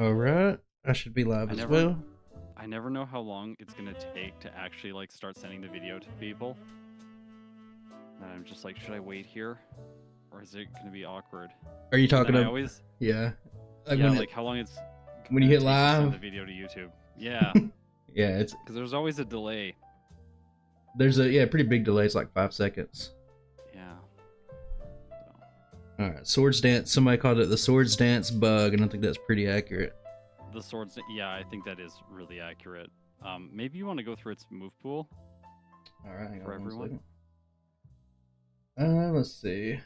All right, I should be live as well. I never know how long it's gonna take to actually like start sending the video to people. And I'm just like, should I wait here, or is it gonna be awkward? Are you talking about? Always, Yeah. like how long it's when you hit take live. to send the video to YouTube. Yeah. Yeah, it's because there's always a delay. There's a pretty big delay. It's like 5 seconds. Yeah. All right, Swords Dance. Somebody called it the Swords Dance bug, and I think that's pretty accurate. The Swords, yeah, I think that is really accurate. Maybe you want to go through its move pool. All right, hang for on everyone. 1 second. Let's see.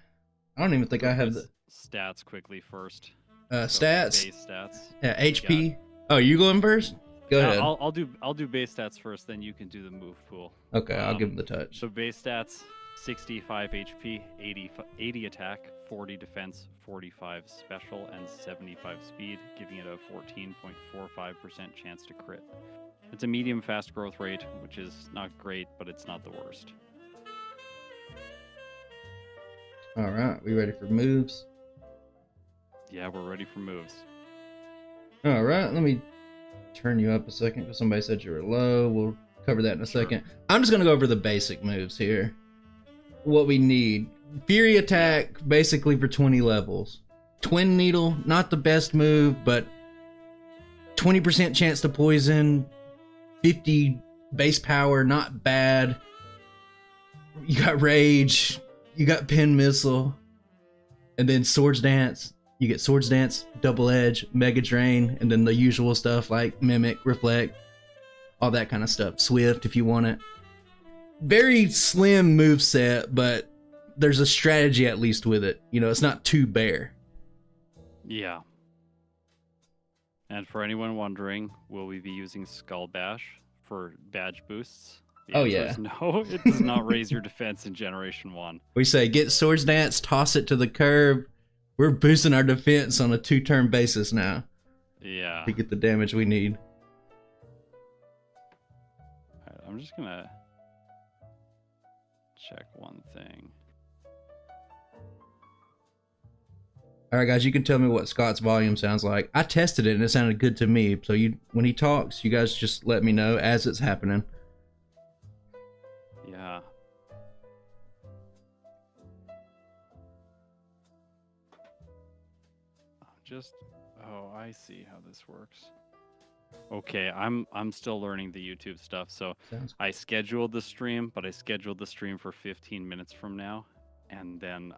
I don't even think I have the stats quickly first. Stats. Base stats. Yeah, HP. Oh, you going first? Go ahead. I'll do base stats first, then you can do the move pool. Okay, I'll give him the touch. So base stats: 65 HP, 80 attack, 40 defense, 45 special, and 75 speed, giving it a 14.45% chance to crit. It's a medium fast growth rate, which is not great, but it's not the worst. All right, we ready for moves? Yeah, we're ready for moves. All right, let me turn you up a second because somebody said you were low. We'll cover that in a second. I'm just gonna go over the basic moves here. What we need: Fury Attack, basically for 20 levels. Twin Needle, not the best move, but 20% chance to poison, 50 base power, not bad. You got Rage, you got Pin Missile, and then Swords Dance. You get Swords Dance, Double Edge, Mega Drain, and then the usual stuff like Mimic, Reflect, all that kind of stuff. Swift if you want it. Very slim move set, but there's a strategy at least with it. You know, it's not too bare. Yeah. And for anyone wondering, will we be using Skull Bash for badge boosts? The answer is no, it does not raise your defense in Generation 1. We say get Swords Dance, toss it to the curb. We're boosting our defense on a 2-turn basis now. Yeah. To get the damage we need. Alright, I'm just gonna check one thing. Alright guys, you can tell me what Scott's volume sounds like. I tested it and it sounded good to me. So when he talks, you guys just let me know as it's happening. Yeah. Oh, I see how this works. Okay, I'm still learning the YouTube stuff. So I scheduled the stream, but I scheduled the stream for 15 minutes from now. And then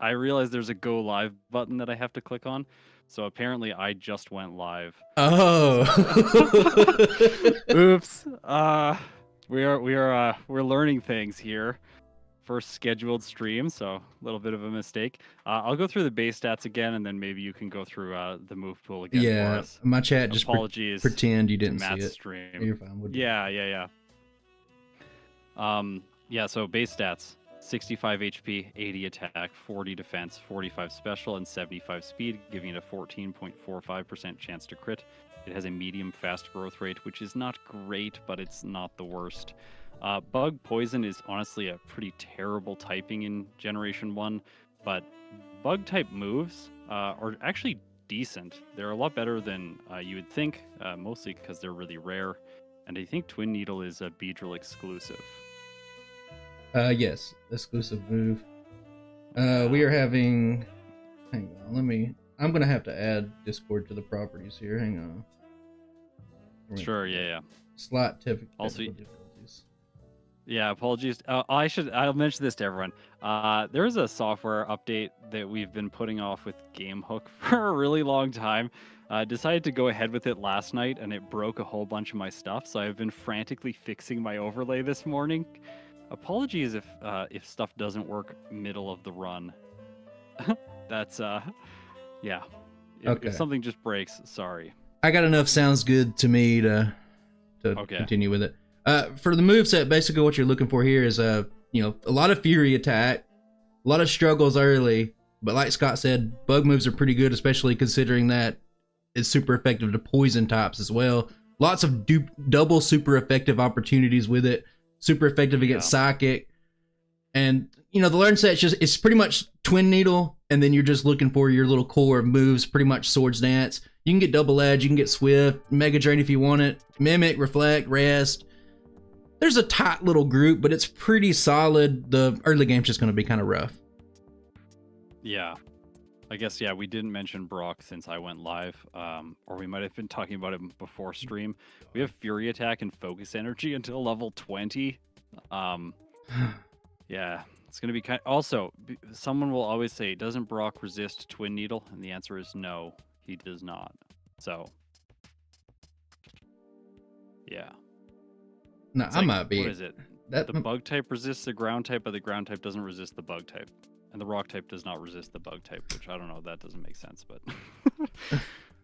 I realized there's a go live button that I have to click on. So apparently I just went live. Oh. Oops. We're learning things here. First scheduled stream, so a little bit of a mistake. I'll go through the base stats again, and then maybe you can go through the move pool again for us. My chat just apologies. Pretend you didn't see it. Stream. You're fine. Yeah. So base stats: 65 HP, 80 attack, 40 defense, 45 special, and 75 speed, giving it a 14.45% chance to crit. It has a medium fast growth rate, which is not great, but it's not the worst. Bug Poison is honestly a pretty terrible typing in Generation 1, but bug type moves are actually decent. They're a lot better than you would think, mostly because they're really rare. And I think Twin Needle is a Beedrill exclusive. Yes, exclusive move. We are having... Hang on, I'm going to have to add Discord to the properties here. Hang on. Sure, yeah. Slight technical also, difficulties. Yeah, apologies. I'll mention this to everyone. There is a software update that we've been putting off with GameHook for a really long time. Decided to go ahead with it last night, and it broke a whole bunch of my stuff. So I've been frantically fixing my overlay this morning. Apologies if stuff doesn't work middle of the run. That's yeah. If something just breaks, sorry. I got enough sounds good to me to continue with it. For the moveset, basically what you're looking for here is a lot of Fury Attack, a lot of struggles early, but like Scott said, bug moves are pretty good, especially considering that it's super effective to poison types as well. Lots of double super effective opportunities with it. Super effective against Psychic. And the learn set it's pretty much Twin Needle, and then you're just looking for your little core of moves, pretty much Swords Dance. You can get Double Edge, you can get Swift, Mega Drain if you want it, Mimic, Reflect, Rest. There's a tight little group, but it's pretty solid. The early game's just going to be kind of rough. Yeah. I guess, yeah, we didn't mention Brock since I went live, or we might have been talking about it before stream. We have Fury Attack and Focus Energy until level 20. Yeah, it's going to be kind of... Also, someone will always say, doesn't Brock resist Twin Needle? And the answer is no, he does not. So, yeah. No, It's I like, might be. What is it? The bug type resists the ground type, but the ground type doesn't resist the bug type. And the rock type does not resist the bug type, which I don't know, that doesn't make sense, but...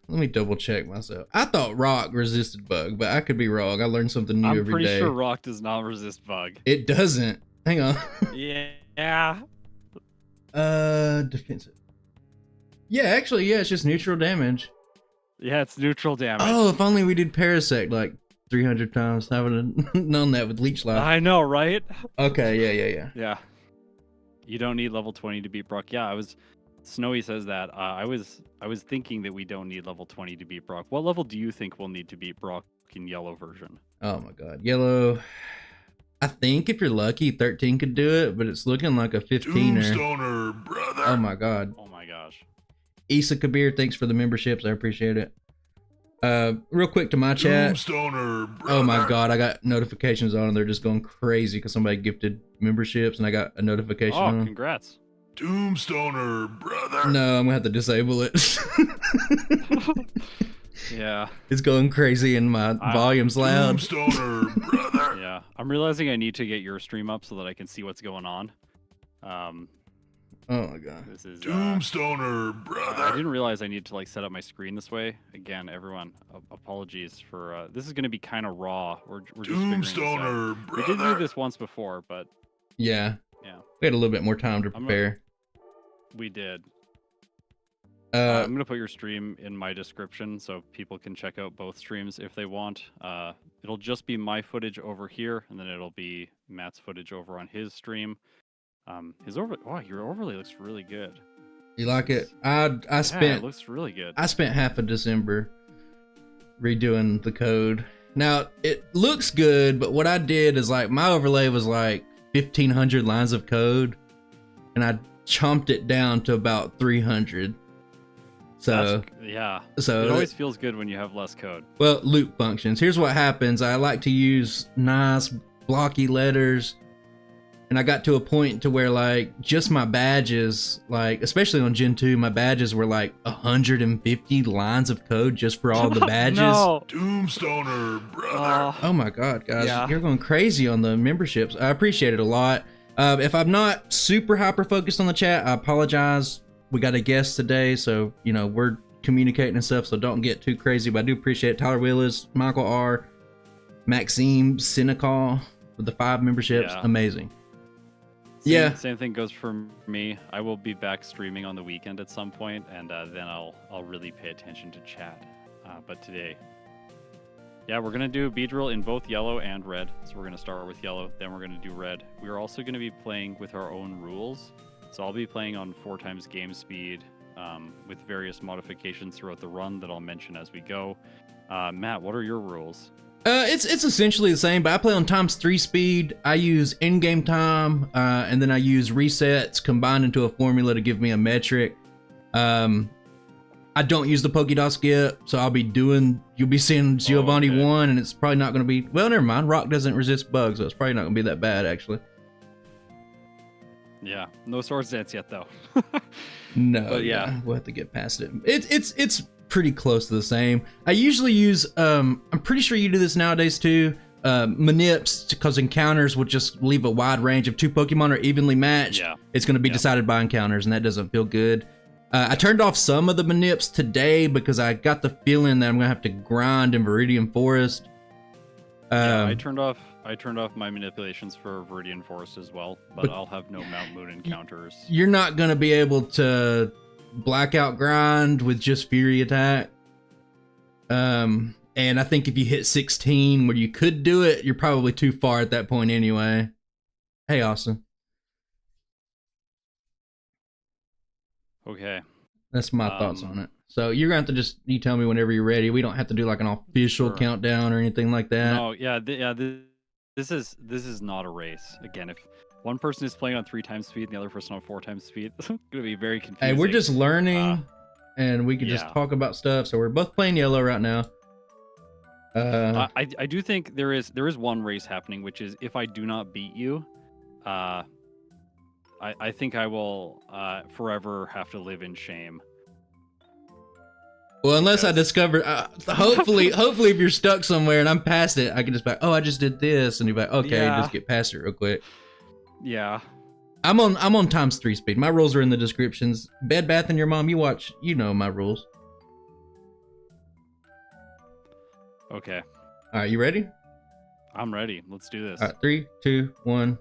Let me double check myself. I thought rock resisted bug, but I could be wrong. I learned something new every day. I'm pretty sure rock does not resist bug. It doesn't. Hang on. Yeah. Defensive. Yeah, actually, yeah, it's just neutral damage. Yeah, it's neutral damage. Oh, if only we did Parasect like 300 times. I would have known that with Leech Life. I know, right? Okay, yeah. Yeah. You don't need level 20 to beat Brock. Yeah, Snowy says that. I was thinking that we don't need level 20 to beat Brock. What level do you think we'll need to beat Brock in yellow version? Oh my god. Yellow. I think if you're lucky, 13 could do it, but it's looking like a 15er. Tombstoner, brother. Oh my god. Oh my gosh. Isa Kabir, thanks for the memberships. I appreciate it. Real quick to my chat. Tombstoner, brother. Oh my god, I got notifications on and they're just going crazy because somebody gifted memberships and I got a notification on. Oh, congrats. Tombstoner, brother. No, I'm gonna have to disable it. Yeah. It's going crazy and my volume's loud. Tombstoner, brother. Yeah. I'm realizing I need to get your stream up so that I can see what's going on. Oh my god. This is Tombstoner, brother. I didn't realize I needed to like set up my screen this way. Again, everyone, apologies for this is going to be kind of raw. We're just figuring this out. Tombstoner, brother. We did do this once before, but Yeah. yeah. We had a little bit more time to prepare. We did. I'm I'm going to put your stream in my description so people can check out both streams if they want. It'll just be my footage over here, and then it'll be Matt's footage over on his stream. Your overlay looks really good. You like it? I spent Yeah, it looks really good. I spent half of December redoing the code. Now it looks good, but what I did is like my overlay was like 1,500 lines of code, and I chomped it down to about 300. So it always feels good when you have less code. Well, loop functions. Here's what happens. I like to use nice blocky letters, and I got to a point to where like just my badges, like especially on Gen 2, my badges were like 150 lines of code just for all the badges. No. Tombstoner, brother. Oh my god, guys, Yeah. you're going crazy on the memberships. I appreciate it a lot. If I'm not super hyper focused on the chat, I apologize. We got a guest today, so you know we're communicating and stuff, so don't get too crazy. But I do appreciate it. Tyler Willis, Michael R, Maxime Senecal with the 5 memberships. Yeah. Amazing. Same thing goes for me. I will be back streaming on the weekend at some point, and then I'll really pay attention to chat. But today, yeah, we're gonna do Beedrill in both yellow and red. So we're gonna start with yellow, then we're gonna do red. We're also gonna be playing with our own rules. So I'll be playing on 4 times game speed with various modifications throughout the run that I'll mention as we go. Matt, what are your rules? It's essentially the same, but I play on ×3 speed. I use in-game time, and then I use resets combined into a formula to give me a metric. I don't use the Pokedoll skip, so you'll be seeing Giovanni 1, and it's probably not going to be, well, never mind. Rock doesn't resist bugs, so it's probably not going to be that bad, actually. Yeah, no Swords Dance yet, though. No, but yeah, we'll have to get past it. It's pretty close to the same. I usually use, I'm pretty sure you do this nowadays too, manips, because encounters will just leave a wide range. If 2 Pokemon are evenly matched, it's going to be decided by encounters, and that doesn't feel good. I turned off some of the manips today because I got the feeling that I'm going to have to grind in Viridian Forest. I turned off my manipulations for Viridian Forest as well, but I'll have no Mount Moon encounters. You're not going to be able to blackout grind with just Fury Attack. And I think if you hit 16 where you could do it, you're probably too far at that point anyway. Hey, Austin. Okay. That's my thoughts on it. So you're gonna have to you tell me whenever you're ready. We don't have to do like an official Sure. countdown or anything like that. No, yeah, this is not a race. Again, if one person is playing on 3 times speed and the other person on 4 times speed, it's gonna be very confusing. Hey, we're just learning, and we can just yeah. talk about stuff. So we're both playing yellow right now. I do think there is one race happening, which is if I do not beat you, I think I will forever have to live in shame. Well, unless I discover, hopefully, if you're stuck somewhere and I'm past it, I can just be like, oh, I just did this, and you're like, okay, just get past it real quick. Yeah. I'm on ×3 speed. My rules are in the descriptions. Bed Bath and Your Mom, you know my rules. Okay. All right, you ready? I'm ready. Let's do this. All right, 3, 2, 1,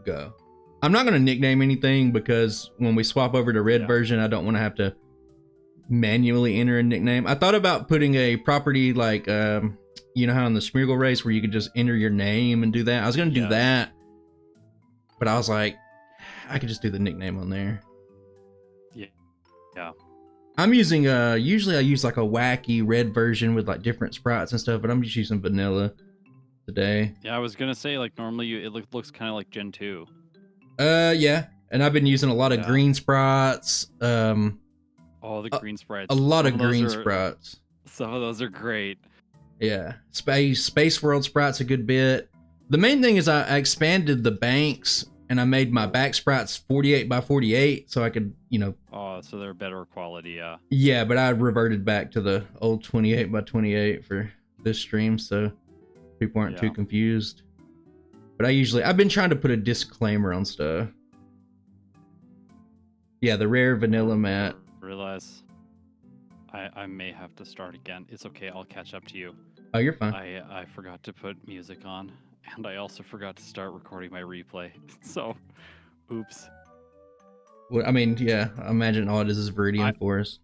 go. I'm not gonna nickname anything because when we swap over to red version, I don't want to have to manually enter a nickname. I thought about putting a property like you know how in the Smeargle race where you could just enter your name and do that. I was gonna do that, but I was like, I could just do the nickname on there. Yeah. I'm using usually I use like a wacky red version with like different sprites and stuff, but I'm just using vanilla today. Yeah, I was gonna say like normally it looks kind of like Gen 2. Yeah, and I've been using a lot of green sprites. Oh, the green sprites. A lot of green sprites. Some of those are great. Yeah, Space World sprites a good bit. The main thing is I expanded the banks and I made my back sprites 48 by 48 so I could, you know. Oh, so they're better quality, yeah. Yeah, but I reverted back to the old 28 by 28 for this stream so people aren't too confused. But I've been trying to put a disclaimer on stuff. Yeah, the rare vanilla matte. Realize I may have to start again. It's okay, I'll catch up to you. Oh, you're fine. I forgot to put music on, and I also forgot to start recording my replay. So, oops. Well, I mean, yeah, I imagine all it is Viridian Forest.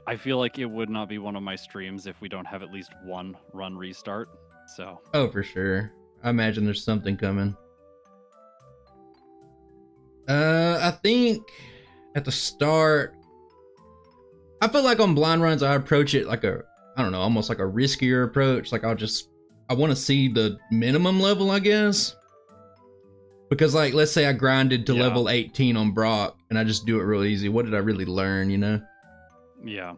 I feel like it would not be one of my streams if we don't have at least one run restart. So. Oh, for sure. I imagine there's something coming. I think at the start, I feel like on blind runs, I approach it like I don't know, almost like a riskier approach. Like I want to see the minimum level, I guess. Because like, let's say I grinded to level 18 on Brock and I just do it real easy. What did I really learn, you know? Yeah.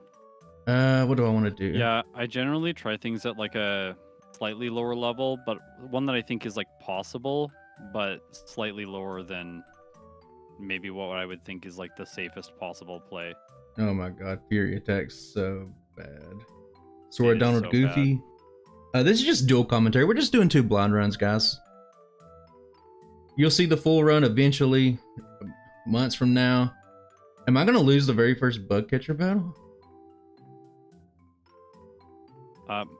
What do I want to do? Yeah, I generally try things at like a slightly lower level, but one that I think is like possible, but slightly lower than maybe what I would think is like the safest possible play. Oh my god, Fury Attack's so bad. Sora Donald so Goofy. This is just dual commentary. We're just doing 2 blind runs, guys. You'll see the full run eventually, months from now. Am I gonna lose the very first bug catcher battle?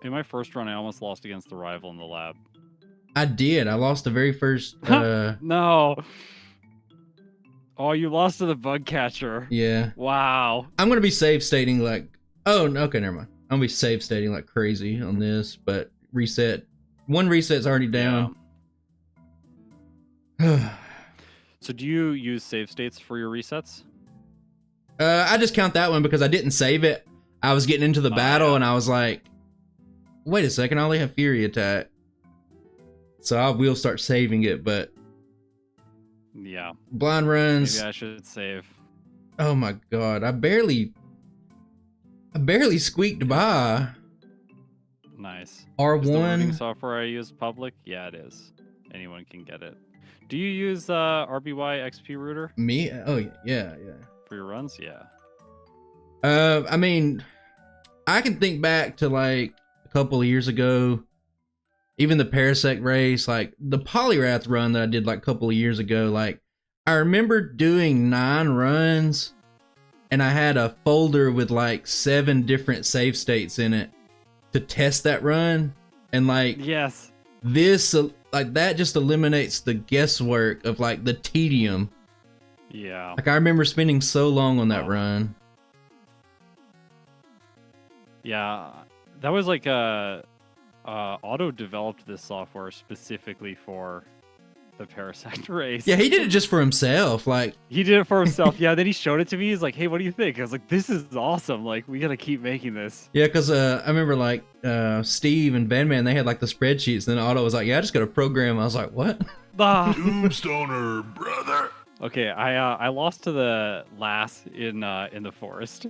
In my first run, I almost lost against the rival in the lab. I did. I lost the very first. No. Oh, you lost to the bug catcher. Yeah. Wow. I'm gonna be save stating like. Oh, okay, never mind. I'm gonna be save stating like crazy on this, but reset. One reset's already down. Yeah. So do you use save states for your resets? I just count that one because I didn't save it. I was getting into the battle and I was like, wait a second, I only have Fury Attack. So I will start saving it, but yeah. Blind runs. Maybe I should save. Oh my god, I barely squeaked by. Nice. R1. Is the routing software I use public? Yeah, it is. Anyone can get it. Do you use RBY XP router? Me? Oh yeah. For your runs? Yeah. I mean, I can think back to like a couple of years ago, even the Parasect race, like the Polyrath run that I did like a couple of years ago. Like I remember doing 9 runs and I had a folder with like 7 different save states in it to test that run. And like, yes, this, like that just eliminates the guesswork of like the tedium. Yeah. Like I remember spending so long on that run. Yeah, that was like Auto developed this software specifically for the Parasect race. Yeah, he did it just for himself. Like, He did it for himself. Yeah, then he showed it to me. He's like, "Hey, what do you think?" I was like, "This is awesome. Like, we gotta keep making this." yeah, because I remember like Steve and Bandman, they had like the spreadsheets. And then Otto was like, "Yeah, I just got a program." I was like, "What?" Ah. Tombstoner, brother. Okay, I lost to the lass in the forest.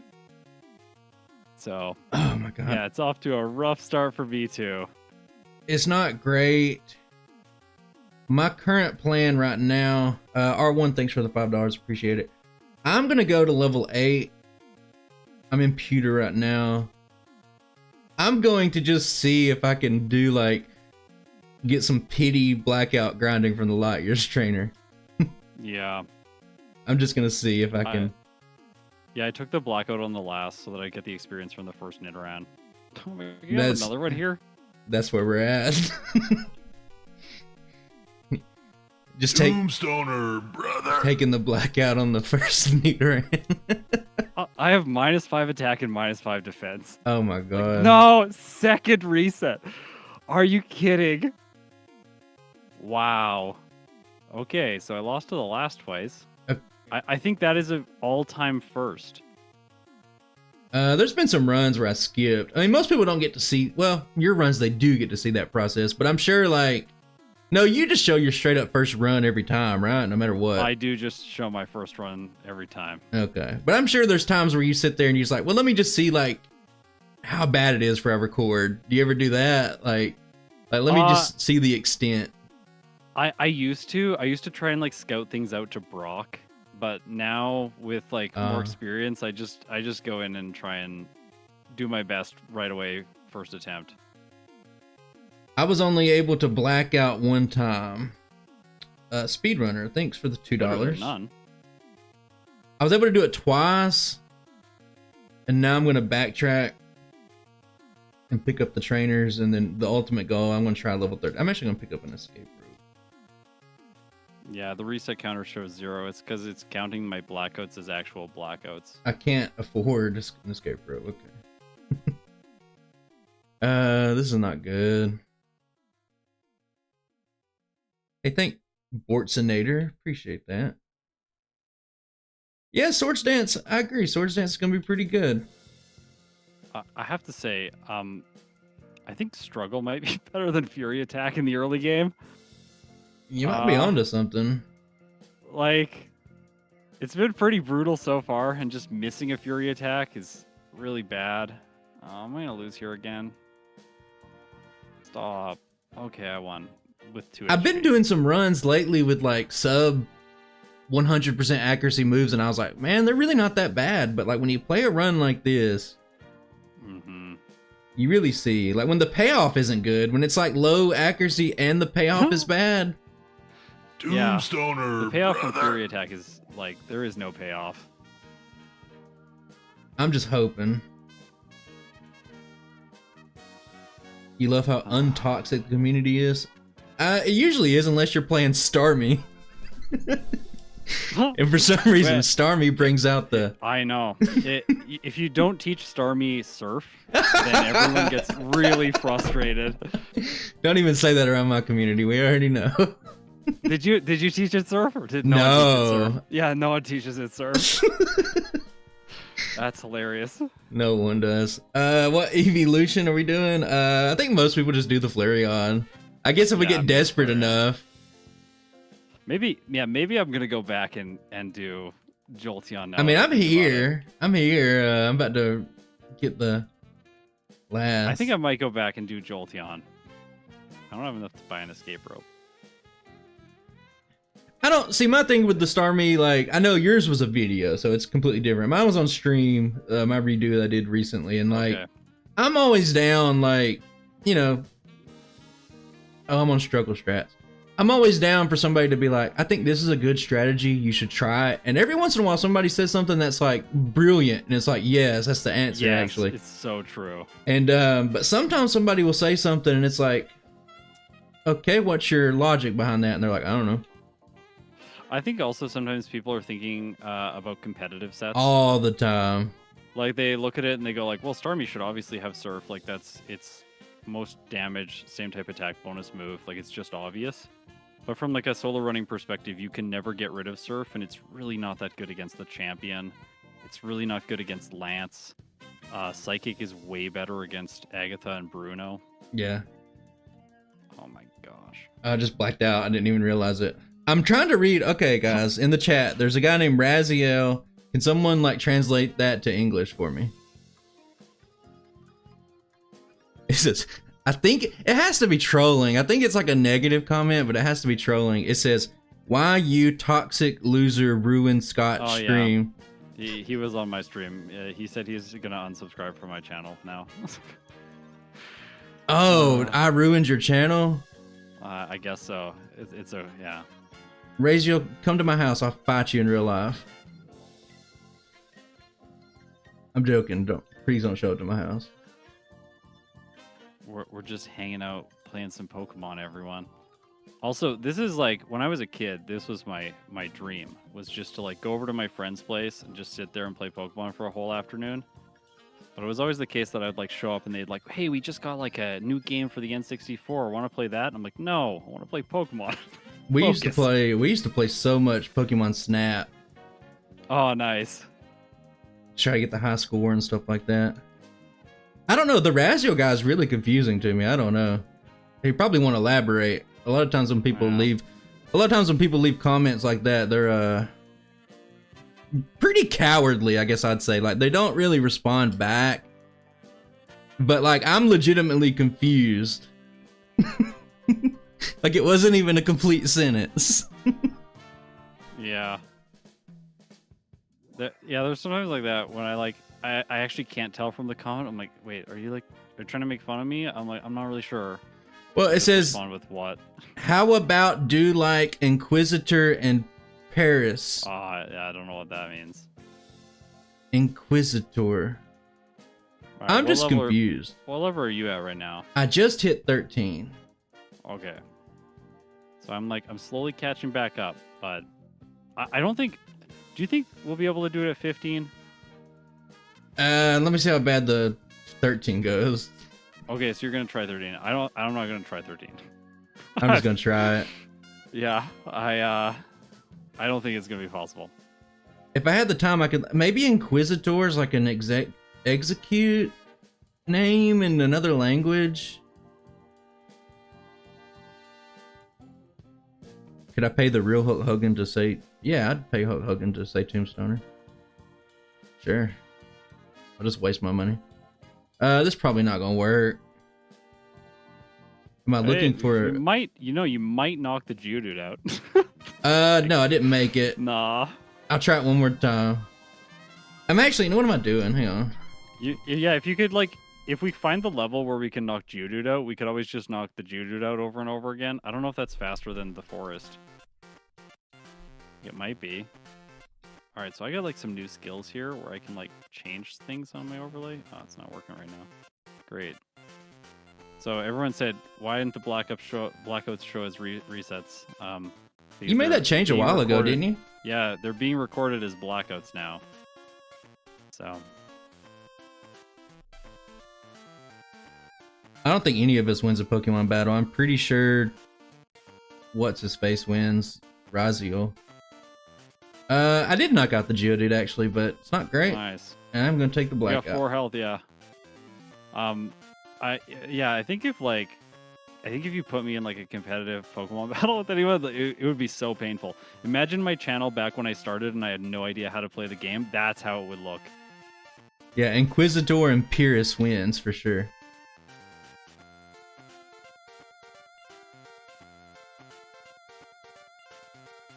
So Oh my god. yeah, it's off to a rough start for me too. It's not great. My current plan right now, R1, thanks for the $5, appreciate it. I'm gonna go to level 8. I'm in pewter right now. I'm going to just see if I can do like get some pity blackout grinding from the light years trainer. Yeah. I'm just gonna see if I can. Yeah, I took the blackout on the last so that I get the experience from the first Nidoran. Oh my God, you have That's- another one here? That's where we're at. Just Tombstoner, brother. taking the blackout on the first Nidoran. I have -5 attack and -5 defense. Oh my god. No, second reset. Are you kidding? Wow. Okay, so I lost to the last twice. I think that is an all-time first. There's been some runs where I skipped. I mean, most people don't get to see. Well, your runs they do get to see that process, but I'm sure like, no, you just show your straight up first run every time, right? No matter what. I do just show my first run every time. Okay, but I'm sure there's times where you sit there and you're just like, well, let me just see like how bad it is for I record. Do you ever do that? Like let me just see the extent. I used to try and like scout things out to Brock, but now with like more experience, I just go in and try and do my best right away first attempt. I was only able to black out one time. Speedrunner, thanks for the $2. None. I was able to do it twice, and now I'm going to backtrack and pick up the trainers, and then the ultimate goal, I'm going to try level 30. I'm actually going to pick up an escape route. Yeah, the reset counter shows 0. It's because it's counting my blackouts as actual blackouts. I can't afford an escape route. Okay. This is not good. Hey, thank Bortsonator. Appreciate that. Yeah, Swords Dance. I agree. Swords Dance is going to be pretty good. I have to say, I think Struggle might be better than Fury Attack in the early game. You might be onto something. Like, it's been pretty brutal so far, and just missing a Fury Attack is really bad. I'm going to lose here again. Stop. Okay, I won. With 2 I've been HP. doing some runs lately with like sub 100% accuracy moves, and I was like, man, they're really not that bad. But like when you play a run like this, you really see like when the payoff isn't good, when it's like low accuracy and the payoff is bad. Tombstoner, The payoff from brother. Fury Attack is like there is no payoff. I'm just hoping. You love how untoxic the community is. It usually is, unless you're playing Starmie. And for some reason, Right. Starmie brings out the. I know. If you don't teach Starmie Surf, then everyone gets really frustrated. Don't even say that around my community. We already know. Did you teach it Surf or did no one teach it Surf? Yeah, no one teaches it Surf. That's hilarious. No one does. What evolution are we doing? I think most people just do the Flareon. I guess if we get desperate enough. Maybe I'm gonna go back and do Jolteon now. I mean, I'm here. I'm about to get the last. I think I might go back and do Jolteon. I don't have enough to buy an escape rope. I don't see my thing with the Starmie. Like, I know yours was a video, so it's completely different. Mine was on stream. My redo that I did recently, and like, Okay. I'm always down. Like, you know, I'm on struggle strats. I'm always down for somebody to be like, I think this is a good strategy. You should try it. And every once in a while, somebody says something that's like brilliant, and it's like, yes, that's the answer. Yes, actually. it's so true. And but sometimes somebody will say something, and it's like, okay, what's your logic behind that? And they're like, I don't know. I think also sometimes people are thinking about competitive sets. All the time. Like they look at it and they go like, well, Starmie should obviously have Surf. Like that's its most damage, same type attack bonus move. Like it's just obvious. But from like a solo running perspective, you can never get rid of Surf, and it's really not that good against the champion. It's really not good against Lance. Psychic is way better against Agatha and Bruno. Yeah. Oh my gosh. I just blacked out. I didn't even realize it. I'm trying to read. Okay, guys, in the chat, there's a guy named Raziel. Can someone like translate that to English for me? It says, I think it has to be trolling. I think it's like a negative comment, but it has to be trolling. It says, "Why you toxic loser ruin Scott stream?" Yeah. He was on my stream. He said he's gonna unsubscribe from my channel now. Oh, I ruined your channel? I guess so. It's a yeah. Raziel, come to my house. I'll fight you in real life. I'm joking. Please don't show up to my house. We're just hanging out, playing some Pokemon, everyone. Also, this is like, when I was a kid, this was my dream, was just to like go over to my friend's place and just sit there and play Pokemon for a whole afternoon. But it was always the case that I'd like show up and they'd like, hey, we just got like a new game for the N64. Want to play that? And I'm like, no, I want to play Pokemon. We used to play so much Pokemon Snap. Oh, nice. Try to get the high score and stuff like that. I don't know. The Raziel guy is really confusing to me. I don't know. He probably want to elaborate. A lot of times when people leave comments like that, they're pretty cowardly, I guess I'd say. Like, they don't really respond back. But like, I'm legitimately confused. Like, it wasn't even a complete sentence. Yeah. There's sometimes like that when I actually can't tell from the comment. I'm like, wait, are you trying to make fun of me? I'm like, I'm not really sure. Well, it says, respond with what? How about do like Inquisitor and Paris? Yeah, I don't know what that means. Inquisitor. Right, I'm just confused. What level are you at right now? I just hit 13. Okay. So I'm slowly catching back up, but I don't think. Do you think we'll be able to do it at 15? Let me see how bad the 13 goes. Okay, so you're gonna try 13. I'm not gonna try 13. I'm just gonna try it. Yeah, I don't think it's gonna be possible. If I had the time, I could maybe Inquisitor is like an execute name in another language. Could I pay the real Hulk Hogan to say? Yeah, I'd pay Hulk Hogan to say Tombstoner. Sure. I'll just waste my money. This is probably not gonna work. Am I looking for? You might knock the Geodude out. No, I didn't make it. Nah. I'll try it one more time. I'm actually. What am I doing? Hang on. Yeah, if you could if we find the level where we can knock Geodude out, we could always just knock the Geodude out over and over again. I don't know if that's faster than the forest. It might be. All right, so I got some new skills here where I can change things on my overlay. Oh, it's not working right now. Great. So everyone said, why didn't the blackouts show as resets? You made that change a while ago, didn't you? Yeah, they're being recorded as blackouts now. So. I don't think any of us wins a Pokemon battle. I'm pretty sure what's his face wins. Raziel. I did knock out the Geodude actually, but it's not great. Nice. And I'm gonna take the blackout. You got 4 health, yeah. I think if you put me in a competitive Pokemon battle with anyone, it would be so painful. Imagine my channel back when I started and I had no idea how to play the game. That's how it would look. Yeah, Inquisitor and Pyrrhus wins for sure.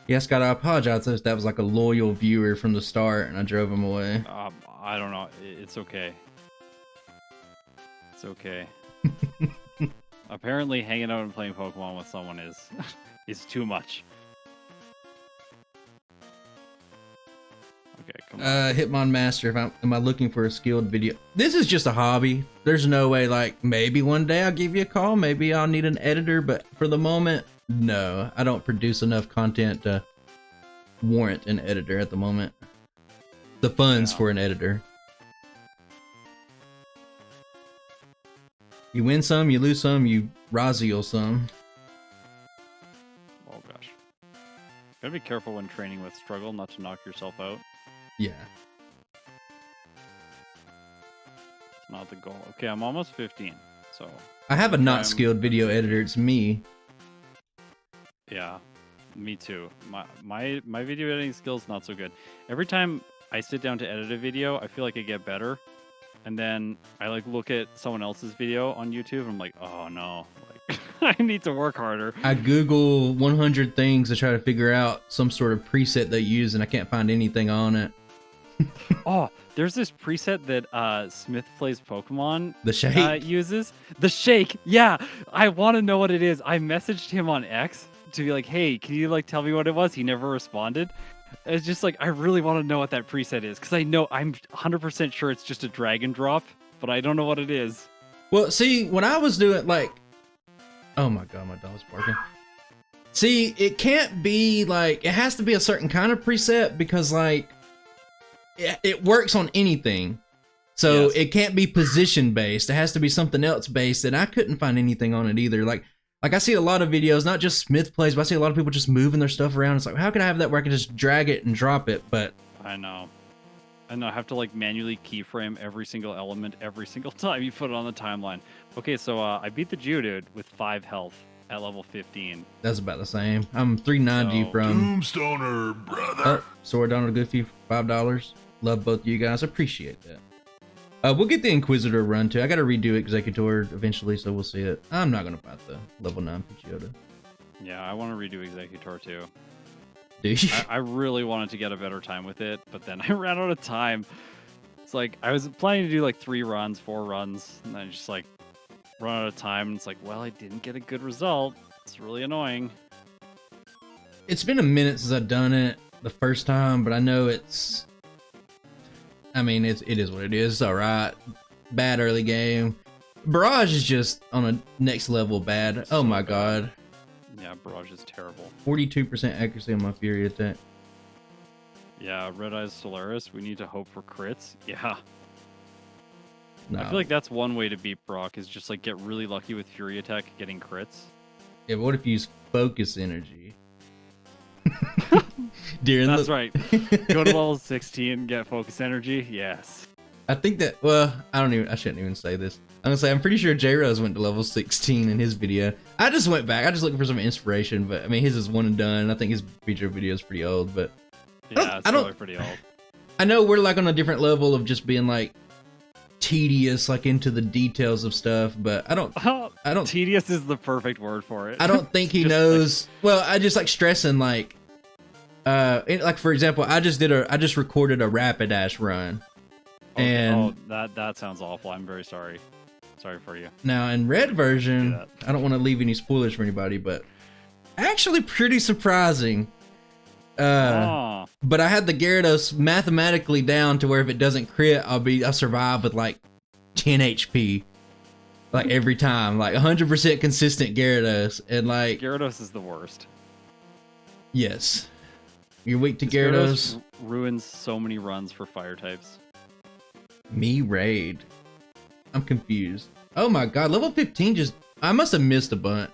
Yeah, Scott, I apologize if that was a loyal viewer from the start and I drove him away. I don't know. It's okay. It's okay. Apparently, hanging out and playing Pokemon with someone is too much. Okay, come on. Hitmon Master, am I looking for a skilled video? This is just a hobby. There's no way, maybe one day I'll give you a call. Maybe I'll need an editor, but for the moment, no. I don't produce enough content to warrant an editor at the moment. The funds for an editor. You win some, you lose some, you Raziel some. Well, be careful when training with struggle, not to knock yourself out. Yeah. It's not the goal. Okay, I'm almost 15, so... I have a not skilled video editor. It's me. Yeah, me too. My video editing skills not so good. Every time I sit down to edit a video, I feel like I get better. And then I like look at someone else's video on YouTube and I'm like, oh no, like I need to work harder. I Google 100 things to try to figure out some sort of preset they use and I can't find anything on it. Oh, there's this preset that Smith Plays Pokemon The shake? uses. The shake, yeah. I want to know what it is. I messaged him on X to be like, hey, can you like tell me what it was? He never responded. It's just like, I really want to know what that preset is because I know I'm 100% sure it's just a drag and drop, but I don't know what it is. Well, see, when I was doing like, oh my god, my dog's barking. See, it can't be like, it has to be a certain kind of preset because like, it works on anything. So Yes. it can't be position based. It has to be something else based, and I couldn't find anything on it either. Like I see a lot of videos, not just Smith Plays, but I see a lot of people just moving their stuff around. It's like, how can I have that where I can just drag it and drop it? But I know. I have to like manually keyframe every single element every single time you put it on the timeline. Okay, so I beat the Geodude with 5 health at level 15. that's about the same. I'm 390 So- from Tombstoner, brother. oh, Sword Down a good few $5. Love both of you guys. Appreciate that. We'll get the Inquisitor run too. I got to redo Executor eventually, so we'll see it. I'm not gonna fight the level 9 Pidgeotto. Yeah, I want to redo Executor too. Do you? I really wanted to get a better time with it, but then I ran out of time. It's like, I was planning to do like 3 runs, 4 runs, and then just like run out of time. And it's like, well, I didn't get a good result. It's really annoying. It's been a minute since I've done it the first time, but I know it's. I mean, it is what it is. It's all right. Bad early game. Barrage is just on a next level bad. Oh So my bad. god. Yeah, Barrage is terrible. 42% accuracy on my Fury attack. Yeah, Red Eyes Solaris, we need to hope for crits. Yeah. No. I feel like that's one way to beat Brock is just like get really lucky with Fury attack getting crits. Yeah, but what if you use focus energy? During That's the... right. Go to level 16, get focus energy. Yes. I think that, well, I shouldn't even say this. I'm gonna say, I'm pretty sure J-Rose went to level 16 in his video. I just went back. I just looking for some inspiration, but I mean, his is one and done. I think his Beedrill video is pretty old, but Yeah, it's I don't- probably pretty old. I know we're like on a different level of just being like tedious, like into the details of stuff, but I don't Tedious is the perfect word for it. I don't think he Just knows. Well, I just like stressing like, like for example, I just recorded a Rapidash run, and that sounds awful. I'm very sorry. Sorry for you. now in red version, Do that. I don't want to leave any spoilers for anybody, but actually pretty surprising. Oh, But I had the Gyarados mathematically down to where if it doesn't crit, I'll survive with like 10 HP. Like every time, like 100% consistent Gyarados, and like Gyarados is the worst. yes, you're weak to Gyarados Gyarados. ruins so many runs for fire types. Me raid. I'm confused. Oh my god, level 15 just. I must have missed a bunch.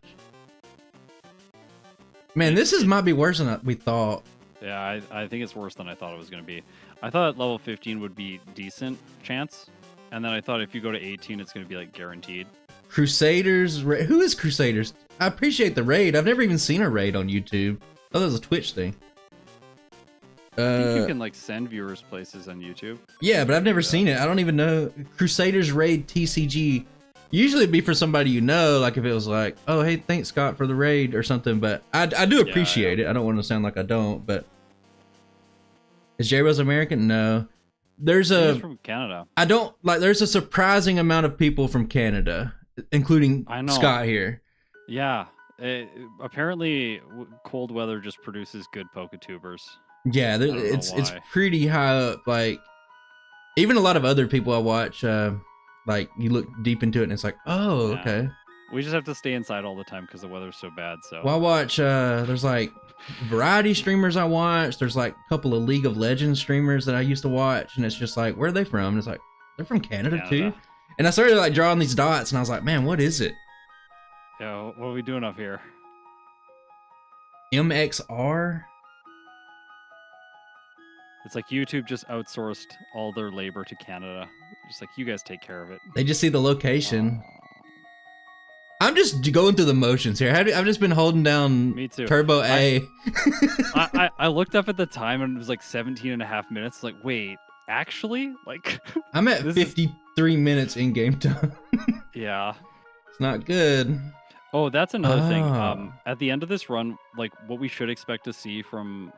Man, might be worse than we thought. Yeah, I think it's worse than I thought it was going to be. I thought level 15 would be decent chance, and then I thought if you go to 18, it's going to be like guaranteed. Crusaders. Who is Crusaders? I appreciate the raid. I've never even seen a raid on YouTube. Oh, that was a Twitch thing. I think you can like send viewers places on YouTube. Yeah, but I've never seen it. I don't even know. Crusaders raid TCG. Usually it'd be for somebody you know, like if it was like, oh, hey, thanks, Scott, for the raid or something. But I do appreciate it. I don't want to sound like I don't, but... Is J-Rose American? No. There's He's from Canada. I don't... Like, there's a surprising amount of people from Canada, including I know. Scott here. Yeah. Apparently, cold weather just produces good Poketubers. Yeah, don't know it's why. pretty high up. Like, even a lot of other people I watch... like you look deep into it and it's like, oh, Yeah. okay. We just have to stay inside all the time because the weather's so bad. So Well, I watch, there's like variety streamers I watch. There's like a couple of League of Legends streamers that I used to watch, and it's just like, where are they from? And it's like, they're from Canada too. And I started like drawing these dots, and I was like, man, what is it? Yeah, what are we doing up here? MXR? It's like YouTube just outsourced all their labor to Canada. Just like, you guys take care of it. They just see the location. Uh, I'm just going through the motions here. I've just been holding down Me too. Turbo A. I looked up at the time and it was like 17 and a half minutes. Like, wait, actually? Like, I'm at this is- 53 minutes in game time. yeah. It's not good. Oh, that's another thing. Oh. At the end of this run, like what we should expect to see from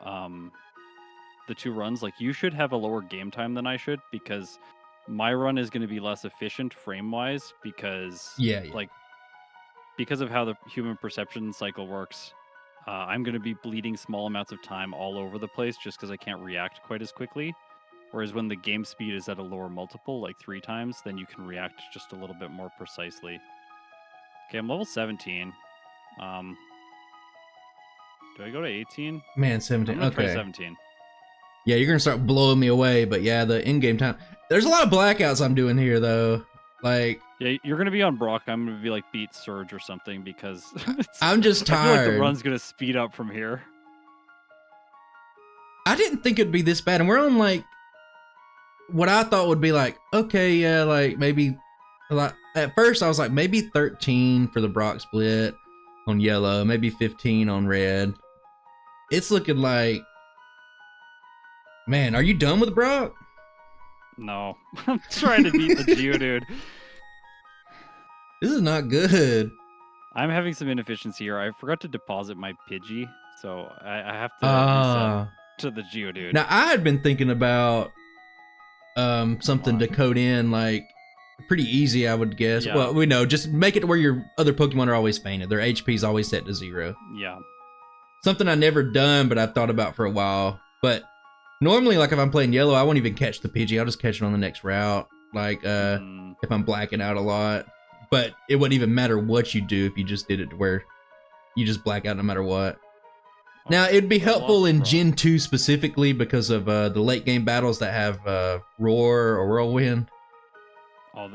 the 2 runs, like you should have a lower game time than I should, because my run is going to be less efficient frame wise because Yeah. like because of how the human perception cycle works. I'm going to be bleeding small amounts of time all over the place just because I can't react quite as quickly. Whereas when the game speed is at a lower multiple, like 3 times, then you can react just a little bit more precisely. Okay, I'm level 17. Do I go to 18? Man, I'm 17. gonna try Okay. 17. Yeah, you're gonna start blowing me away, but yeah, the in-game time. There's a lot of blackouts I'm doing here though. Like, Yeah, you're gonna be on Brock. I'm gonna be like beat Surge or something because I'm just I feel like tired. the run's gonna speed up from here. I didn't think it'd be this bad, and we're on like what I thought would be like, okay, yeah, like maybe like at first I was like maybe 13 for the Brock split on yellow, maybe 15 on red. It's looking like, man, are you done with Brock? No, I'm trying to beat the Geodude. This is not good. I'm having some inefficiency here. I forgot to deposit my Pidgey, so I have to Ah. reset to the Geodude. Now I had been thinking about something to code in like pretty easy, I would guess. Yeah. Well, we know, just make it to where your other Pokemon are always fainted. Their HP is always set to 0. Yeah. Something I never done, but I've thought about for a while. But normally, like if I'm playing yellow, I won't even catch the Pidgey. I'll just catch it on the next route. Like if I'm blacking out a lot. But it wouldn't even matter what you do if you just did it to where you just black out no matter what. Now, it'd be helpful in Gen 2 specifically because of the late game battles that have Roar or Whirlwind.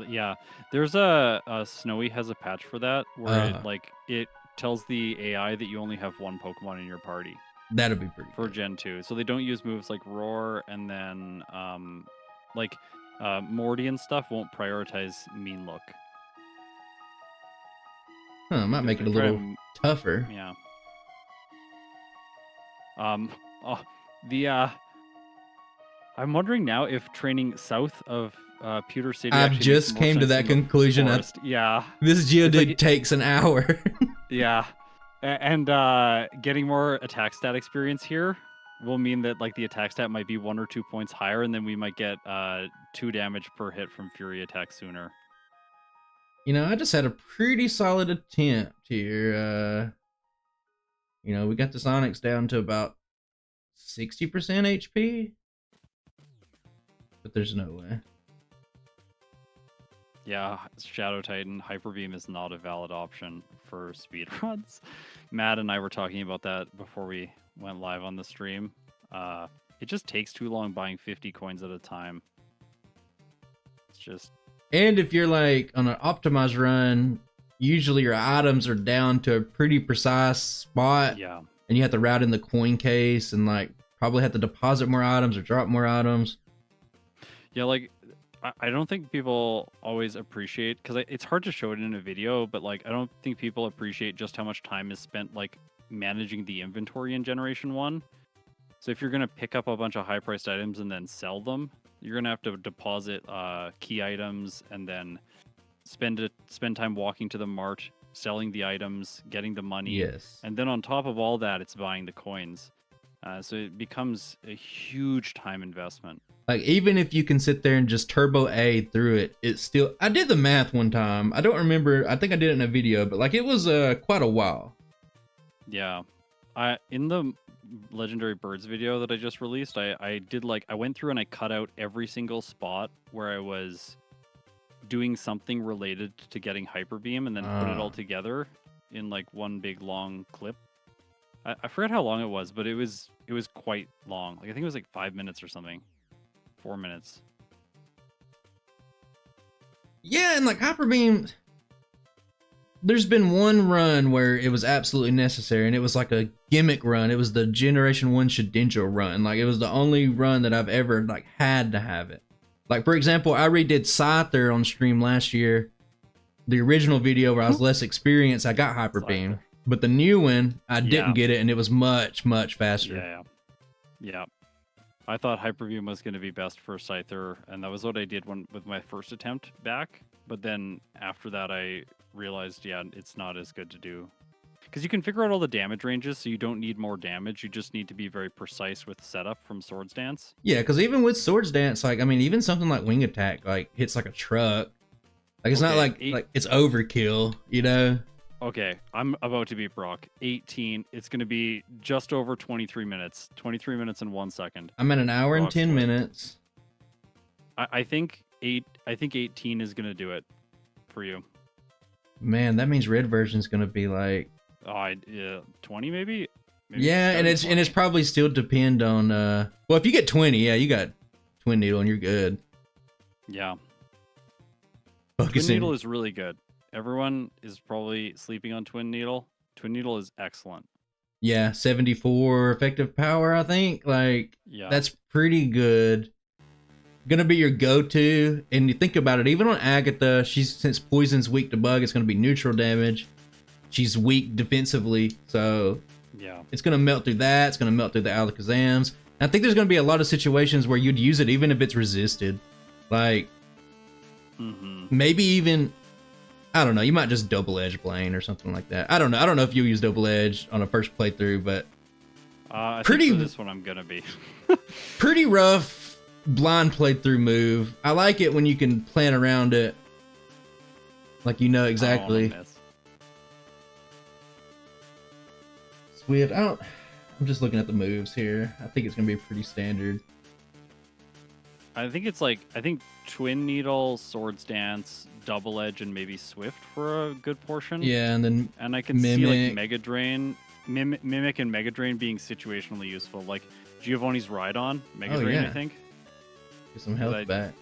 Yeah. There's a Snowy has a patch for that where it tells the AI that you only have 1 Pokemon in your party That'd be pretty for good. Gen 2. So they don't use moves like Roar, and then Morty and stuff won't prioritize Mean Look. Huh, might make it a little tougher. Yeah. I'm wondering now if training south of Pewter City. I've just came to that conclusion. Yeah. This Geodude takes an hour. Yeah. And getting more attack stat experience here will mean that like the attack stat might be 1 or 2 points higher, and then we might get 2 damage per hit from Fury attack sooner. You know, I just had a pretty solid attempt here. You know, we got the Sonics down to about 60% HP. But there's no way. Yeah, Shadow Titan, Hyper Beam is not a valid option for speedruns. Matt and I were talking about that before we went live on the stream. It just takes too long buying 50 coins at a time. It's just... And if you're like on an optimized run, usually your items are down to a pretty precise spot. Yeah. And you have to route in the coin case and like probably have to deposit more items or drop more items. Yeah, like I don't think people always appreciate, because it's hard to show it in a video, but like I don't think people appreciate just how much time is spent like managing the inventory in Generation 1. So if you're going to pick up a bunch of high-priced items and then sell them, you're going to have to deposit key items and then spend time walking to the mart, selling the items, getting the money. Yes. And then on top of all that, it's buying the coins. So it becomes a huge time investment. Like, even if you can sit there and just turbo A through it, it's still... I did the math one time. I don't remember. I think I did it in a video, but like it was quite a while. Yeah. In the Legendary Birds video that I just released, I did like... I went through and I cut out every single spot where I was doing something related to getting Hyper Beam and then put it all together in like one big long clip. I forgot how long it was, but it was quite long. Like I think it was like 5 minutes or something. 4 minutes. Yeah, and like Hyper Beam, there's been one run where it was absolutely necessary, and it was like a gimmick run. It was the Generation 1 Shedinja run. Like, it was the only run that I've ever, like, had to have it. Like, for example, I redid Scyther on stream last year. The original video where I was less experienced, I got Hyper Beam. But the new one, I didn't get it, and it was much, much faster. Yeah. I thought Hyper Beam was going to be best for Scyther, and that was what I did with my first attempt back. But then after that, I realized, it's not as good to do. Because you can figure out all the damage ranges, so you don't need more damage. You just need to be very precise with setup from Swords Dance. Yeah, because even with Swords Dance, like, I mean, even something like Wing Attack, like, hits like a truck. Like, it's not like it's overkill, you know? Okay, I'm about to beat Brock. 18. It's going to be just over 23 minutes. 23 minutes and 1 second. I'm at an hour and 10 minutes. I think 18 is going to do it for you. Man, that means red version's going to be like 20 maybe? Yeah, and it's probably still depend on well, if you get 20, yeah, you got Twin Needle and you're good. Yeah. Focusing. Twin Needle is really good. Everyone is probably sleeping on Twin Needle. Twin Needle is excellent. Yeah, 74 effective power, I think. Like, that's pretty good. Gonna be your go-to, and you think about it, even on Agatha, since poison's weak to bug, it's gonna be neutral damage. She's weak defensively, so it's gonna melt through that. It's gonna melt through the Alakazams. I think there's gonna be a lot of situations where you'd use it even if it's resisted. Like, maybe even, I don't know, you might just double edge Blaine or something like that. I don't know. I don't know if you'll use double edge on a first playthrough, but I think for this one I'm gonna be pretty rough blind playthrough move. I like it when you can plan around it, like you know exactly. Swift. I'm just looking at the moves here. I think it's gonna be pretty standard. I think Twin Needle, Swords Dance, Double Edge, and maybe Swift for a good portion. Yeah, and I can see like Mega Drain, Mimic and Mega Drain being situationally useful. Like Giovanni's Ride-On, Mega Drain, I think. Get some health back.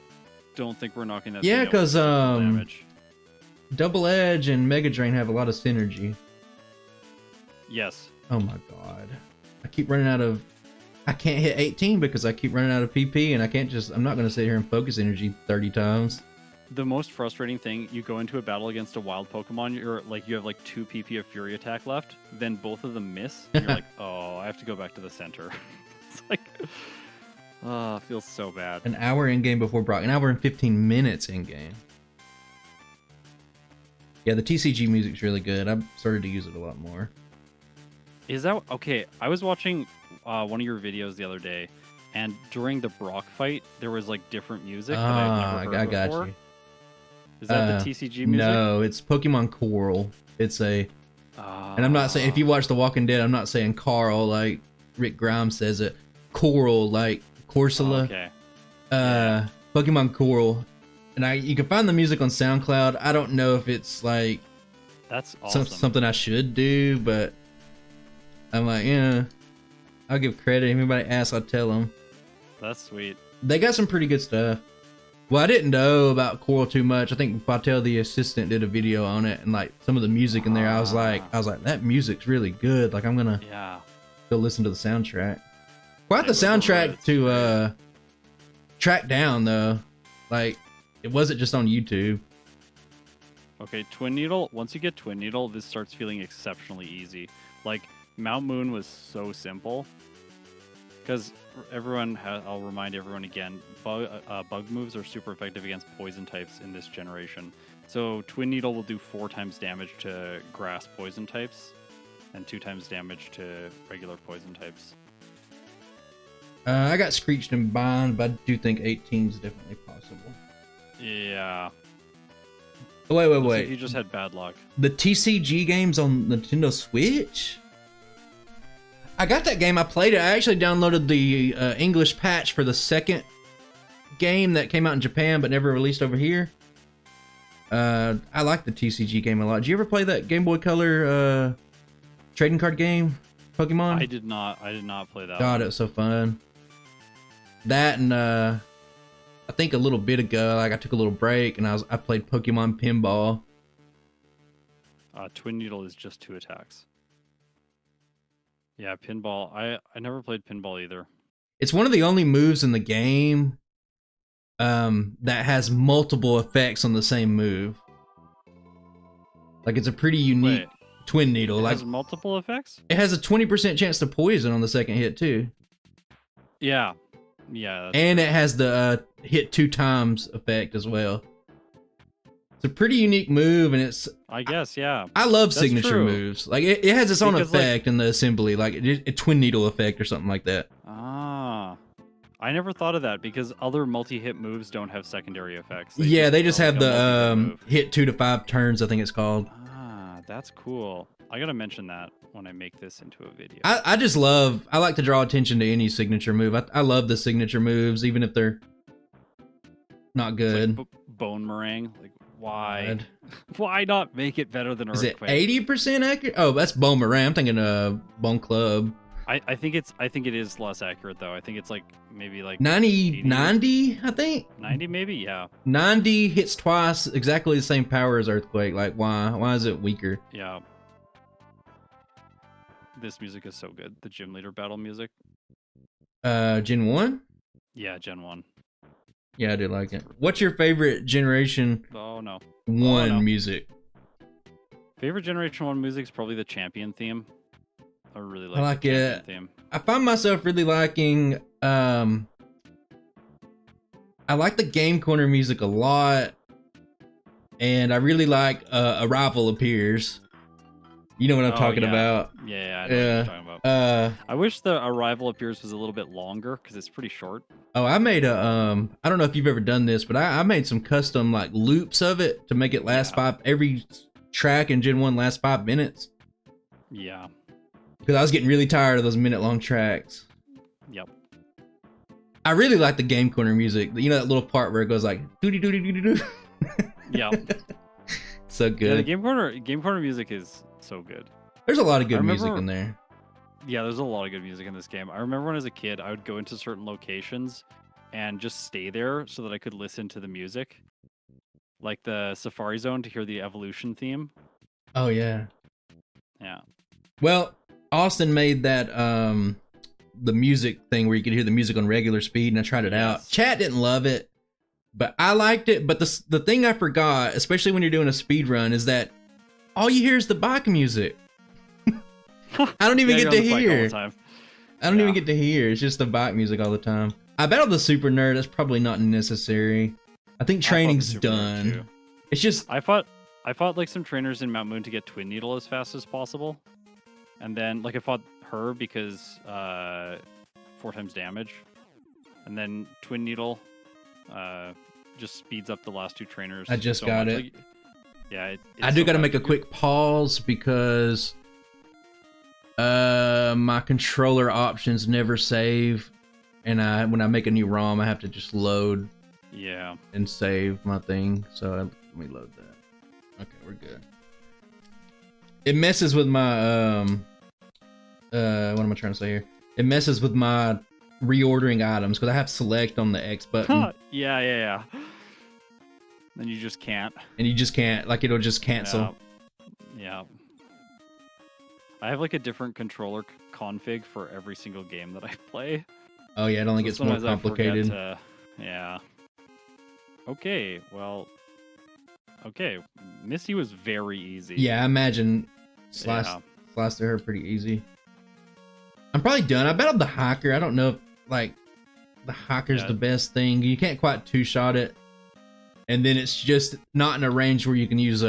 Don't think we're knocking that. Yeah, because Double Edge and Mega Drain have a lot of synergy. Yes. Oh my god. I keep running out of... I can't hit 18 because I keep running out of PP, and I'm not going to sit here and focus energy 30 times. The most frustrating thing, you go into a battle against a wild Pokemon, you have like 2 PP of Fury Attack left, then both of them miss, and you're like, oh, I have to go back to the center. It's like, it feels so bad. An hour in-game before Brock, an hour and 15 minutes in-game. Yeah, the TCG music's really good. I've started to use it a lot more. Is that okay? I was watching one of your videos the other day, and during the Brock fight, there was like different music that I've never heard before. Got you. Is that the TCG music? No, it's Pokemon Coral. It's and I'm not saying, if you watch The Walking Dead, I'm not saying Carl like Rick Grimes says it. Coral, like Corsola. Pokemon Coral. And you can find the music on SoundCloud. I don't know if it's like that's awesome. Something I should do, but I'm like, yeah, I'll give credit. If anybody asks, I'll tell them. That's sweet. They got some pretty good stuff. Well, I didn't know about Coral too much. I think Patel, the assistant, did a video on it, and like some of the music in there, I was like, that music's really good. Like, I'm gonna go listen to the soundtrack. Quite the soundtrack to track down though. Like, it wasn't just on YouTube. Okay, Twin Needle. Once you get Twin Needle, this starts feeling exceptionally easy. Like, Mount Moon was so simple. Because I'll remind everyone again, bug moves are super effective against poison types in this generation. So Twin Needle will do 4 times damage to grass poison types, and 2 times damage to regular poison types. I got Screeched and Bind, but I do think 18 is definitely possible. Yeah. Wait. Like you just had bad luck. The TCG games on Nintendo Switch? I got that game. I played it. I actually downloaded the English patch for the second game that came out in Japan but never released over here. I like the TCG game a lot. Did you ever play that Game Boy Color trading card game, Pokemon? I did not play that. God, it was so fun. That and I think a little bit ago, like I took a little break and I played Pokemon Pinball. Twin Needle is just 2 attacks. Yeah, pinball. I never played pinball either. It's one of the only moves in the game that has multiple effects on the same move. Like it's a pretty unique Wait, Twin Needle. it Like has multiple effects? it has a 20% chance to poison on the second hit too. Yeah. Yeah. And it has the hit 2 times effect as well. It's a pretty unique move, and it's. I guess, yeah. I love That's signature true. moves. Like it has its own Because, like- effect in the assembly, like a Twin Needle effect or something like that. Ah. I never thought of that because other multi-hit moves don't have secondary effects. They just are have like a multi-hit the move. hit 2 to 5 turns. I think it's called. Ah, that's cool. I gotta mention that when I make this into a video. I just love. I like to draw attention to any signature move. I love the signature moves, even if they're not It's good. like bone meringue. Like, why? God. Why not make it better than Is it Earthquake? 80% accurate? Oh, that's Boomerang. I'm thinking Bone Club. I think it is less accurate though. I think it's like maybe like 90, 80? 90, I think. 90 maybe. Yeah. 90 hits twice, exactly the same power as Earthquake. Like, why? Why is it weaker? Yeah. This music is so good. The gym leader battle music. Gen 1? Yeah, Gen 1. Yeah, I do like it. What's your favorite Generation Oh no. 1 no. music? Favorite Generation 1 music is probably the Champion theme. I really like, I like the Champion it. theme. I find myself really liking I like the Game Corner music a lot, and I really like Arrival Appears. You know what I'm Oh, talking yeah. about. Yeah, I know what Yeah. you're talking about. I wish the Arrival Appears was a little bit longer because it's pretty short. I made a I don't know if you've ever done this, but I made some custom like loops of it to make it last every track in Gen 1 lasts 5 minutes. Yeah. Because I was getting really tired of those minute-long tracks. Yep. I really like the Game Corner music. You know that little part where it goes like doody doody doody doo. Yeah. So Yeah, the good. Game Corner music is so good. There's a lot of good I music remember- in there. Yeah, there's a lot of good music in this game. I remember when as a kid, I would go into certain locations and just stay there so that I could listen to the music. Like the Safari Zone to hear the Evolution theme. Oh yeah. Yeah. Well, Austin made that the music thing where you could hear the music on regular speed, and I tried it out. Yes. Chat didn't love it, but I liked it. But the thing I forgot, especially when you're doing a speed run, is that all you hear is the bike music. I don't even Yeah, get you're to on the bike all the hear. time. I don't even Yeah. get to hear. It's just the bike music all the time. I battled the Super Nerd. That's probably not necessary. I think I fought the training's Super Nerd, done. too. It's just I fought like some trainers in Mount Moon to get Twin Needle as fast as possible. And then like I fought her because 4 times damage. And then Twin Needle just speeds up the last 2 trainers. I just so got much. it. Like, yeah, I do got to make a quick pause because my controller options never save, and when I make a new ROM, I have to just load Yeah. and save my thing. So let me load that. Okay, we're good. It messes with my what am I trying to say here? It messes with my reordering items because I have select on the X button, yeah. Then you just can't. and you just can't, like, it'll just cancel. Yeah. I have like a different controller config for every single game that I play. Oh yeah, it only So gets more sometimes I forget complicated. to- yeah. Okay, well. Okay, Misty was very easy. Yeah, I imagine slice Yeah. through her pretty easy. I'm probably done. I battled the hiker. I don't know if like the hiker's Yeah. the best thing. You can't quite 2-shot it, and then it's just not in a range where you can use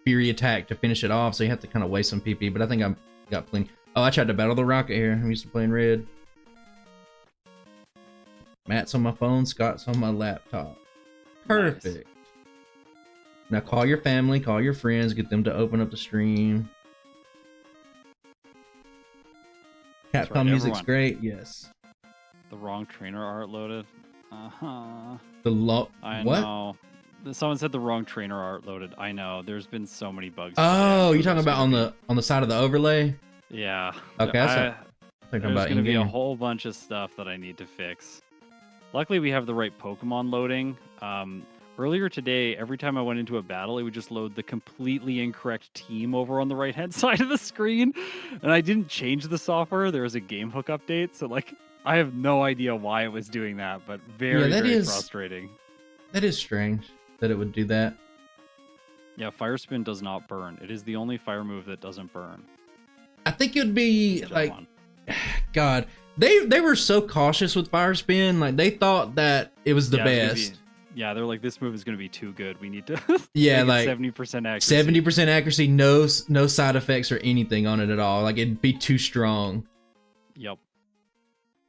Fury attack to finish it off. So you have to kind of waste some PP. But I think I got plenty. Oh, I tried to battle the rocket here. I'm used to playing red. Matt's on my phone. Scott's on my laptop. Perfect. Now call your family, call your friends, get them to open up the stream. That's Capcom right, music's everyone. great, yes. The wrong trainer art loaded. Uh-huh. I what? know. Someone said the wrong trainer art loaded. I know. There's been so many bugs. Oh, today. I'm you're sure talking there's about gonna on the side of the overlay? be- Yeah. Okay, that's I, I think there's about going to be a in-game. whole bunch of stuff that I need to fix. Luckily, we have the right Pokemon loading. earlier today, every time I went into a battle, it would just load the completely incorrect team over on the right-hand side of the screen. And I didn't change the software. There was a game hook update. So, like, I have no idea why it was doing that, but very, very frustrating. That is strange that it would do that. Yeah, Fire Spin does not burn. It is the only fire move that doesn't burn. I think it would be, like, God, they were so cautious with Fire Spin. Like, they thought that it was the best. Yeah, they're like, this move is going to be too good. We need to yeah, like 70% accuracy. 70% accuracy, no side effects or anything on it at all. Like, it'd be too strong. Yep.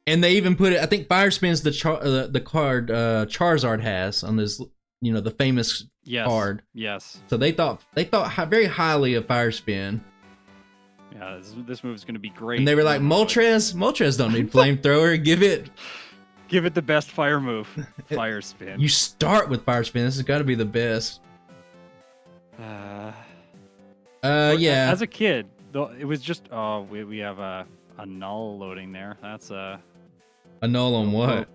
And they even put it, I think Fire Spin's the card Charizard has on this, you know, the famous card. Yes. So they thought very highly of Fire Spin. Yeah, this move is going to be great. And they were like, Moltres don't need flamethrower. Give it the best fire move, Fire Spin. You start with Fire Spin. This has got to be the best. Yeah. As a kid, though, it was just we have a null loading there. That's a null on what?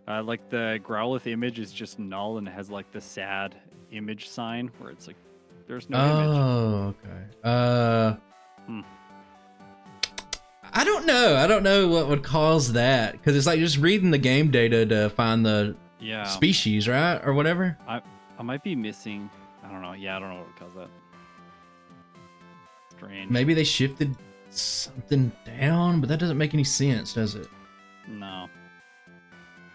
Like the Growlithe image is just null and it has like the sad image sign where it's like there's no image. Oh, okay. I don't know what would cause that, because it's like just reading the game data to find the species, right, or whatever. I might be missing. I don't know. Yeah, I don't know what would cause that. Strange. Maybe they shifted something down, but that doesn't make any sense, does it? No.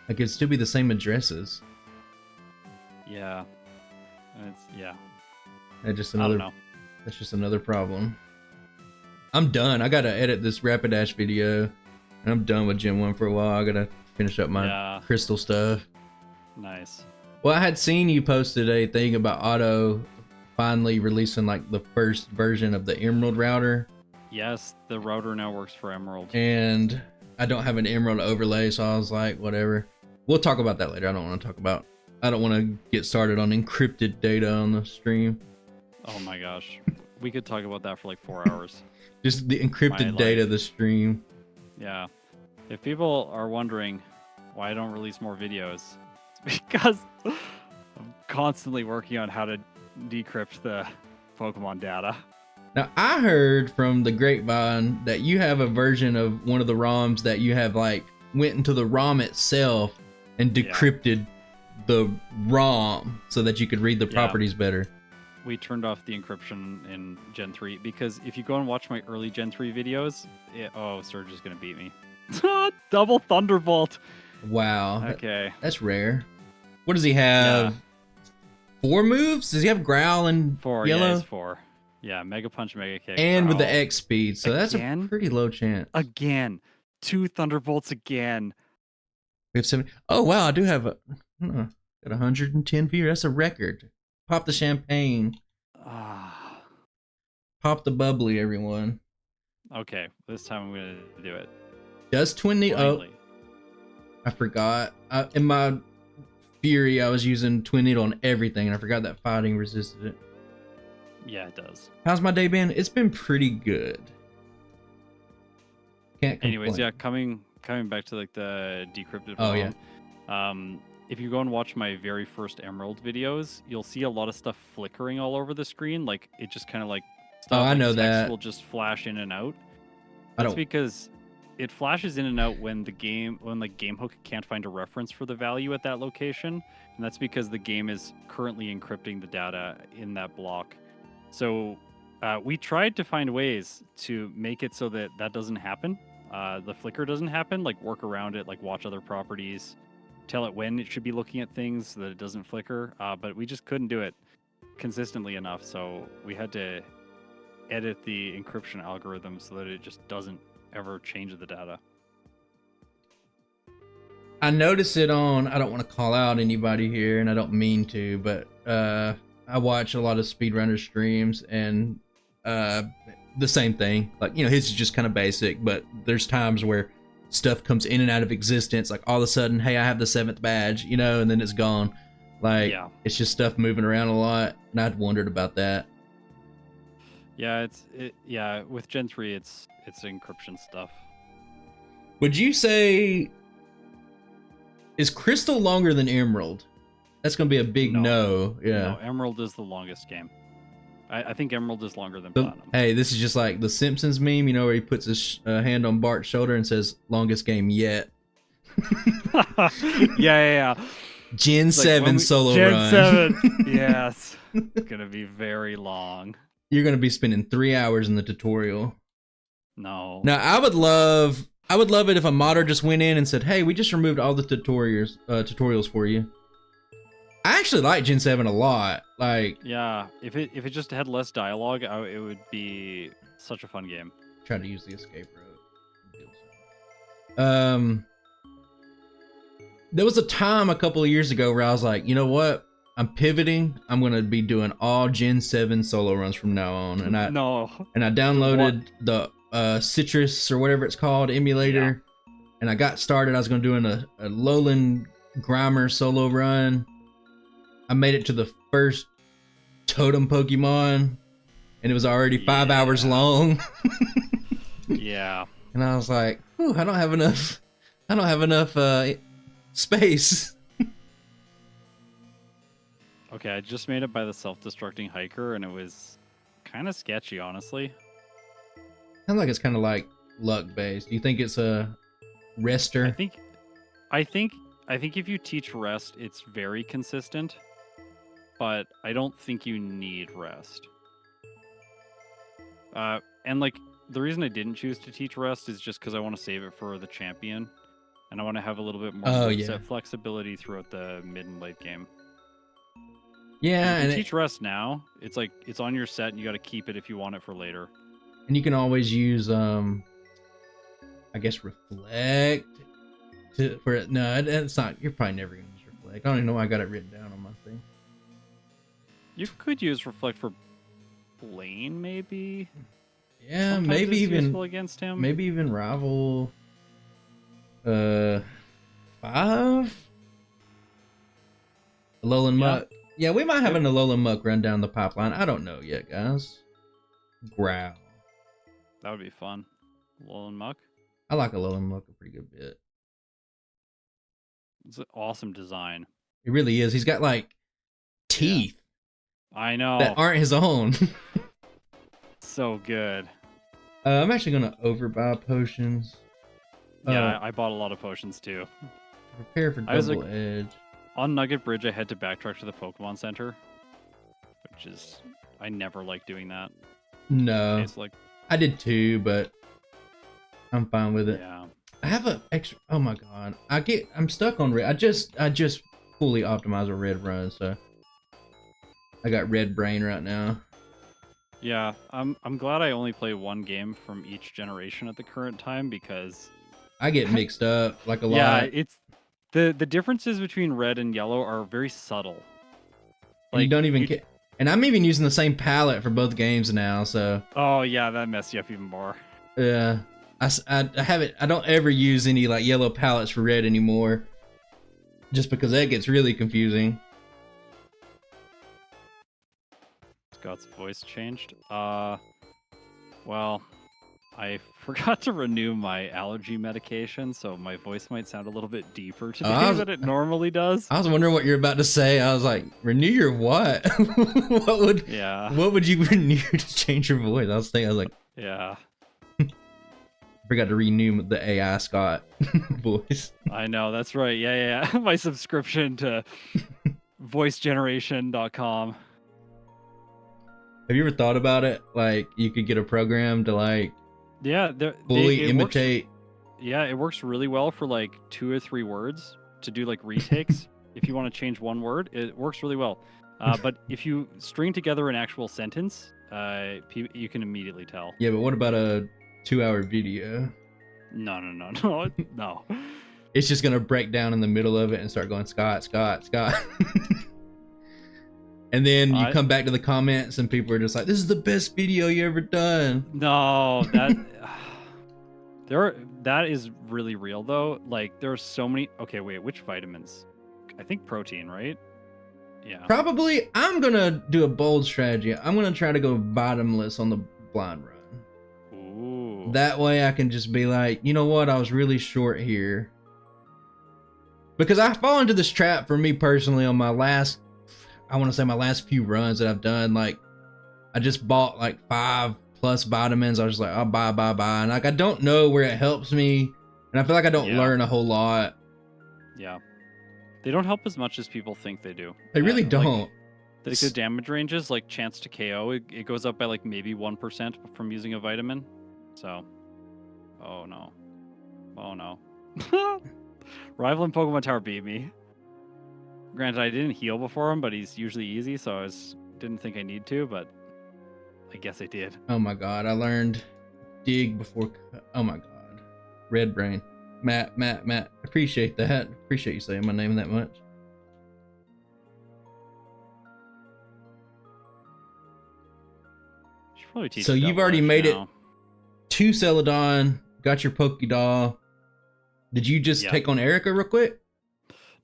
Like, it'd still be the same addresses. Yeah. That's just I don't know. That's just another problem. I'm done. I gotta edit this Rapidash video, and I'm done with Gen 1 for a while. I gotta finish up my crystal stuff. Nice. Well, I had seen you posted a thing about Auto finally releasing like the first version of the Emerald router. Yes, the router now works for Emerald. And I don't have an Emerald overlay, so I was like, whatever. We'll talk about that later. I don't want to get started on encrypted data on the stream. Oh my gosh. We could talk about that for like 4 hours. Just the encrypted data of the stream. Yeah. If people are wondering why I don't release more videos, it's because I'm constantly working on how to decrypt the Pokemon data. Now, I heard from the grapevine that you have a version of one of the ROMs that you have like went into the ROM itself and decrypted the ROM so that you could read the properties better. We turned off the encryption in Gen 3 because if you go and watch my early Gen 3 videos, Surge is going to beat me. Double Thunderbolt. Wow. Okay. That's rare. What does he have? 4 moves? Does he have Growl and 4? Yellow? Yeah, 4. Yeah, Mega Punch, Mega Kick. And Growl. With the X speed, so that's a pretty low chance. Again. 2 Thunderbolts again. We have 7. Oh, wow, I do have got 110 views. That's a record. Pop the champagne. Pop the bubbly, everyone. Okay, this time I'm going to do it. Does Twin Needle... Oh, I forgot. In my fury, I was using Twin Needle on everything, and I forgot that fighting resisted it. Yeah, it does. How's my day been? It's been pretty good. Can't complain. Anyways, yeah, coming back to like the decrypted ROM. If you go and watch my very first Emerald videos, you'll see a lot of stuff flickering all over the screen. Like it just kind of like stuff I know that will just flash in and out. That's because it flashes in and out when the game hook can't find a reference for the value at that location, and that's because the game is currently encrypting the data in that block. So we tried to find ways to make it so that doesn't happen. The flicker doesn't happen, like work around it, like watch other properties, tell it when it should be looking at things so that it doesn't flicker. But we just couldn't do it consistently enough. So we had to edit the encryption algorithm so that it just doesn't ever change the data. I notice it on, I don't want to call out anybody here, and I don't mean to, but I watch a lot of speedrunner streams, and the same thing. Like, you know, his is just kind of basic, but there's times where stuff comes in and out of existence. Like all of a sudden, hey, I have the 7th badge, you know, and then it's gone. Like, it's just stuff moving around a lot, and I'd wondered about that. Yeah, with Gen 3, it's encryption stuff. Would you say, is Crystal longer than Emerald? That's gonna be a big no. Yeah. No, Emerald is the longest game. I think Emerald is longer than So, Platinum. hey, this is just like the Simpsons meme, you know, where he puts his hand on Bart's shoulder and says, "Longest game yet." Yeah. Gen 7 solo Gen run. 7. Yes. It's gonna be very long. You're gonna be spending 3 hours in the tutorial. No. Now, I would love it if a modder just went in and said, "Hey, we just removed all the tutorials for you." I actually like Gen 7 a lot. Like, yeah, if it just had less dialogue, it would be such a fun game. Try to use the escape road. There was a time a couple of years ago where I was like, you know what? I'm pivoting. I'm gonna be doing all Gen 7 solo runs from now on. And I downloaded the Citrus or whatever it's called emulator, and I got started. I was gonna do a Lowland Grimer solo run. I made it to the first totem Pokemon, and it was already 5 hours long. Yeah. And I was like, "Ooh, I don't have enough space." Okay, I just made it by the self-destructing hiker, and it was kind of sketchy, honestly. Sounds like it's kind of like luck based. Do you think it's a rester? I think if you teach rest, it's very consistent, but I don't think you need rest. And like the reason I didn't choose to teach rest is just because I want to save it for the champion, and I want to have a little bit more set flexibility throughout the mid and late game. Yeah, and if you teach rest now, it's like it's on your set, and you got to keep it if you want it for later. And you can always use, I guess, reflect for it. No, it's not. You're probably never gonna use reflect. I don't even know why I got it written down on my thing. You could use reflect for Blaine, maybe. Yeah, sometimes maybe it's even useful against him. Maybe even rival. 5. Alolan Muck. Yeah, we might have an Alolan Muck run down the pipeline. I don't know yet, guys. Growl. That would be fun. Alolan Muck. I like Alolan Muck a pretty good bit. It's an awesome design. It really is. He's got like teeth. Yeah. I know. That aren't his own. So good. I'm actually gonna overbuy potions. Yeah, I bought a lot of potions too. Prepare for double edge. On Nugget Bridge, I had to backtrack to the Pokemon Center, which is I never like doing that. No, it's like I did too, but I'm fine with it. Yeah, I have an extra. Oh my god, I'm stuck on red. I just fully optimized a red run, so I got red brain right now. Yeah, I'm glad I only play one game from each generation at the current time because I get mixed up like a lot. Yeah, it's the differences between red and yellow are very subtle. Like, you don't even care. And I'm even using the same palette for both games now, so. Oh yeah, that messed you up even more. Yeah, I haven't. I don't ever use any like yellow palettes for red anymore, just because that gets really confusing. Scott's voice changed. Well, I forgot to renew my allergy medication, so my voice might sound a little bit deeper today than it normally does. I was wondering what you're about to say. I was like, renew your what? What would you renew to change your voice? I was like, yeah. Forgot to renew the AI Scott voice. I know, that's right. Yeah. My subscription to voicegeneration.com. Have you ever thought about it? Like, you could get a program to like fully imitate. It works really well for like 2 or 3 words to do like retakes. If you want to change one word, it works really well. But if you string together an actual sentence, you can immediately tell. Yeah, but what about a 2-hour video? No. It's just gonna break down in the middle of it and start going Scott. And then you come back to the comments and people are just like, "This is the best video you ever done." No, that is really real though. Like there are so many. Okay, wait, which vitamins? I think protein, right? Yeah. Probably. I'm gonna do a bold strategy. I'm gonna try to go bottomless on the blind run. That way I can just be like, you know what? I was really short here. Because I fall into this trap for me personally on my last, I want to say my last few runs that I've done. Like, I just bought like 5+ vitamins. I was just like, I'll buy. And like, I don't know where it helps me. And I feel like I don't learn a whole lot. Yeah. They don't help as much as people think they do. They really don't. Like the damage ranges, like chance to KO, it goes up by like maybe 1% from using a vitamin. So, oh no. Rival in Pokemon Tower beat me. Granted, I didn't heal before him, but he's usually easy, so I didn't think I need to, but I guess I did. Oh my god, I learned dig before. Oh my god. Red brain. Matt. Appreciate that. Appreciate you saying my name that much. So you've already made it 2 Celadon, got your Pokedoll. Did you just take on Erica real quick?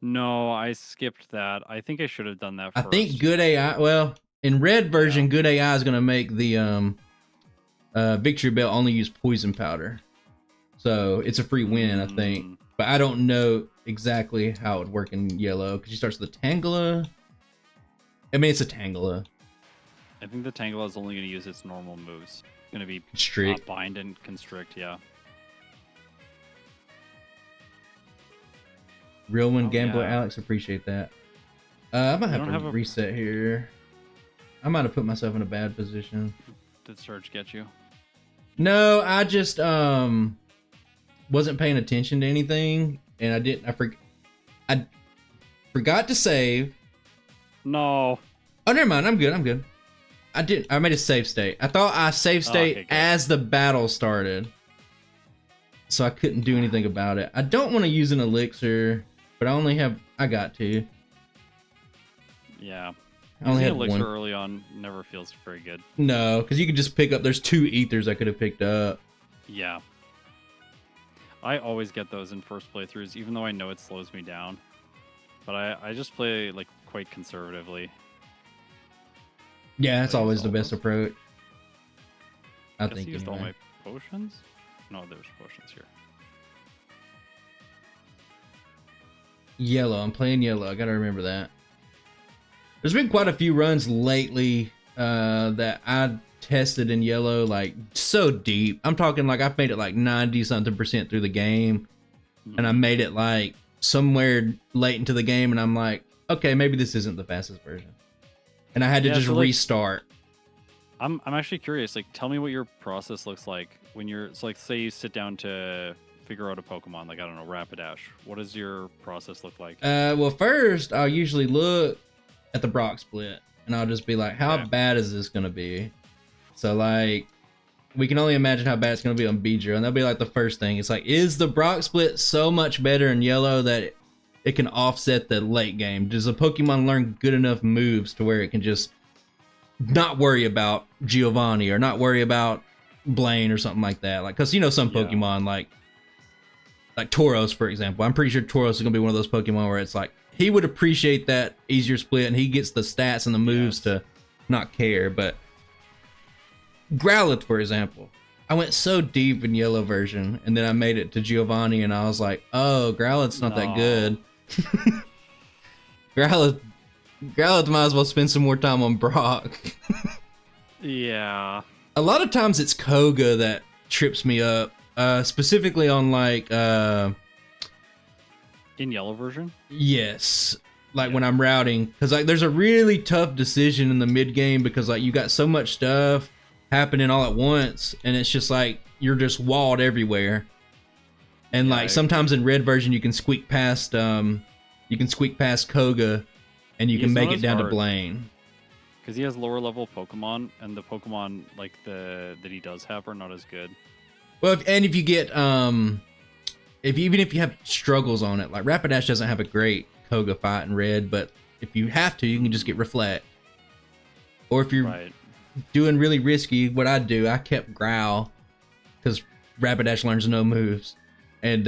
No, I skipped that. I think I should have done that first. I think good AI, well, in red version, good AI is going to make the Victory Bell only use poison powder. So it's a free win, I think. But I don't know exactly how it would work in yellow, because she starts with a Tangela. I mean, it's a Tangela. I think the Tangela is only going to use its normal moves. It's going to be Constrict. Bind and Constrict, yeah. Real one, Gambler Alex, appreciate that. I might have to reset here. I might have put myself in a bad position. Did Surge get you? No, I just wasn't paying attention to anything, and I forgot to save. No. Oh, never mind. I'm good. I made a save state. I thought I save state as the battle started, so I couldn't do anything about it. I don't want to use an elixir, but I got to. Yeah. I only had elixir one. Early on never feels very good. No, because you can just pick up. There's 2 ethers I could have picked up. Yeah. I always get those in first playthroughs, even though I know it slows me down. But I just play like quite conservatively. Yeah, that's always the best approach. I think. I used all my potions. No, there's potions here. Yellow. I'm playing yellow. I gotta remember that. There's been quite a few runs lately that I tested in yellow, like so deep. I'm talking like I've made it like 90-something% through the game, and I made it like somewhere late into the game, and I'm like, okay, maybe this isn't the fastest version, and I had to just restart. I'm actually curious. Like, tell me what your process looks like when you're like, say you sit down to figure out a Pokemon, like I don't know, Rapidash. What does your process look like? Well, first I'll usually look at the Brock split, and I'll just be like, how bad is this gonna be? So like, we can only imagine how bad it's gonna be on Beedrill, and that'll be like the first thing. It's like, is the Brock split so much better in yellow that it can offset the late game? Does a Pokemon learn good enough moves to where it can just not worry about Giovanni or not worry about Blaine or something like that? Like, cause you know some Pokemon like Tauros, for example. I'm pretty sure Tauros is gonna be one of those Pokemon where it's like he would appreciate that easier split, and he gets the stats and the moves to not care. But Growlithe, for example, I went so deep in yellow version, and then I made it to Giovanni, and I was like, oh, Growlithe's not that good. Growlithe might as well spend some more time on Brock. Yeah. A lot of times it's Koga that trips me up, specifically on like in yellow version. Yes, like when I'm routing, because like there's a really tough decision in the mid game because like you got so much stuff happening all at once, and it's just like you're just walled everywhere. And like sometimes in red version you can squeak past Koga, and you can make it down to Blaine. Because he has lower level Pokemon, and the Pokemon like that he does have are not as good. Well, if you get even if you have struggles on it, like Rapidash doesn't have a great Koga fight in red, but if you have to, you can just get Reflect. Or if you're doing really risky, what I do, I kept Growl, because Rapidash learns no moves. And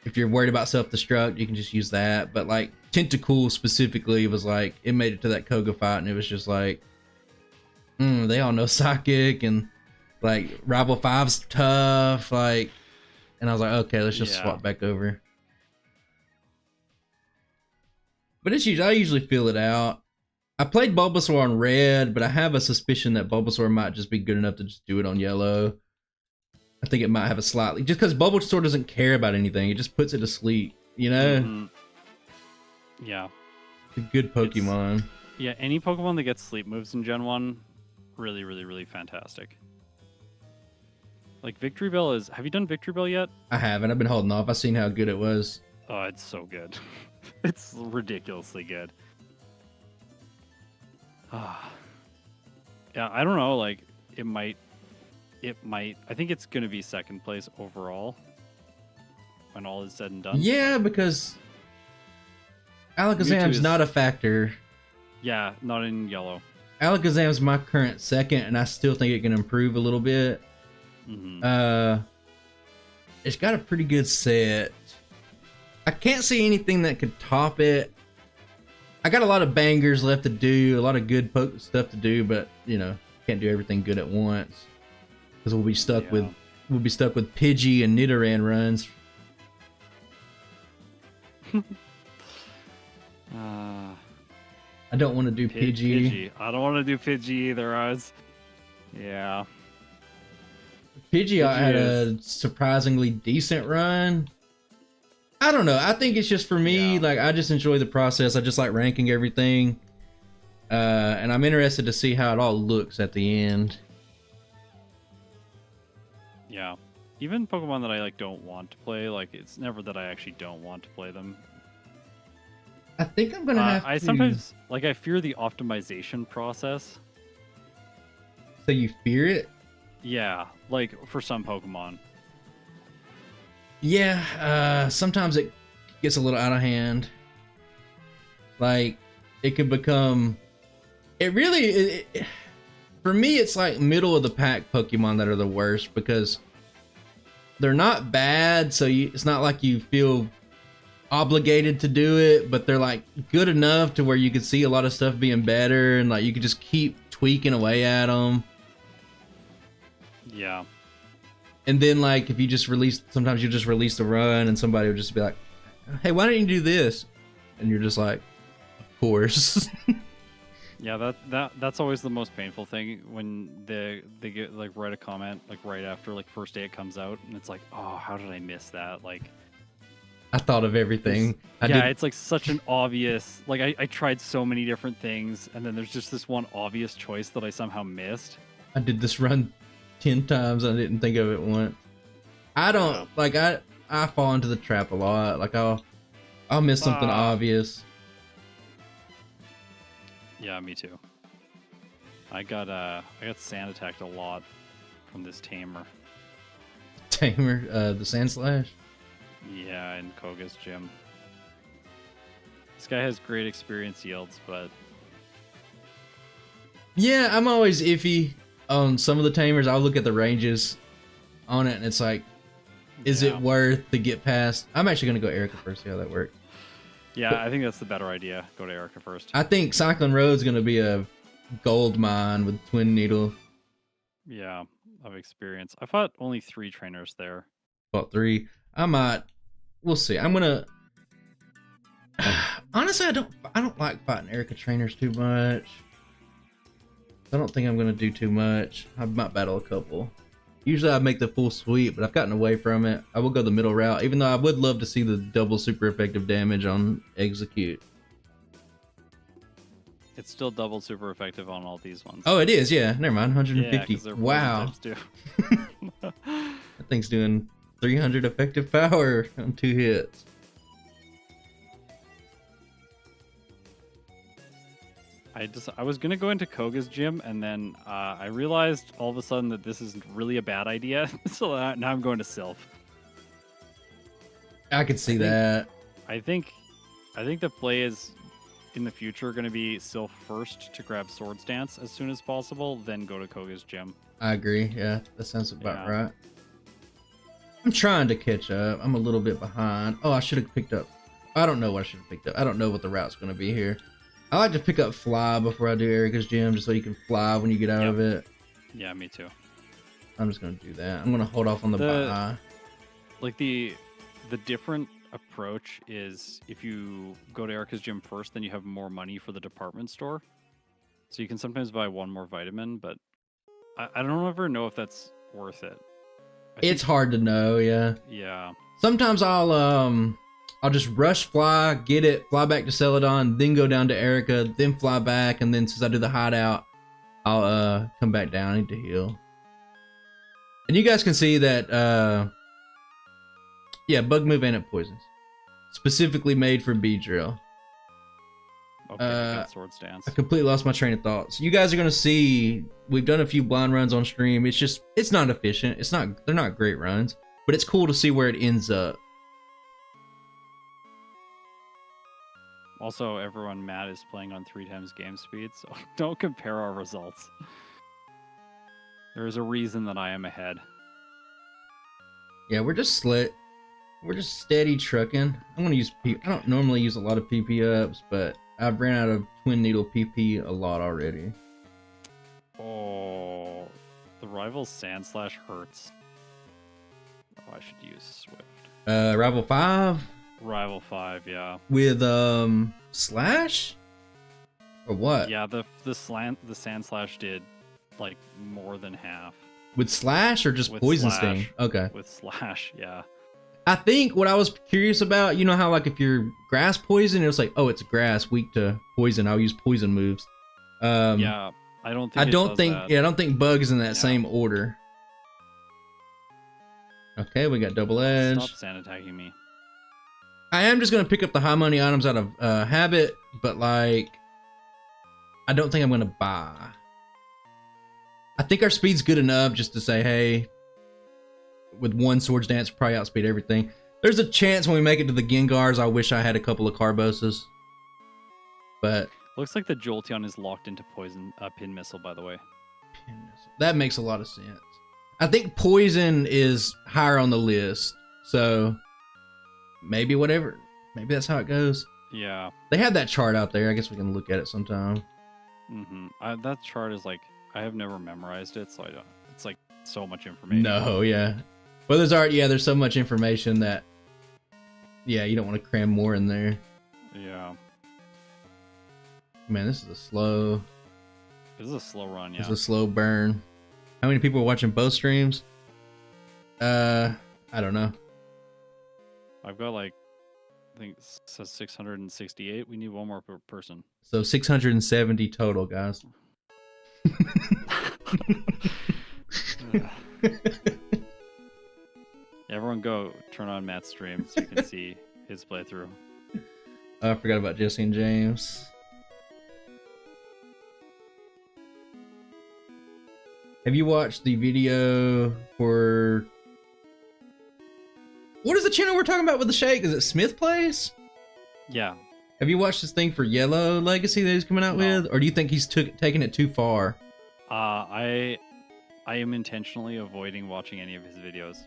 if you're worried about self-destruct, you can just use that. But like Tentacool specifically was like, it made it to that Koga fight, and it was just like, they all know Psychic, and like Rival 5's tough, like, and I was like, okay, let's just swap back over. But I usually feel it out. I played Bulbasaur on red, but I have a suspicion that Bulbasaur might just be good enough to just do it on yellow. I think it might have a slightly, just because Bulbasaur doesn't care about anything, it just puts it to sleep, you know? Mm-hmm. Yeah. It's a good Pokemon. Yeah, any Pokemon that gets sleep moves in Gen 1, really, really, really fantastic. Like Victory Bell is... Have you done Victory Bell yet? I haven't. I've been holding off. I've seen how good it was. Oh, it's so good. It's ridiculously good. Yeah, I don't know. Like, it might. I think it's going to be second place overall when all is said and done. Yeah, because Alakazam's not a factor. Yeah, not in yellow. Alakazam's my current second, and I still think it can improve a little bit. Mm-hmm. It's got a pretty good set. I can't see anything that could top it. I got a lot of bangers left to do, a lot of good stuff to do, but you know, can't do everything good at once because we'll be stuck with Pidgey and Nidoran runs. I don't want to do Pidgey. I don't want to do Pidgey either. Yeah. Pidgey had a surprisingly decent run. I don't know. I think it's just for me, like, I just enjoy the process. I just like ranking everything. And I'm interested to see how it all looks at the end. Yeah. Even Pokemon that I like don't want to play, like, it's never that I actually don't want to play them. I think I'm gonna have to... I sometimes, like, I fear the optimization process. So you fear it? Yeah, like, for some Pokemon. Yeah, sometimes it gets a little out of hand. Like, it could become... It really... for me, it's like middle of the pack Pokemon that are the worst because they're not bad, so it's not like you feel obligated to do it, but they're like good enough to where you could see a lot of stuff being better, and like you could just keep tweaking away at them. Yeah. And then, like, if you just sometimes you just release the run and somebody will just be like, hey, why don't you do this? And you're just like, of course. Yeah, that's always the most painful thing when they get, like, write a comment, like, right after, like, first day it comes out. And it's like, oh, how did I miss that? Like, I thought of everything. It's like such an obvious, like, I tried so many different things. And then there's just this one obvious choice that I somehow missed. I did this run 10 times. I didn't think of it once. I don't like I fall into the trap a lot. Like I'll miss something obvious. Yeah, me too. I got sand attacked a lot from this tamer. The Sand Slash? Yeah, in Koga's gym. This guy has great experience yields, but yeah, I'm always iffy on some of the tamers. I'll look at the ranges on it and it's like, is it worth to get past? I'm actually going to go Erica first, see how that works. Yeah, I think that's the better idea. Go to Erica first. I think Cyclone Road's going to be a gold mine with Twin Needle. Yeah, of experience. I fought only 3 trainers there. Fought 3. We'll see. I'm going to... Honestly, I don't like fighting Erica trainers too much. I don't think I'm going to do too much. I might battle a couple. Usually I make the full sweep, but I've gotten away from it. I will go the middle route, even though I would love to see the double super effective damage on Execute. It's still double super effective on all these ones. Oh, it is, yeah. Never mind, 150. Yeah, wow. That thing's doing 300 effective power on 2 hits. I was gonna go into Koga's gym, and then I realized all of a sudden that this is really a bad idea. So now I'm going to Sylph. I could see that. I think the play is in the future going to be Sylph first to grab Swords Dance as soon as possible, then go to Koga's gym. I agree. Yeah, that sounds about right. I'm trying to catch up. I'm a little bit behind. Oh, I should have picked up. I don't know what I should have picked up. I don't know what the route's going to be here. I like to pick up Fly before I do Erica's gym, just so you can fly when you get out of it. Yeah, me too. I'm just going to do that. I'm going to hold off on the buy. Like the different approach is if you go to Erica's gym first, then you have more money for the department store. So you can sometimes buy one more vitamin, but I don't ever know if that's worth it. It's hard to know, yeah. Yeah. Sometimes I'll just rush fly, get it, fly back to Celadon, then go down to Erica, then fly back, and then since I do the hideout, I'll come back down. I need to heal. And you guys can see that yeah, bug move and it poisons. Specifically made for Beedrill. Okay, I got sword stance. I completely lost my train of thought. So you guys are gonna see we've done a few blind runs on stream. It's not efficient. They're not great runs, but it's cool to see where it ends up. Also, everyone, Matt is playing on 3 times game speed, so don't compare our results. There is a reason that I am ahead. Yeah, we're just slit. We're just steady trucking. I'm gonna use I don't normally use a lot of PP ups, but I've ran out of twin needle PP a lot already. Oh, the rival Sand Slash hurts. Oh, I should use Swift. Rival 5? Rival 5, yeah. With Slash? Or what? Yeah, the Sand Slash did like more than half. With Slash or just With Poison Slash. Sting? Okay. With Slash, yeah. I think what I was curious about, you know how like if you're grass poison, it was like, oh, it's grass, weak to poison. I'll use poison moves. Yeah, I don't think. I don't think bug is in that same order. Okay, we got double edge. Stop sand attacking me. I am just gonna pick up the high money items out of habit, but like, I don't think I'm gonna buy. I think our speed's good enough just to say, hey, with one Swords Dance, probably outspeed everything. There's a chance when we make it to the Gengars, I wish I had a couple of Carboses. But Looks like the Jolteon is locked into poison pin missile, by the way. Pin missile. That makes a lot of sense. I think poison is higher on the list, so maybe whatever. Maybe that's how it goes. Yeah. They have that chart out there. I guess we can look at it sometime. That chart is like, I have never memorized it, so I don't. It's like so much information. No, yeah. Well, there's so much information that, yeah, you don't want to cram more in there. Yeah. Man, this is a slow. This is a slow run, yeah. It's a slow burn. How many people are watching both streams? I don't know. I've got like, I think it says 668. We need one more per person. So 670 total, guys. Everyone go turn on Matt's stream so you can see his playthrough. I forgot about Jesse and James. Have you watched the video for... What is the channel we're talking about with the shake? Is it Smith Plays? Yeah. Have you watched this thing for Yellow Legacy that he's coming out with? Or do you think he's taking it too far? I am intentionally avoiding watching any of his videos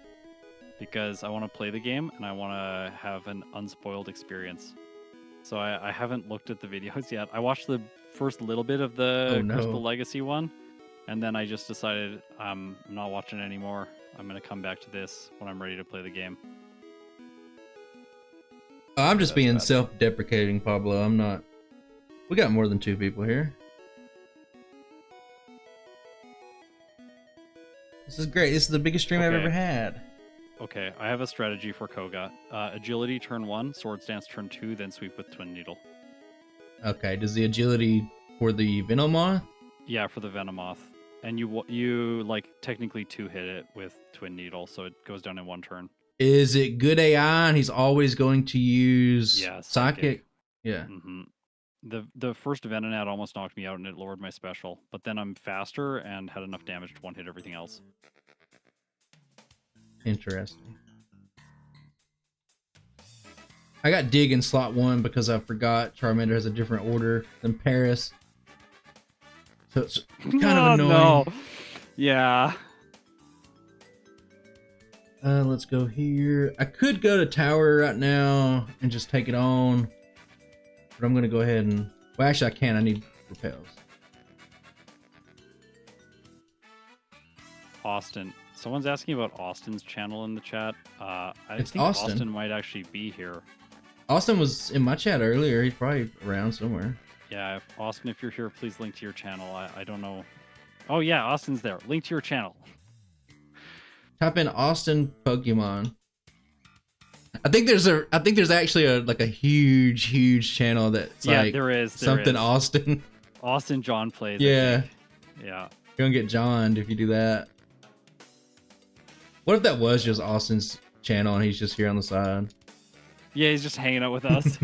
because I want to play the game and I want to have an unspoiled experience. So I haven't looked at the videos yet. I watched the first little bit of the Crystal Legacy one, and then I just decided I'm not watching it anymore. I'm going to come back to this when I'm ready to play the game. I'm just being self-deprecating, Pablo. I'm not... We got more than 2 people here. This is great. This is the biggest stream I've ever had. Okay, I have a strategy for Koga. Agility turn 1, Swords Dance turn 2, then sweep with Twin Needle. Okay, does the agility for the Venomoth? Yeah, for the Venomoth. And you like technically 2-hit it with Twin Needle, so it goes down in 1 turn. Is it good AI and he's always going to use Psychic? Yeah. The first Venonat almost knocked me out and it lowered my special, but then I'm faster and had enough damage to 1-hit everything else. Interesting. I got Dig in slot 1 because I forgot Charmander has a different order than Paris. So it's kind of annoying. No. Yeah. Let's go here. I could go to Tower right now and just take it on. But I'm going to go ahead and... Well, actually, I can't. I need repels. Austin. Someone's asking about Austin's channel in the chat. I It's think Austin. Austin might actually be here. Austin was in my chat earlier. He's probably around somewhere. Yeah, Austin, if you're here, please link to your channel. I don't know. Oh yeah, Austin's there. Link to your channel. Type in Austin Pokemon. I think there's actually a huge channel that's Yeah, like there is. something Austin. Austin John plays. Yeah. I think. Yeah. You're gonna get Johned if you do that. What if that was just Austin's channel and he's just here on the side? Yeah, he's just hanging out with us.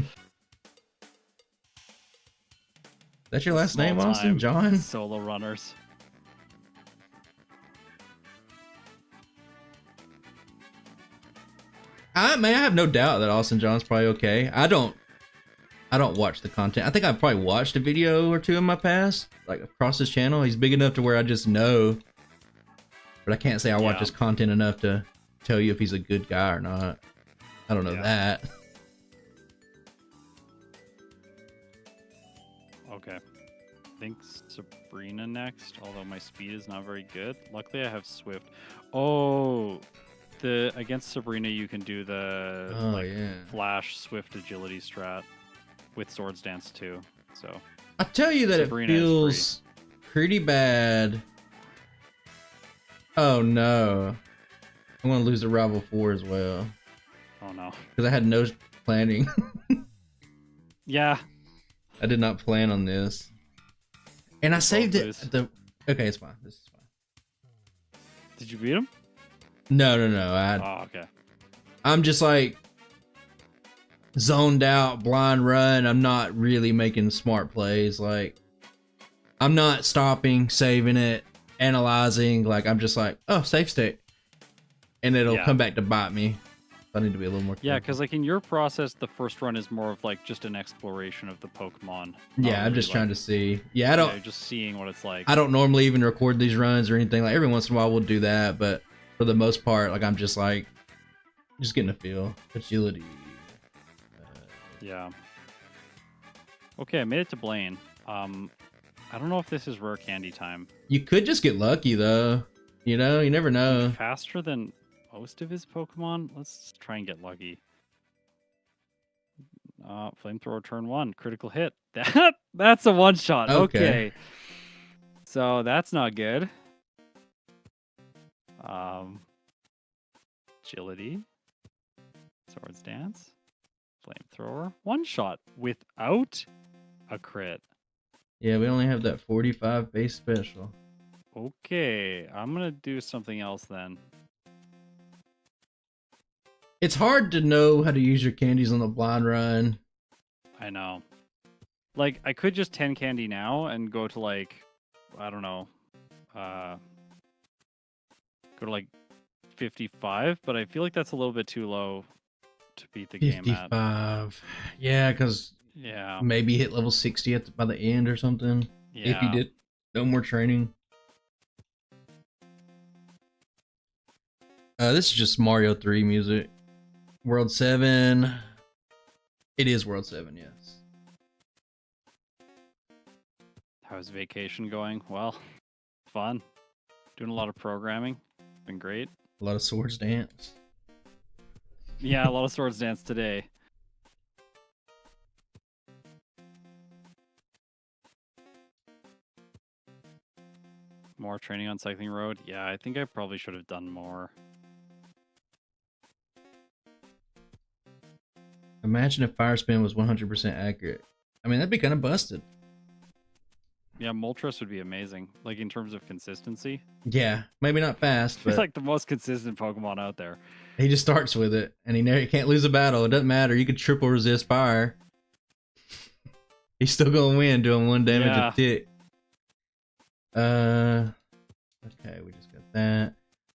That's your last name, Small Austin? time John? Solo runners. I have no doubt that Austin John's probably okay. I don't watch the content. I think I've probably watched a video or two in my past, like across his channel. He's big enough to where I just know, but I can't say I watch his content enough to tell you if he's a good guy or not. I don't know that. Okay. I think Sabrina next, although my speed is not very good. Luckily, I have Swift. Oh, against Sabrina, you can do the flash Swift agility strat with Swords Dance too. So I tell you that Sabrina it feels pretty bad. Oh no, I'm gonna lose the Rival 4 as well. Oh no, because I had no planning. Yeah. I did not plan on this. And I saved it at the... Okay, it's fine. This is fine. Did you beat him? No. Oh, okay. I'm just like zoned out, blind run. I'm not really making smart plays. Like, I'm not stopping, saving it, analyzing. Like, I'm just like, oh, save state. And it'll come back to bite me. I need to be a little more careful. Yeah, because like in your process, the first run is more of like just an exploration of the Pokemon. Yeah, I'm just trying to see. Yeah, I don't. Yeah, just seeing what it's like. I don't normally even record these runs or anything. Like every once in a while we'll do that, but for the most part, like I'm just like, just getting a feel. Agility. Yeah. Okay, I made it to Blaine. I don't know if this is rare candy time. You could just get lucky though. You know, you never know. Faster than most of his Pokemon. Let's try and get lucky. Flamethrower turn 1, critical hit. That's a one shot. Okay. So that's not good. Agility. Swords Dance. Flamethrower. One shot without a crit. Yeah, we only have that 45 base special. Okay, I'm gonna do something else then. It's hard to know how to use your candies on the blind run. I know. Like, I could just 10 candy now and go to, like, I don't know, go to, like, 55, but I feel like that's a little bit too low to beat the game at. 55. Yeah, because maybe hit level 60 by the end or something. Yeah. If you did no more training. This is just Mario 3 music. World 7. It is World 7, yes. How's vacation going? Well, fun. Doing a lot of programming. Been great. A lot of Swords Dance. Yeah, a lot of Swords Dance today. More training on Cycling Road? Yeah, I think I probably should have done more. Imagine if Fire Spin was 100% accurate. I mean, that'd be kind of busted. Yeah, Moltres would be amazing. Like, in terms of consistency. Yeah, maybe not fast, but... He's like the most consistent Pokemon out there. He just starts with it, and he can't lose a battle. It doesn't matter. You could triple resist fire. He's still gonna win doing 1 damage a tick. Okay, we just got that.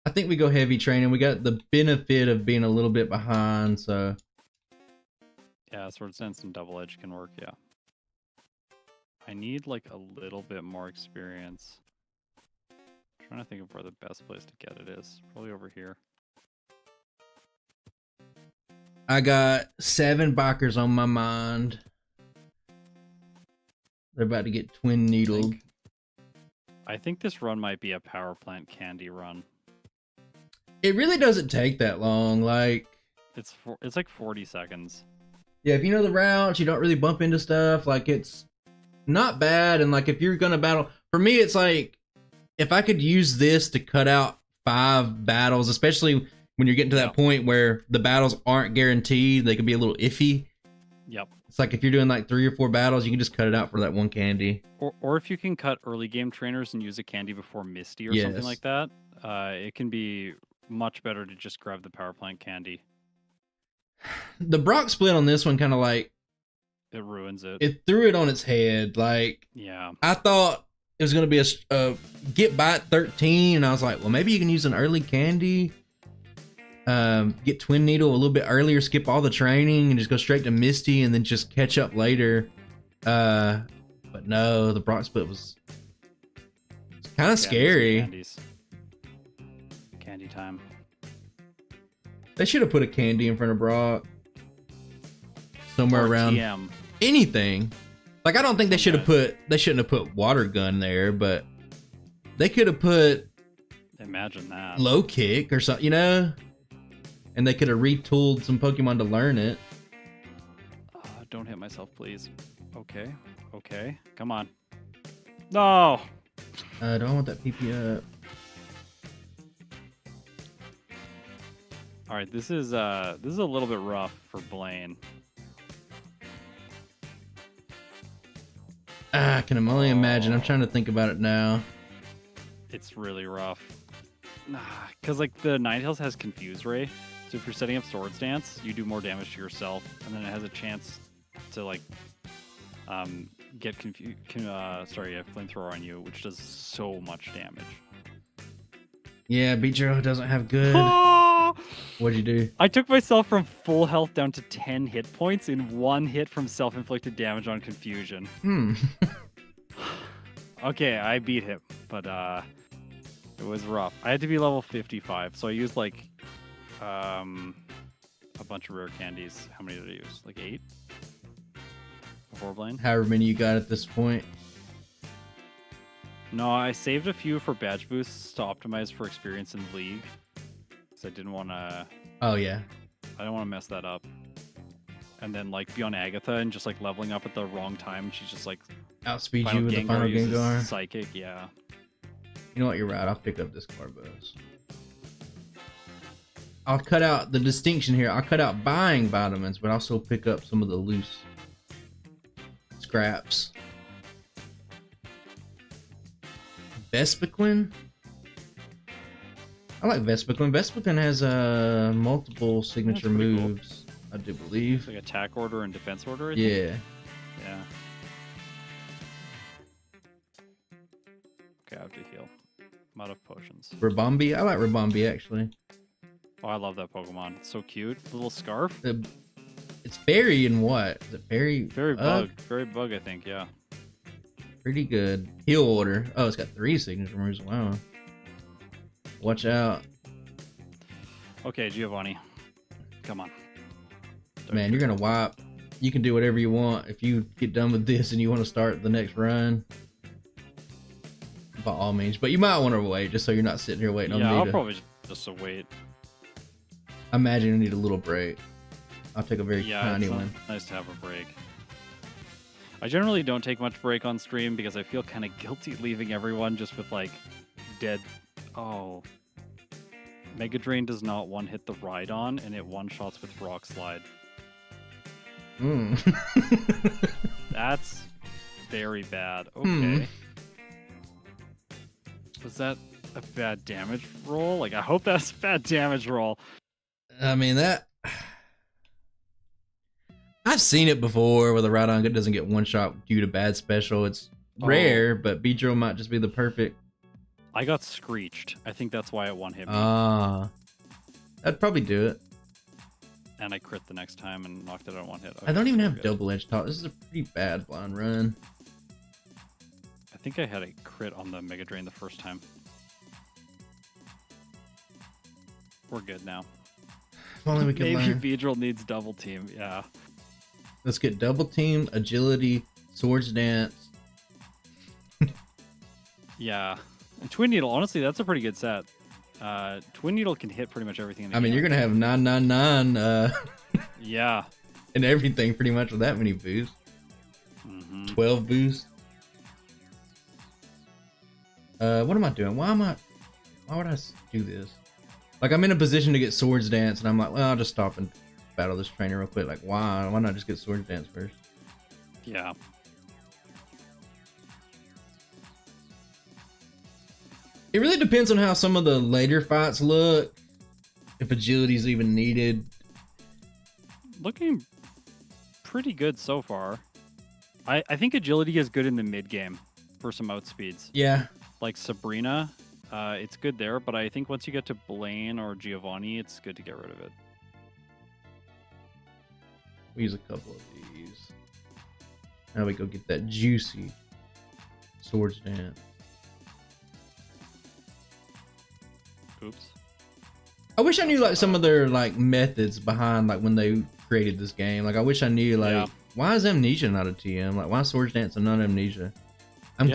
I think we go heavy training. We got the benefit of being a little bit behind, so... Yeah, Swords Dance and Double Edge can work, yeah. I need like a little bit more experience. I'm trying to think of where the best place to get it is. Probably over here. I got 7 bikers on my mind. They're about to get twin needled. I think this run might be a power plant candy run. It really doesn't take that long. Like, It's like 40 seconds. yeah, if you know the routes, you don't really bump into stuff. Like, it's not bad. And like, if you're gonna battle, for me, it's like if I could use this to cut out 5 battles, especially when you're getting to that point where the battles aren't guaranteed, they could be a little iffy. Yep. It's like if you're doing like 3 or 4 battles, you can just cut it out for that one candy. Or if you can cut early game trainers and use a candy before Misty or something like that, it can be much better to just grab the power plant candy. The Brock split on this one kind of like it ruins it. It threw it on its head. Like, yeah, I thought it was going to be a get by at 13, and I was like, well, maybe you can use an early candy, get Twin Needle a little bit earlier, skip all the training, and just go straight to Misty, and then just catch up later. But no, the Brock split was kind of scary. Candy time. They should have put a candy in front of Brock. Somewhere around TM. Anything. Like, I don't think they shouldn't have put water gun there, but they could have put imagine that low kick or something, you know? And they could have retooled some Pokemon to learn it. Don't hit myself, please. Okay. Come on. No. I don't want that PP up. All right, this is a little bit rough for Blaine. I can only imagine. I'm trying to think about it now. It's really rough. Because like the Ninetales has Confuse Ray, so if you're setting up Sword Dance, you do more damage to yourself, and then it has a chance to like get Flamethrower on you, which does so much damage. Yeah, Beedrill doesn't have good. What'd you do? I took myself from full health down to 10 hit points in 1 hit from self-inflicted damage on Confusion. Okay, I beat him, but it was rough. I had to be level 55, so I used like a bunch of rare candies. How many did I use? Like 8? Before Blaine? However many you got at this point. No, I saved a few for badge boosts to optimize for experience in League. Because I didn't want to... Oh, yeah. I don't want to mess that up. And then, like, be on Agatha and just, like, leveling up at the wrong time. She's just, like... outspeed you with the final Gengar. Psychic, yeah. You know what? You're right. I'll pick up this Carbos. I'll cut out the distinction here. I'll cut out buying vitamins, but also pick up some of the loose scraps. Vespiquen? I like Vespiquen. Vespiquen has multiple signature moves, cool. I do believe. It's like attack order and defense order, I think? Yeah. Okay, I have to heal. I'm out of potions. Ribombee? I like Ribombee, actually. Oh, I love that Pokemon. It's so cute. Little scarf. It's fairy and what? Is it fairy? Fairy bug. Fairy bug, I think, yeah. Pretty good. Heal order. Oh, it's got 3 signature moves. Wow. Watch out. Okay, Giovanni. Come on. Man, you're going to wipe. You can do whatever you want. If you get done with this and you want to start the next run, by all means. But you might want to wait just so you're not sitting here waiting on me. Yeah, I'll probably just wait. I imagine you need a little break. I'll take a very tiny one. Nice to have a break. I generally don't take much break on stream because I feel kind of guilty leaving everyone just with like dead. Oh, Mega Drain does not one-hit the Rhydon, and it one-shots with Rock Slide. That's very bad. Okay. Was that a bad damage roll? Like, I hope that's a bad damage roll. I mean, that... I've seen it before where the Rhydon doesn't get one shot due to bad special. It's rare, but Beedrill might just be the perfect. I got screeched. I think that's why it one hit me. That'd probably do it. And I crit the next time and knocked it out one hit. Okay, I don't even have double edge talk. This is a pretty bad blind run. I think I had a crit on the Mega Drain the first time. We're good now. If only we could Maybe learn. Beedrill needs double team. Yeah. Let's get double team, agility, swords dance. Yeah. And Twin Needle, honestly, that's a pretty good set. Twin Needle can hit pretty much everything in the I mean, game. you're gonna have 999 Yeah. and everything pretty much with that many boosts. 12 boosts. What am I doing? Why would I do this? Like, I'm in a position to get Swords Dance, and I'm like, well, I'll just stop and battle this trainer real quick. Like, why not just get Swords Dance first? Yeah. It really depends on how some of the later fights look. If agility's even needed. Looking pretty good so far. I think agility is good in the mid game for some outspeeds. Yeah. Like Sabrina, it's good there, but I think once you get to Blaine or Giovanni, it's good to get rid of it. We use a couple of these. Now we go get that juicy Swords Dance. Oops. I wish I knew like some of their like methods behind like when they created this game. Like I wish I knew like why is Amnesia not a TM? Like why is Swords Dance and not Amnesia? I'm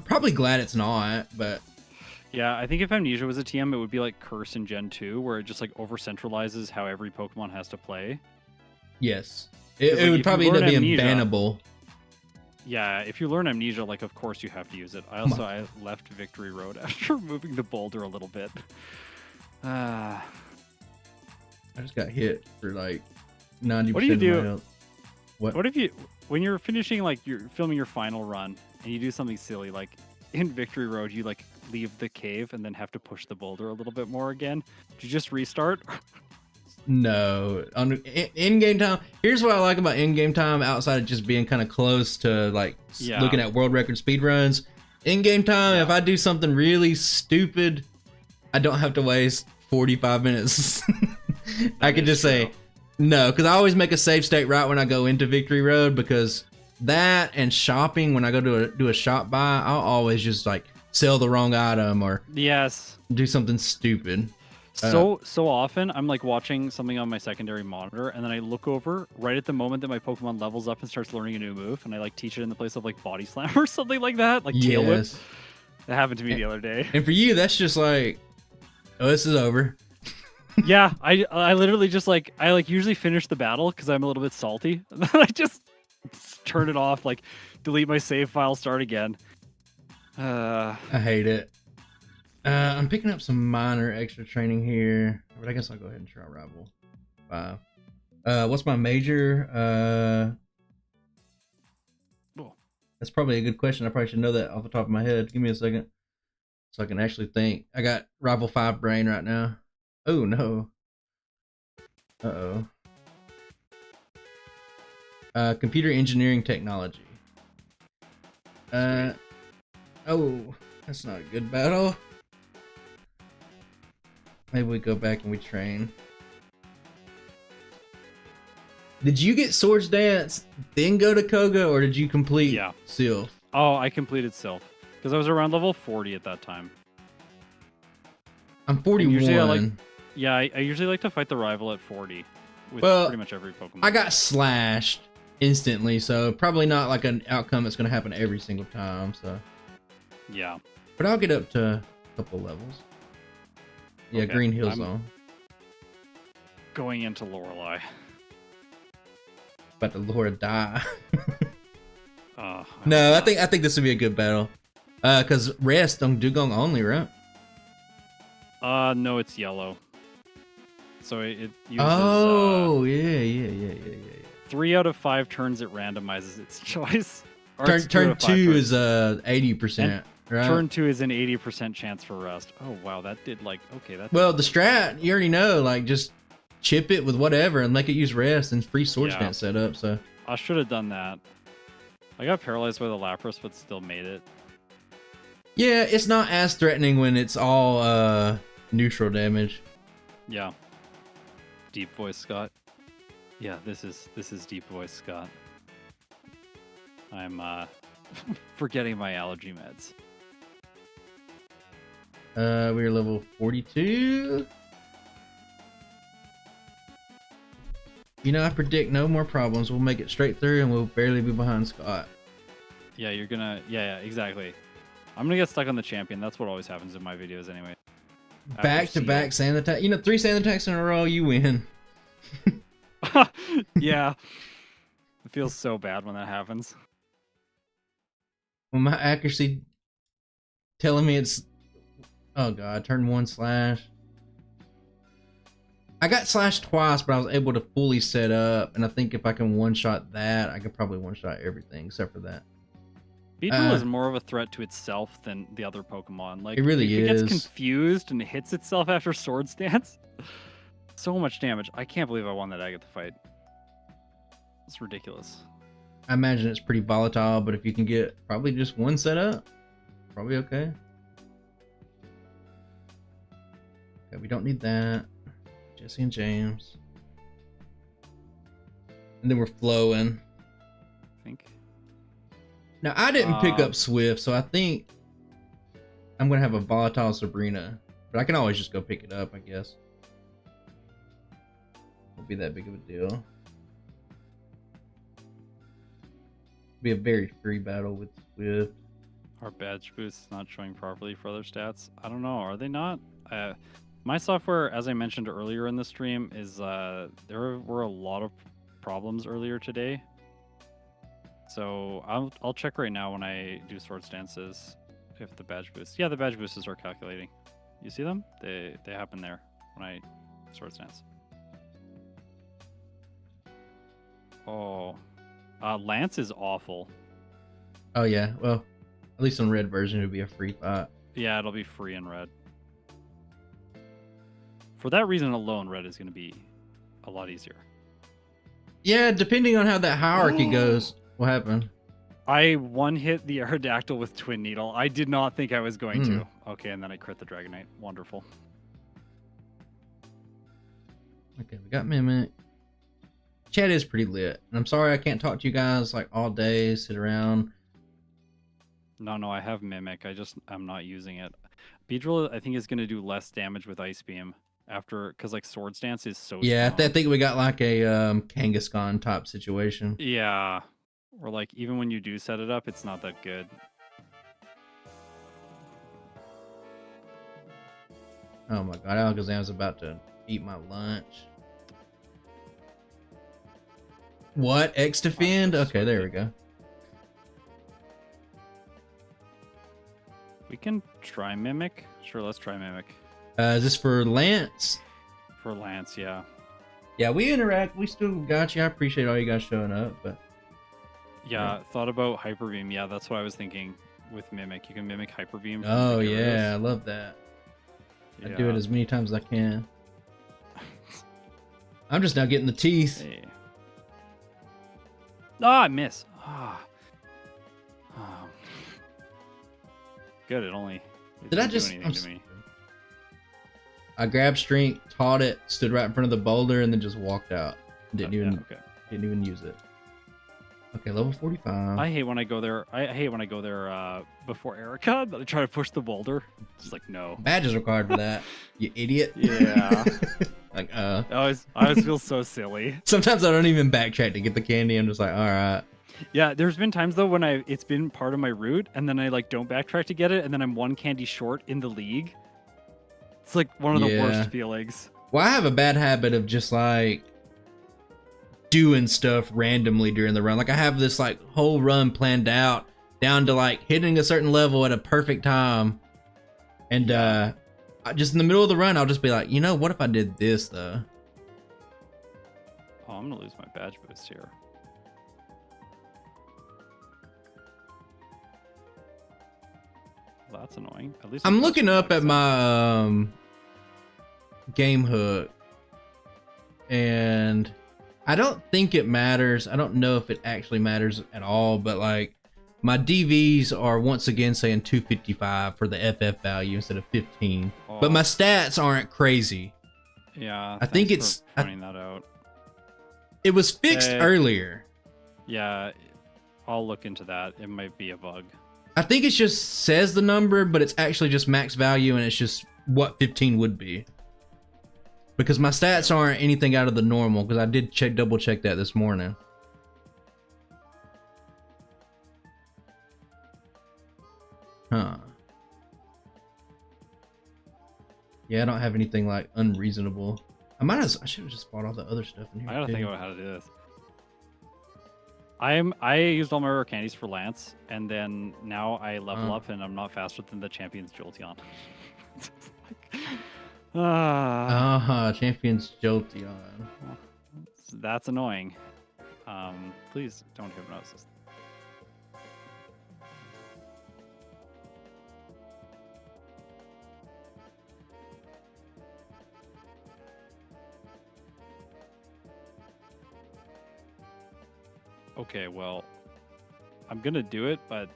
probably glad it's not, but yeah, I think if Amnesia was a TM, it would be like Curse in Gen 2, where it just like over centralizes how every Pokemon has to play. Yes. It would probably end up being bannable. Yeah, if you learn Amnesia, like of course you have to use it. I left Victory Road after moving the boulder a little bit. I just got hit for like 90% what do you do? of my health. What if you, when you're finishing, like you're filming your final run and you do something silly, like in Victory Road, you like leave the cave and then have to push the boulder a little bit more again? Do you just restart? No, on in-game time. Here's what I like about in-game time, outside of just being kind of close to like looking at world record speed runs. In-game time, if I do something really stupid, I don't have to waste 45 minutes. I can just say no, because I always make a save state right when I go into Victory Road, because that and shopping, when I go to do a shop buy, I'll always just like sell the wrong item or do something stupid. So often I'm like watching something on my secondary monitor, and then I look over right at the moment that my Pokemon levels up and starts learning a new move, and I like teach it in the place of like Body Slam or something like that, like Tail Whip. That happened to me the other day. And for you, that's just like, oh, this is over. Yeah, I literally just like, I like usually finish the battle because I'm a little bit salty. And then I just turn it off, like delete my save file, start again. I hate it. I'm picking up some minor extra training here, but I guess I'll go ahead and try Rival 5. What's my major? That's probably a good question. I probably should know that off the top of my head. Give me a second so I can actually think. I got Rival 5 brain right now. Oh no. Uh-oh. Computer engineering technology. Oh, that's not a good battle. Maybe we go back and we train. Did you get Swords Dance, then go to Koga, or did you complete Sylph? Oh, I completed Sylph because I was around level 40 at that time. I'm 41. I usually like to fight the rival at 40 with pretty much every Pokemon. I got slashed instantly, so probably not like an outcome that's going to happen every single time. So yeah, but I'll get up to a couple levels. Yeah, okay. Green Hill Zone. Going into Lorelei. About to Laura die. No, I think this would be a good battle. Cause rest on Dugong only, right? No, it's yellow. So it uses. Oh, yeah. 3 out of 5 turns it randomizes its choice. Turn 2 is 80%. Right. Turn 2 is an 80% chance for rest. Oh wow, that did like that. Well, the strat you already know, like just chip it with whatever and make it use rest and free Swords Dance setup. So I should have done that. I got paralyzed by the Lapras, but still made it. Yeah, it's not as threatening when it's all neutral damage. Yeah. Deep voice Scott. Yeah, this is deep voice Scott. I'm forgetting my allergy meds. We're level 42. You know, I predict no more problems. We'll make it straight through and we'll barely be behind Scott. Yeah, you're gonna... Yeah, exactly. I'm gonna get stuck on the champion. That's what always happens in my videos anyway. Back-to-back sand attack. You know, 3 sand attacks in a row, you win. Yeah. It feels so bad when that happens. Well, my accuracy telling me it's... Oh god, turn 1 slash. I got slashed twice, but I was able to fully set up, and I think if I can one-shot that, I could probably one-shot everything except for that. Beedrill is more of a threat to itself than the other Pokemon. Like, it really if is. it gets confused and it hits itself after Swords Dance, so much damage. I can't believe I won that Agatha fight. It's ridiculous. I imagine it's pretty volatile, but if you can get probably just one set up, probably okay. Okay, we don't need that. Jesse and James. And then we're flowing. I think. Now, I didn't pick up Swift, so I think I'm going to have a volatile Sabrina. But I can always just go pick it up, I guess. Won't be that big of a deal. Be a very free battle with Swift. Our badge boost is not showing properly for other stats. I don't know. Are they not? My software, as I mentioned earlier in the stream, is there were a lot of problems earlier today. So I'll check right now when I do Swords Dances if the badge boosts. Yeah, the badge boosters are calculating. You see them? They happen there when I Swords Dance. Oh, Lance is awful. Oh yeah, well, at least on red version it would be a free fight. Yeah, it'll be free in red. For that reason alone, red is going to be a lot easier. Yeah, depending on how that hierarchy goes. What happened? I one-hit the Aerodactyl with Twin Needle. I did not think I was going to. Okay, and then I crit the Dragonite. Wonderful. Okay, we got Mimic. Chat is pretty lit. And I'm sorry I can't talk to you guys like all day, sit around. No, I have Mimic. I'm not using it. Beedrill, I think, is going to do less damage with Ice Beam after, because like Swords Dance is so yeah, strong. I think we got like a Kangaskhan type situation. Yeah. Or like even when you do set it up, it's not that good. Oh my god, Alakazam's about to eat my lunch. What? X defend? Okay, there we go. We can try Mimic. Sure, let's try Mimic. Is this for Lance? For Lance, yeah. Yeah, we interact. We still got you. I appreciate all you guys showing up, but yeah, thought about Hyper Beam. Yeah, that's what I was thinking with Mimic. You can Mimic Hyper Beam. Oh yeah, I love that. Yeah. I do it as many times as I can. I'm just now getting the teeth. Hey. Ah, I miss. Ah. Good. It only. Did I just? I grabbed strength, taught it, stood right in front of the boulder, and then just walked out. Didn't even use it. Okay, level 45. I hate when I go there. Before Erica. I try to push the boulder. It's like no. Badges required for that. You idiot. Yeah. Like I always feel so silly. Sometimes I don't even backtrack to get the candy. I'm just like, all right. Yeah, there's been times though when it's been part of my route, and then I like don't backtrack to get it, and then I'm one candy short in the league. It's like one of the worst feelings. Well, I have a bad habit of just like doing stuff randomly during the run. Like I have this like whole run planned out down to like hitting a certain level at a perfect time, and just in the middle of the run, I'll just be like, you know, what if I did this though? Oh, I'm gonna lose my badge boost here. Well, that's annoying. At least I'm looking up at my game hook, and I don't think it matters. I don't know if it actually matters at all, but like my DVs are once again saying 255 for the FF value instead of 15. Oh. But my stats aren't crazy. Yeah, I think it's pointing that out. It was fixed earlier. Yeah, I'll look into that. It might be a bug. I think it just says the number, but it's actually just max value, and it's just what 15 would be. Because my stats aren't anything out of the normal, because I did double check that this morning. Huh. Yeah, I don't have anything like unreasonable. I should have just bought all the other stuff in here. I gotta too. think about how to do this. I used all my rare candies for Lance, and then now I level up, and I'm not faster than the champion's Jolteon. Champions Jolteon. That's annoying. Please don't hypnosis. Okay, well, I'm gonna do it, but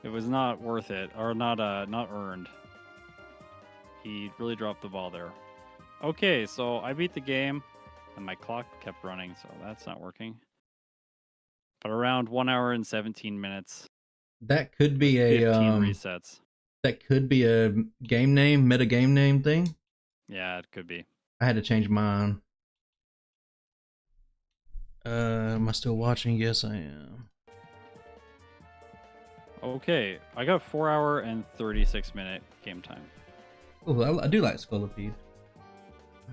it was not worth it, or not earned. He really dropped the ball there. Okay, so I beat the game, and my clock kept running, so that's not working. But around 1 hour and 17 minutes. That could be a 15 resets. That could be a game name, meta game name thing. Yeah, it could be. I had to change mine. Am I still watching? Yes, I am. Okay, I got 4 hour and 36 minute game time. Oh, I do like Scolipede.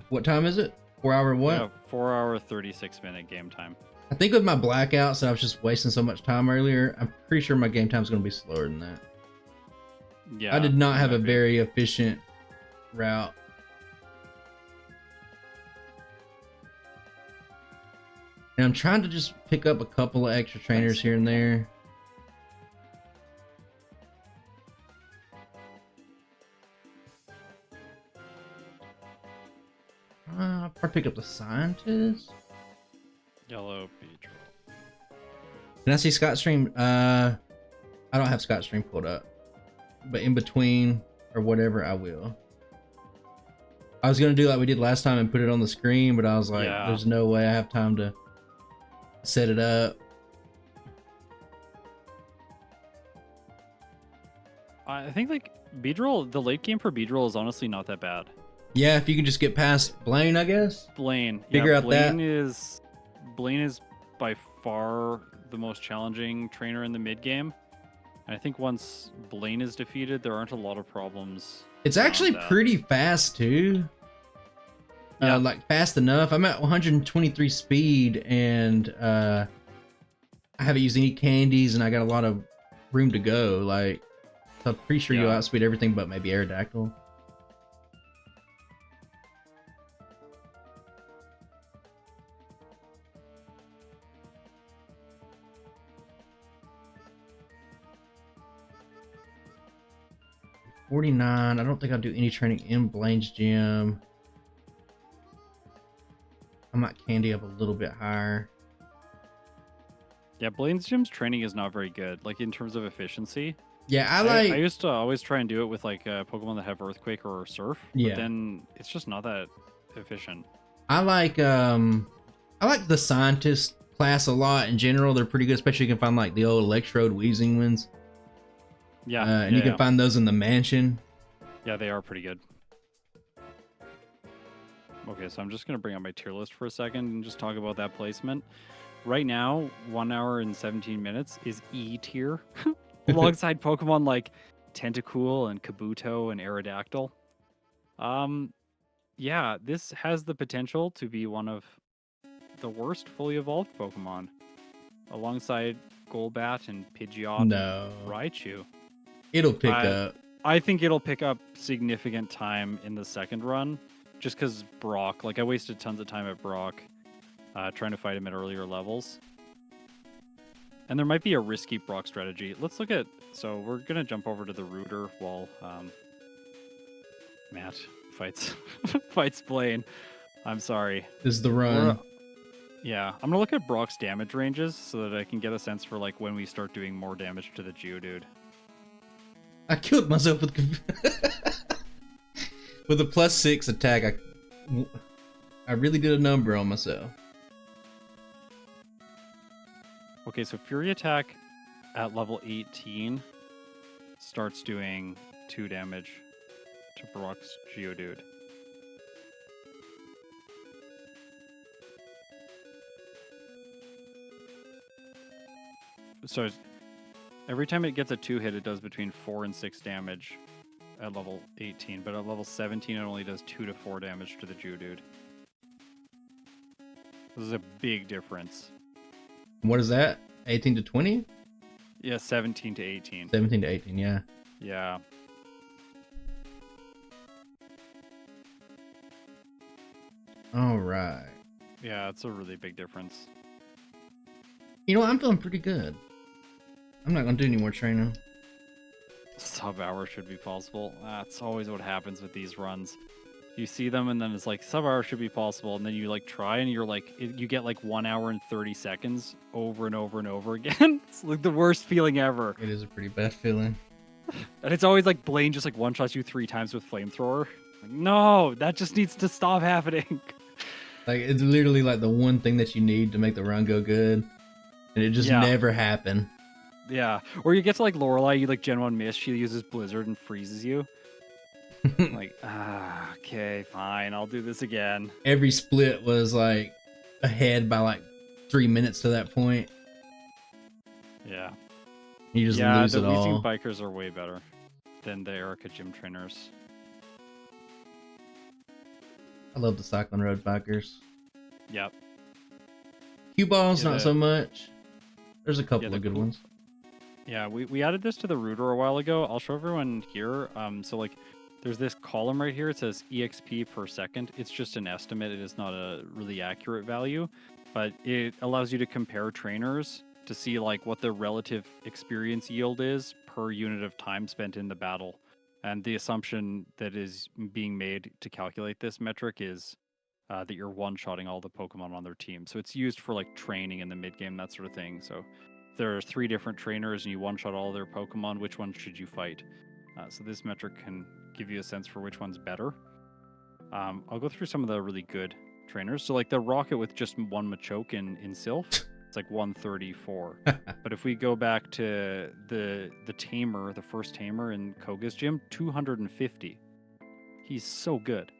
What time is it? 4 hour what? Yeah, 4 hour 36 minute game time. I think with my blackouts, I was just wasting so much time earlier. I'm pretty sure my game time's going to be slower than that. Yeah, I did not have a very efficient route. And I'm trying to just pick up a couple of extra trainers here and there. I'll probably pick up the scientist. Yellow Beedrill. Can I see Scott Stream? I don't have Scott Stream pulled up, but in between or whatever, I will. I was gonna do like we did last time and put it on the screen, but I was like, there's no way I have time to set it up. I think like Beedrill, the late game for Beedrill is honestly not that bad. Yeah, if you can just get past Blaine, I guess. Blaine. Figure out Blaine that. Blaine is by far the most challenging trainer in the mid game. And I think once Blaine is defeated, there aren't a lot of problems. It's actually pretty fast too. Yeah. Like fast enough. I'm at 123 speed, and I haven't used any candies, and I got a lot of room to go. Like, so I'm pretty sure you'll outspeed everything but maybe Aerodactyl. $49. I don't think I'll do any training in Blaine's gym. I might candy up a little bit higher. Yeah, Blaine's gym's training is not very good, like in terms of efficiency. Yeah, I used to always try and do it with like Pokemon that have Earthquake or Surf. Yeah. But then it's just not that efficient. I like the scientist class a lot in general. They're pretty good, especially you can find like the old Electrode Wheezing ones. Yeah. And you can find those in the mansion. Yeah, they are pretty good. Okay, so I'm just going to bring up my tier list for a second and just talk about that placement. Right now, 1 hour and 17 minutes is E tier, alongside Pokemon like Tentacool and Kabuto and Aerodactyl. Yeah, this has the potential to be one of the worst fully evolved Pokemon, alongside Golbat and Pidgeot and Raichu. It'll pick up. I think it'll pick up significant time in the second run. Just because Brock, like I wasted tons of time at Brock trying to fight him at earlier levels. And there might be a risky Brock strategy. Let's look at, so we're going to jump over to the Rooter while Matt fights Blaine. I'm sorry. This is the run. Yeah, I'm going to look at Brock's damage ranges so that I can get a sense for like when we start doing more damage to the Geodude. I killed myself with with a +6 attack. I really did a number on myself. Okay, so Fury Attack at level 18 starts doing 2 damage to Brock's Geodude. So every time it gets a 2 hit, it does between 4 and 6 damage. at level 18, but at level 17 it only does 2 to 4 damage to the Geodude. This is a big difference. What is that? 18 to 20? Yeah, 17 to 18. 17 to 18, yeah. Yeah. All right. Yeah, it's a really big difference. You know what? I'm feeling pretty good. I'm not going to do any more training. Sub-hour should be possible. That's always what happens with these runs. You see them and then it's like sub-hour should be possible, and then you like try and you're like you get like 1 hour and 30 seconds over and over and over again. It's like the worst feeling ever. It is a pretty bad feeling. And it's always like Blaine just like one-shots you 3 times with flamethrower. Like, no, that just needs to stop happening. Like, it's literally like the one thing that you need to make the run go good, and it just never happened. Yeah, or you get to like Lorelei, you like Gen 1 miss, she uses Blizzard and freezes you. Like, okay, fine, I'll do this again. Every split was like ahead by like 3 minutes to that point. Yeah. You just lose it all. Yeah, the Weezing bikers are way better than the Erica gym trainers. I love the Cyclone Road bikers. Yep. Q-Balls, not so much. There's a couple of good ones. Yeah, we added this to the router a while ago. I'll show everyone here. So like, there's this column right here. It says EXP per second. It's just an estimate. It is not a really accurate value, but it allows you to compare trainers to see like what the relative experience yield is per unit of time spent in the battle. And the assumption that is being made to calculate this metric is that you're one-shotting all the Pokemon on their team. So it's used for like training in the mid-game, that sort of thing. So if there are 3 different trainers and you one-shot all their Pokemon, which one should you fight? So this metric can give you a sense for which one's better. I'll go through some of the really good trainers. So like the Rocket with just 1 Machoke in Sylph, it's like 134. But if we go back to the Tamer, the first Tamer in Koga's gym, 250. He's so good.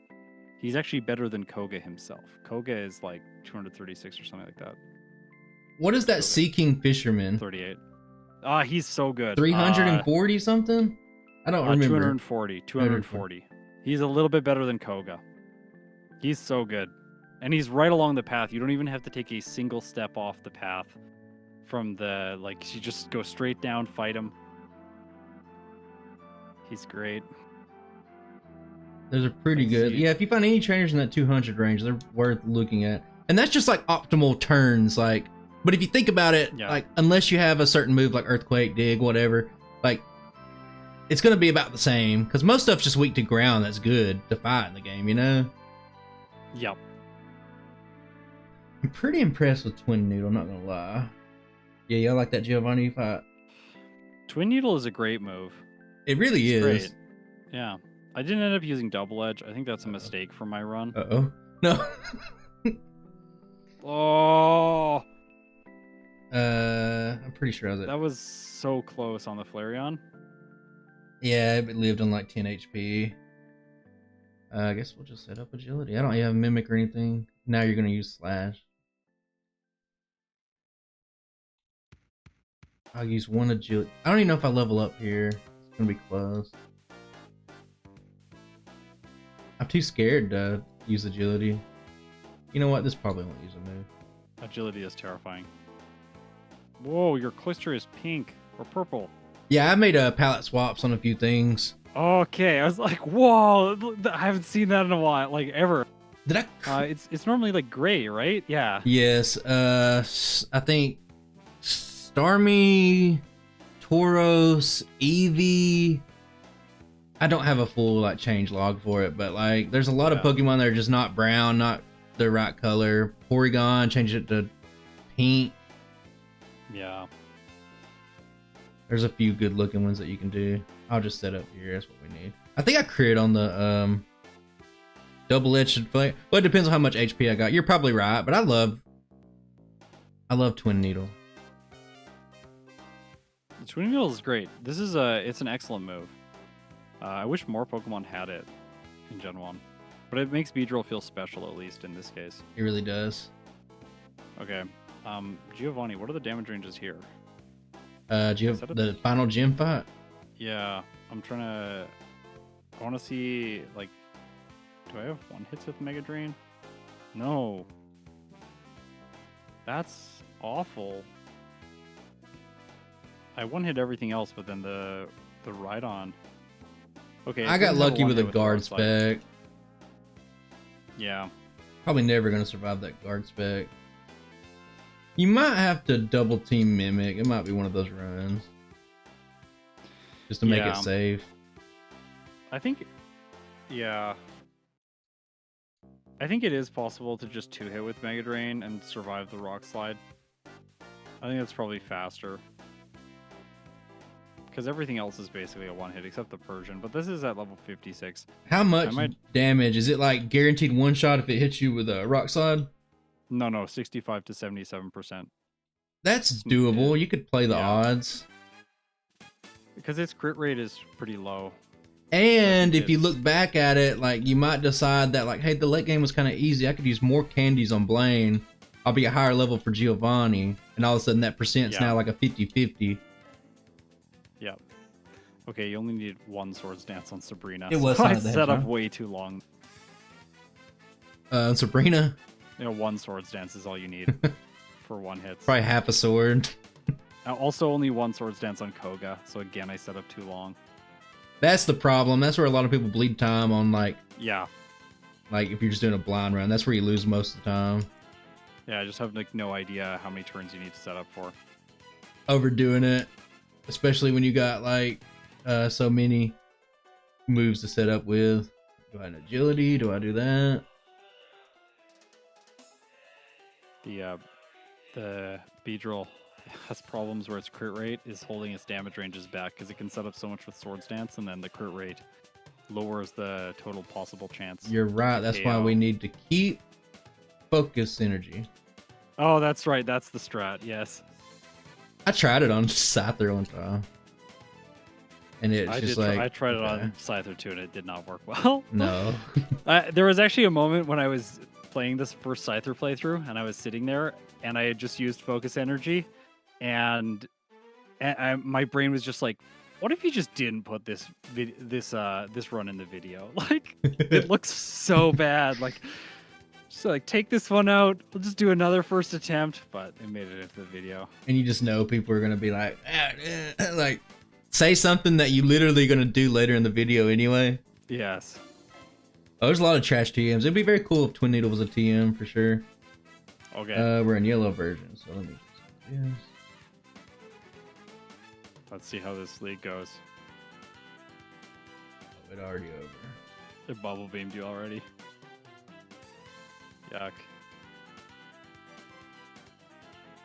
He's actually better than Koga himself. Koga is like 236 or something like that. What is that Koga. Seeking Fisherman? 38. He's so good. 340 something? I don't remember. 240. He's a little bit better than Koga. He's so good. And he's right along the path. You don't even have to take a single step off the path from the, like, you just go straight down, fight him. He's great. Those are pretty good. Yeah, if you find any trainers in that 200 range, they're worth looking at. And that's just like optimal turns. Like, but if you think about it, like, unless you have a certain move like Earthquake, Dig, whatever, like, it's going to be about the same. Because most stuff's just weak to ground that's good to fight in the game, you know? Yep. I'm pretty impressed with Twin Needle, not going to lie. Yeah, y'all like that Giovanni fight? Twin Needle is a great move. It really is. Great. Yeah. I didn't end up using Double Edge. I think that's a mistake for my run. Uh-oh. No. Oh. I'm pretty sure I was at... That was so close on the Flareon. Yeah, it lived on like 10 HP. I guess we'll just set up agility. I don't have Mimic or anything. Now you're going to use Slash. I'll use 1 agility. I don't even know if I level up here. It's going to be close. I'm too scared to use agility. You know what? This probably won't use a move. Agility is terrifying. Whoa, your Cloyster is pink or purple. Yeah, I made palette swaps on a few things. Okay, I was like, whoa, I haven't seen that in a while, like ever. Did I? It's normally like gray, right? Yeah. Yes. I think Starmie, Tauros, Eevee. I don't have a full like change log for it, but like there's a lot of Pokemon that are just not brown, not the right color. Porygon, change it to pink. Yeah. There's a few good looking ones that you can do. I'll just set up here. That's what we need. I think I crit on the double-edged flare. Well, it depends on how much HP I got. You're probably right, but I love Twin Needle. The Twin Needle is great. This is it's an excellent move. I wish more Pokemon had it in Gen 1. But it makes Beedrill feel special, at least in this case. It really does. Okay. Giovanni, what are the damage ranges here? Do you have the final gym fight? Yeah, I'm trying to I want to see, like, do I have one hits with Mega Drain? No. That's awful. I one hit everything else, but then the Rhydon. Okay. I got lucky with a guard spec. Yeah. Probably never gonna survive that guard spec. You might have to double team Mimic. It might be one of those runs. Just to make it safe. I think, yeah. I think it is possible to just 2-hit with Mega Drain and survive the Rock Slide. I think that's probably faster. Because everything else is basically a 1-hit except the Persian, but this is at level 56. How much damage? Is it like guaranteed 1-shot if it hits you with a Rock Slide? No, 65 to 77%. That's doable. You could play the odds. Because its crit rate is pretty low. And if you look back at it, like, you might decide that, like, hey, the late game was kind of easy. I could use more candies on Blaine. I'll be a higher level for Giovanni. And all of a sudden that percent's now like a 50-50. Yep. Okay, you only need one Swords Dance on Sabrina. It was so I set up way too long. On Sabrina? You know, one Swords Dance is all you need for 1 hit. Probably half a sword. Also, only one Swords Dance on Koga. So again, I set up too long. That's the problem. That's where a lot of people bleed time on, like... Yeah. Like, if you're just doing a blind run, that's where you lose most of the time. Yeah, I just have, like, no idea how many turns you need to set up for. Overdoing it. Especially when you got, like, so many moves to set up with. Do I have agility? Do I do that? The Beedrill has problems where its crit rate is holding its damage ranges back because it can set up so much with Swords Dance, and then the crit rate lowers the total possible chance. You're right. That's why we need to keep focus energy. Oh, that's right. That's the strat. Yes. I tried it on Scyther one time. And it's I tried it on Scyther too, and it did not work well. No. There was actually a moment when I was playing this first Scyther playthrough, and I was sitting there, and I had just used focus energy, and my brain was just like, "What if you just didn't put this run in the video? Like, it looks so bad. Like, so like take this one out. We'll just do another first attempt." But it made it into the video. And you just know people are gonna be like, like, say something that you literally gonna do later in the video anyway. Yes. Oh, there's a lot of trash TMs. It'd be very cool if Twin Needle was a TM for sure. Okay. We're in yellow version, so let me just do this. Let's see how this league goes. Oh, it already over. It bubble beamed you already. Yuck.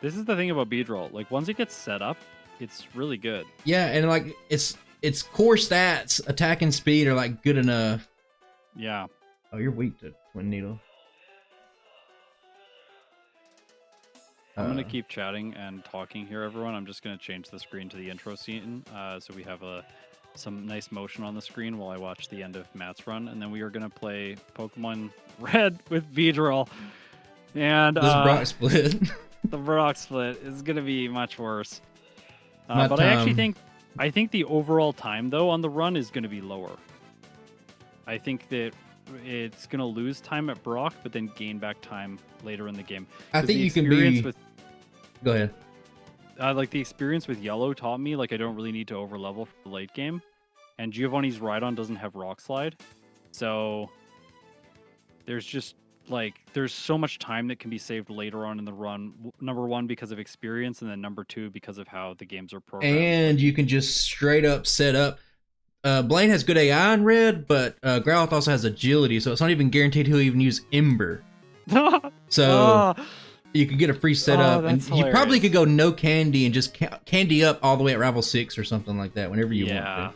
This is the thing about Beedrill. Like, once it gets set up, it's really good. Yeah, and like its core stats, attack and speed, are like good enough. Yeah. Oh, you're weak to Twin Needle. I'm going to keep chatting and talking here, everyone. I'm just going to change the screen to the intro scene so we have some nice motion on the screen while I watch the end of Matt's run. And then we are going to play Pokemon Red with Beedrill. And this Brock split. The Brock split is going to be much worse. But I think the overall time, though, on the run is going to be lower. I think that it's going to lose time at Brock, but then gain back time later in the game. I think you can be... Go ahead. Like, the experience with Yellow taught me, like, I don't really need to overlevel for the late game. And Giovanni's Rhydon doesn't have Rock Slide. So there's just, like, there's so much time that can be saved later on in the run. Number one, because of experience, and then number two, because of how the games are programmed. And you can just straight up set up... Blaine has good AI in Red, but Growlithe also has agility, so it's not even guaranteed he'll even use Ember. So you could get a free setup, and hilarious. You probably could go no candy and just candy up all the way at Rival 6 or something like that whenever you want to.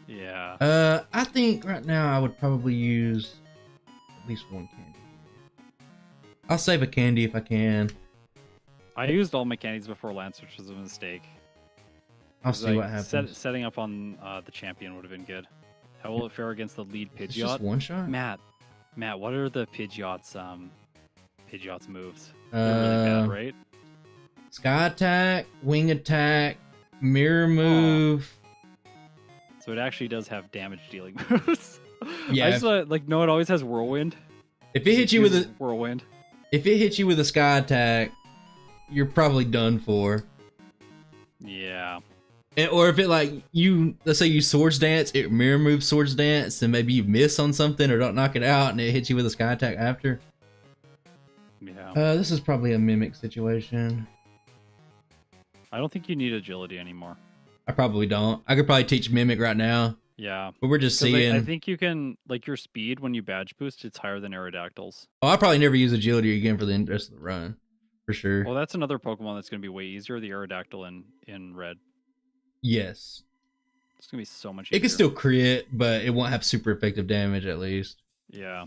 Yeah. I think right now I would probably use at least one candy. I'll save a candy if I can. I used all my candies before Lance, which was a mistake. I'll see what happens. Setting up on the champion would have been good. How will it fare against the lead Pidgeot? It's just one shot? Matt, what are the Pidgeot's moves? They're really bad, right? Sky attack, wing attack, mirror move, So it actually does have damage dealing moves. Yeah, I just like no, it always has whirlwind. If it hits you with a whirlwind, if it hits you with a sky attack, you're probably done for. yeah. Or if it like you, let's say you swords dance, it mirror moves swords dance, and maybe you miss on something or don't knock it out, and it hits you with a sky attack after. Yeah. This is probably a mimic situation. I don't think you need agility anymore. I probably don't. I could probably teach mimic right now, Yeah. but we're just 'Cause seeing. I think you can like your speed when you badge boost, it's higher than Aerodactyl's. Oh, I'll probably never use agility again for the rest of the run, for sure. Well, that's another Pokemon that's gonna be way easier. The Aerodactyl in red. Yes, It's gonna be so much easier. it can still crit, but it won't have super effective damage at least. Yeah.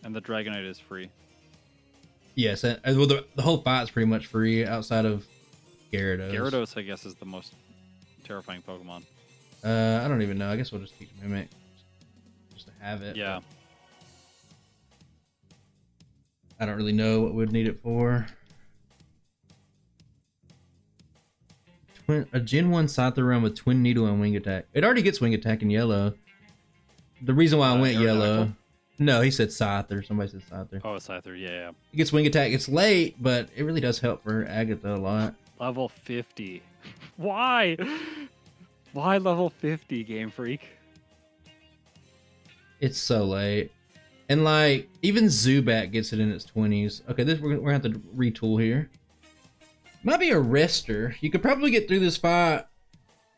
And the Dragonite is free. Yes, and well, the whole fight's pretty much free outside of Gyarados. Gyarados, I guess, is the most terrifying Pokemon. I don't even know. I guess we'll just teach mimic just to have it. Yeah. I don't really know what we'd need it for. A Gen 1 Scyther run with Twin Needle and Wing Attack. It already gets Wing Attack in yellow. The reason why I went yellow... Aerodactyl? No, he said Scyther. Somebody said Scyther. Oh, Scyther, yeah. It gets Wing Attack. It's late, but it really does help for Agatha a lot. Level 50. Why? Why level 50, Game Freak? It's so late. And like, even Zubat gets it in its 20s. Okay, we're gonna have to retool here. Might be a rester. You could probably get through this fight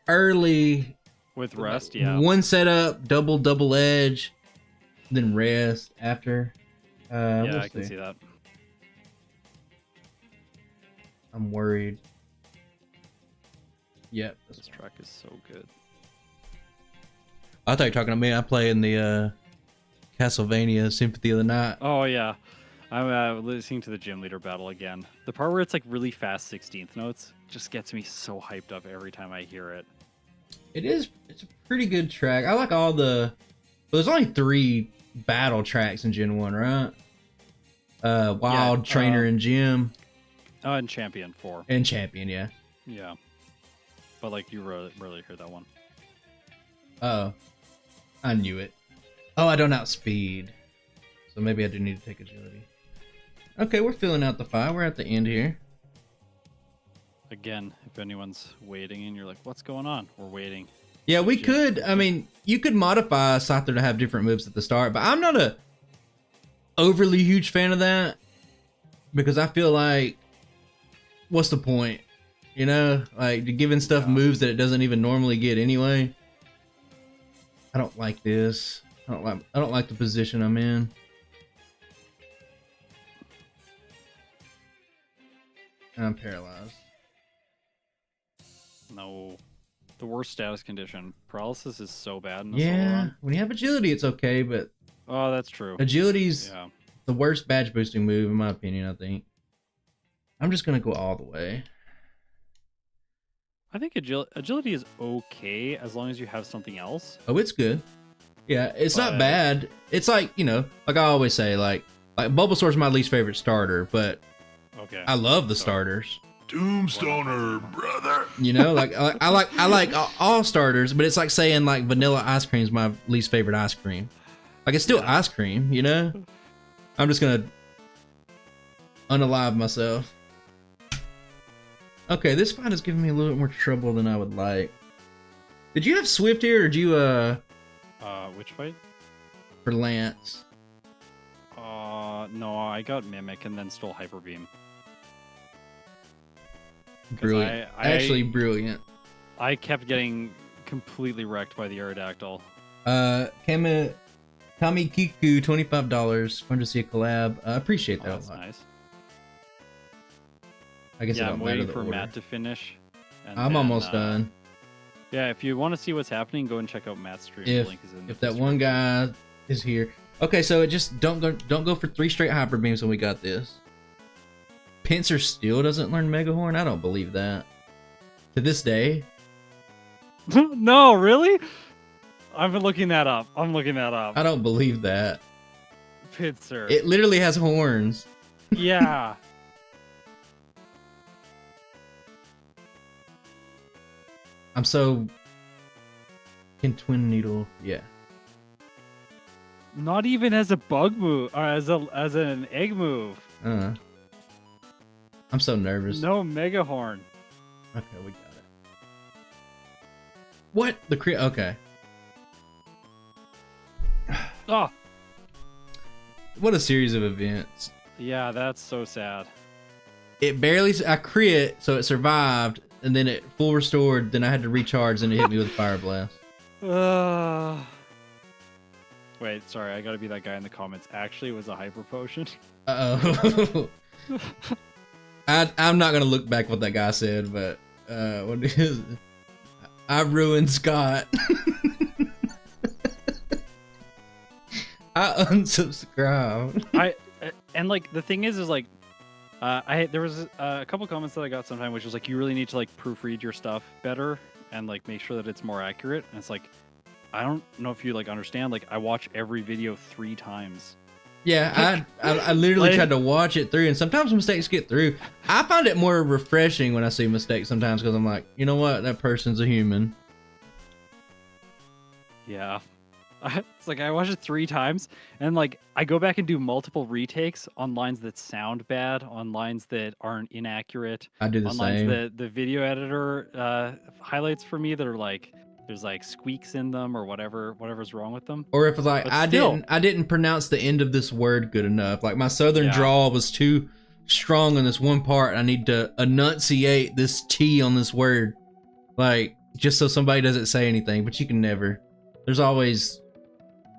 early. With rest, yeah. One setup, double edge, then rest after. Yeah, we'll I can see that. I'm worried. Yep. This track is so good. I thought you were talking to me. I play in the Castlevania Symphony of the Night. Oh, yeah. I'm listening to the gym leader battle again. The part where it's like really fast 16th notes just gets me so hyped up every time I hear it. It's a pretty good track. I like all the... Well, there's only 3 battle tracks in Gen 1, right? Wild, Trainer, and Gym. And Champion 4. And Champion, yeah. Yeah. But like, you rarely hear that one. Oh. I knew it. Oh, I don't outspeed. So maybe I do need to take agility. Okay, we're filling out the file. We're at the end here. Again, if anyone's waiting and you're like, what's going on? We're waiting. Yeah, we could. I mean, you could modify Scyther to have different moves at the start, but I'm not a overly huge fan of that because I feel like, what's the point? You know, like giving stuff moves that it doesn't even normally get anyway. I don't like this. I don't like the position I'm in. I'm paralyzed. No. The worst status condition. Paralysis is so bad in the solo Yeah, run. when you have agility, it's okay, but Oh, that's true. agility's Yeah. the worst badge boosting move, in my opinion, I think. I'm just going to go all the way. I think agility is okay as long as you have something else. Oh, it's good. Yeah, it's not But- bad. It's like, you know, like I always say, like Bulbasaur's my least favorite starter, but Okay. I love the starters. Tombstoner, brother. You know, like I like all starters, but it's like saying like vanilla ice cream is my least favorite ice cream. Like it's still ice cream, you know? I'm just gonna unalive myself. Okay, this fight is giving me a little bit more trouble than I would like. Did you have Swift here, or did you Which fight? for Lance? No, I got Mimic and then stole Hyper Beam. Brilliant. Actually, brilliant. I kept getting completely wrecked by the Aerodactyl. Kami Kiku, $25. Fun to see a collab. I appreciate that a That's lot. nice. I guess Yeah, it I'm don't matter waiting the for order. Matt to finish. And I'm then, almost done. Yeah, if you want to see what's happening, go and check out Matt's stream. If The link is in the if that description. one guy is here. Okay, so it just don't go for 3 straight hyper beams when we got this. Pinsir still doesn't learn Mega Horn? I don't believe that. To this day. No, really? I've been looking that up. I'm looking that up. I don't believe that. Pinsir. It literally has horns. Yeah. I'm so Can Twin Needle? Yeah. Not even as a bug move, or as an egg move. I'm so nervous. No Mega Horn. Okay, we got it. What? The crit? Okay. Oh. What a series of events. Yeah, that's so sad. It barely. I crit, so it survived, and then it full restored. Then I had to recharge, and it hit me with a fire blast. Wait, sorry, I gotta be that guy in the comments. Actually, it was a hyper potion. Uh-oh. I'm not gonna look back what that guy said, but what is it? I ruined Scott. I unsubscribed. And like the thing is like there was a couple comments that I got sometime which was like you really need to like proofread your stuff better and like make sure that it's more accurate. And it's like I don't know if you like understand, like I watch every video 3 times. Yeah, I literally tried to watch it through, and sometimes mistakes get through. I find it more refreshing when I see mistakes sometimes because I'm like, you know what, that person's a human. Yeah. It's like I watch it 3 times, and like I go back and do multiple retakes on lines that sound bad, on lines that aren't inaccurate. I do the on same. lines that the video editor highlights for me that are like there's like squeaks in them or whatever's wrong with them. Or if it's like But I still- didn't pronounce the end of this word good enough. Like my southern drawl was too strong on this one part. I need to enunciate this T on this word, like just so somebody doesn't say anything. But you can never. There's always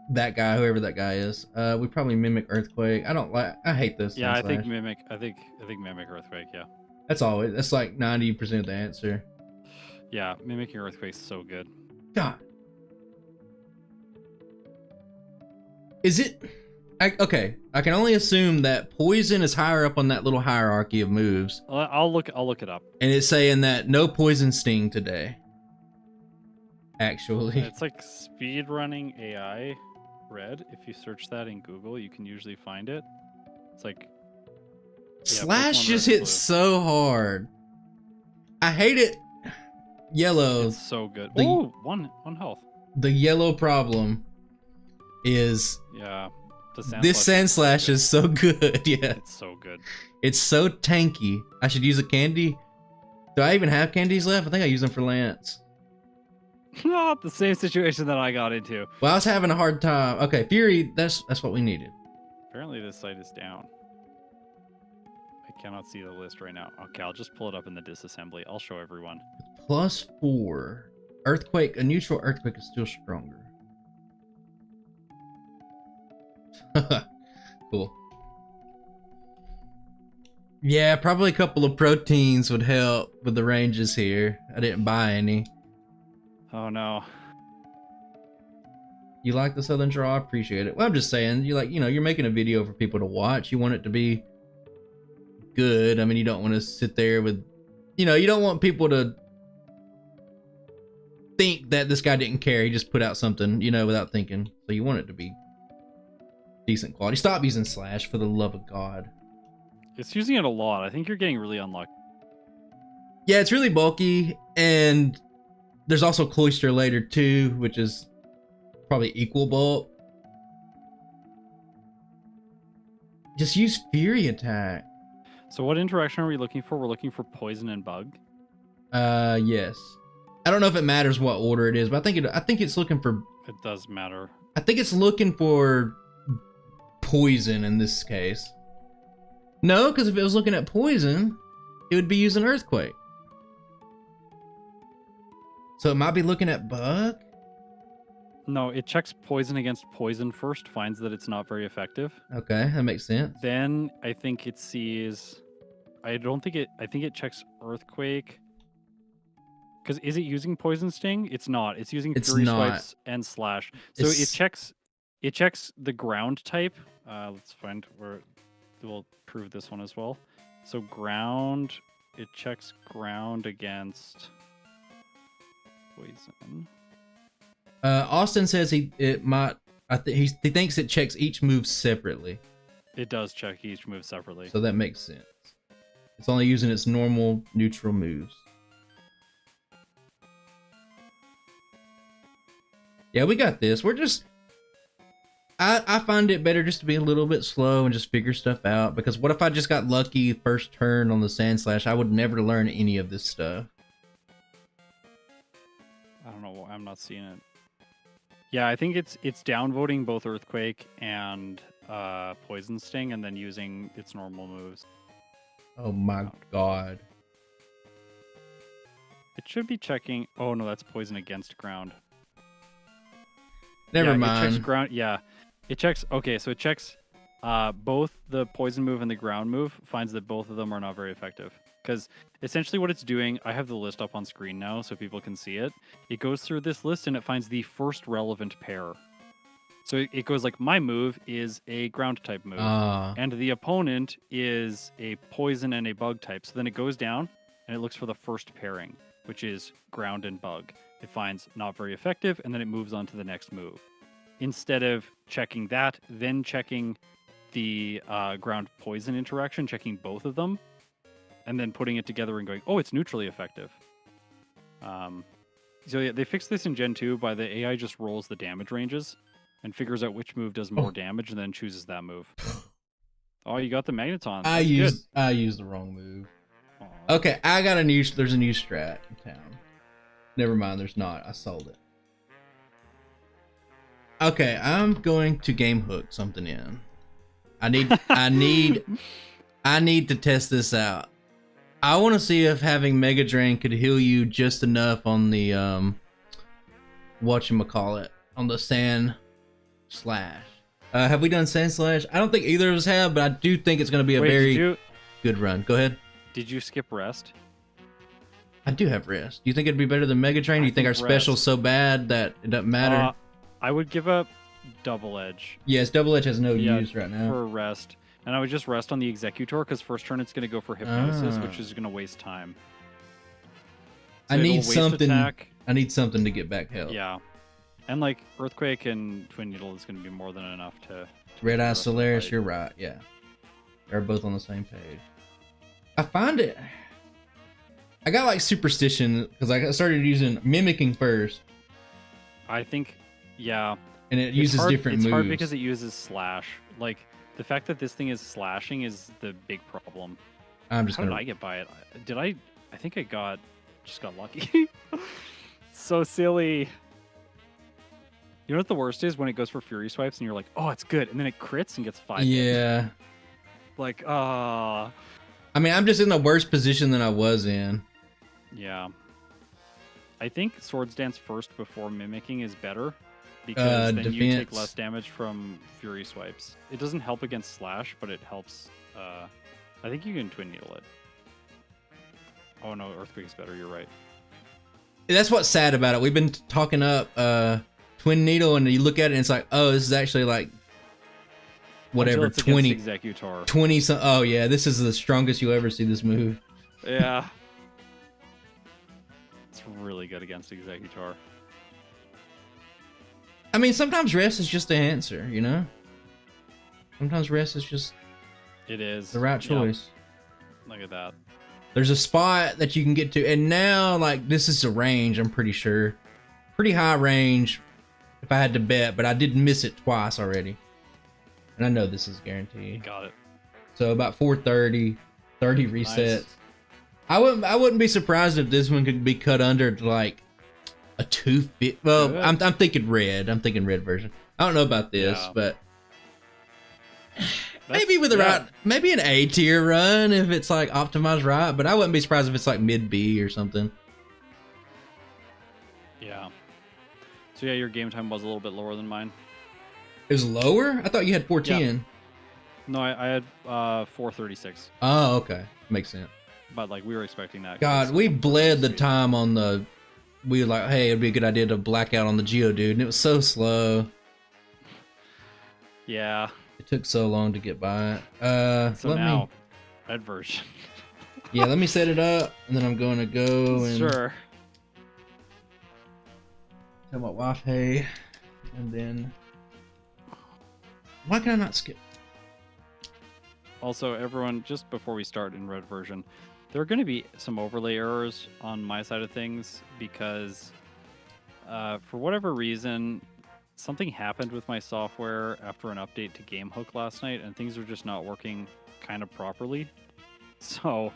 that guy, whoever that guy is. We probably mimic earthquake. I hate this. Yeah, I think slash. mimic. I think mimic earthquake. Yeah. That's like 90% of the answer. Yeah, mimicking earthquake's so good. God. Is it? Okay, I can only assume that poison is higher up on that little hierarchy of moves. I'll look it up. And it's saying that no poison sting today. Actually. It's like speedrunning AI red. If you search that in Google, you can usually find it. It's like Slash Pokemon just Red and hits so hard. I hate it. Yellow. It's so good. The- Oh, one health. The yellow problem is Yeah. this sand slash is so good. Yeah. It's so good. It's so tanky. I should use a candy. Do I even have candies left? I think I use them for Lance. Not the same situation that I got into. Well, I was having a hard time. Okay, Fury, that's what we needed. Apparently this site is down. I cannot see the list right now. Okay, I'll just pull it up in the disassembly. I'll show everyone. +4. Earthquake, a neutral earthquake is still stronger. Cool. Yeah, probably a couple of proteins would help with the ranges here. I didn't buy any. Oh no. You like the Southern Draw? I appreciate it. Well, I'm just saying, you're making a video for people to watch. You want it to be good. I mean, you don't want to sit there with, you don't want people to think that this guy didn't care. He just put out something, without thinking. So you want it to be decent quality. Stop using Slash, for the love of God. It's using it a lot. I think you're getting really unlucky. Yeah, it's really bulky, and there's also Cloister later too, which is probably equal bulk. Just use Fury Attack. So what interaction are we looking for? We're looking for poison and bug. Yes. I don't know if it matters what order it is, but I think it's looking for. It does matter. I think it's looking for poison in this case. No, because if it was looking at poison, it would be using earthquake. So it might be looking at bug. No, it checks poison against poison first, finds that it's not very effective. Okay, that makes sense. Then I think it sees. I think it checks earthquake. Because is it using poison sting? It's not. It's using fury swipes and slash. So it checks the ground type. Let's find where we'll prove this one as well. So ground, it checks ground against poison. Austin says he thinks it checks each move separately. It does check each move separately. So that makes sense. It's only using its normal neutral moves. Yeah, we got this. We're just... I find it better just to be a little bit slow and just figure stuff out, because what if I just got lucky first turn on the Sand Slash? I would never learn any of this stuff. I don't know. I'm not seeing it. Yeah, I think it's downvoting both Earthquake and Poison Sting, and then using its normal moves. Oh my god. It should be checking. Oh no, that's Poison against ground. Never It mind. checks ground. Yeah, it checks. Okay, so it checks both the Poison move and the ground move. Finds that both of them are not very effective. Because essentially what it's doing, I have the list up on screen now so people can see it. It goes through this list and it finds the first relevant pair. So it goes like, my move is a ground type move, and the opponent is a poison and a bug type. So then it goes down and it looks for the first pairing, which is ground and bug. It finds not very effective, and then it moves on to the next move. Instead of checking that, then checking the ground poison interaction, checking both of them, and then putting it together and going, oh, it's neutrally effective. So yeah, they fixed this in Gen 2 by the AI just rolls the damage ranges and figures out which move does more damage and then chooses that move. Oh, you got the Magneton. I used the wrong move. Aww. Okay, there's a new strat in town. Never mind, there's not. I sold it. Okay, I'm going to game hook something in. I need to test this out. I want to see if having Mega Drain could heal you just enough on the whatchamacallit, on the Sand Slash. Have we done Sand Slash? I don't think either of us have, but I do think it's going to be a very good run. Go ahead. Did you skip rest? I do have rest. Do you think it'd be better than Mega Drain? Do you think our special's so bad that it doesn't matter? I would give up Double Edge. Yes, Double Edge has no use right now. For rest. And I would just rest on the Executor, because first turn it's going to go for Hypnosis, which is going to waste time. So I need something. I need something to get back health. Yeah. And like Earthquake and Twin Needle is going to be more than enough to Red Eye Solaris, you're right. Yeah. They're both on the same page. I find it. I got like Superstition because I started using Mimicking first. I think, yeah. And it uses different moves. It's hard because it uses Slash. Like, the fact that this thing is slashing is the big problem. How did I get by it? I think I just got lucky. So silly. You know what the worst is? When it goes for Fury Swipes and you're like, oh, it's good. And then it crits and gets 5. Yeah. Like, I mean, I'm just in the worst position than I was in. Yeah. I think Swords Dance first before Mimicking is better. Because then you take less damage from Fury Swipes. It doesn't help against Slash, but it helps. I think you can Twin Needle it. Oh no, Earthquake's better. You're right. That's what's sad about it. We've been talking up Twin Needle, and you look at it, and it's like, oh, this is actually like whatever 20 Executor. 20 some. Oh yeah, this is the strongest you ever see this move. Yeah. It's really good against Executor. I mean, sometimes rest is just the answer, you know? Sometimes rest is just the right choice. Yep. Look at that. There's a spot that you can get to, and now, like, this is a range, I'm pretty sure. Pretty high range, if I had to bet, but I did miss it twice already. And I know this is guaranteed. Got it. So about 430, 30 resets. Nice. I wouldn't be surprised if this one could be cut under to, like, a 250. Well, good. I'm thinking red. I'm thinking red version. I don't know about this, but maybe with the right, maybe an A tier run if it's like optimized right. But I wouldn't be surprised if it's like mid B or something. Yeah. So yeah, your game time was a little bit lower than mine. It was lower? I thought you had 410. Yeah. No, I had 436. Oh, okay, makes sense. But like we were expecting that. God, we bled the time on the. We were like, hey, it'd be a good idea to black out on the Geodude, and it was so slow. Yeah. It took so long to get by it. So now, red version. Yeah, let me set it up, and then I'm going to go and sure. tell my wife, hey, and then why can I not skip? Also, everyone, just before we start in red version, there are going to be some overlay errors on my side of things because For whatever reason, something happened with my software after an update to GameHook last night, and things are just not working kind of properly. So,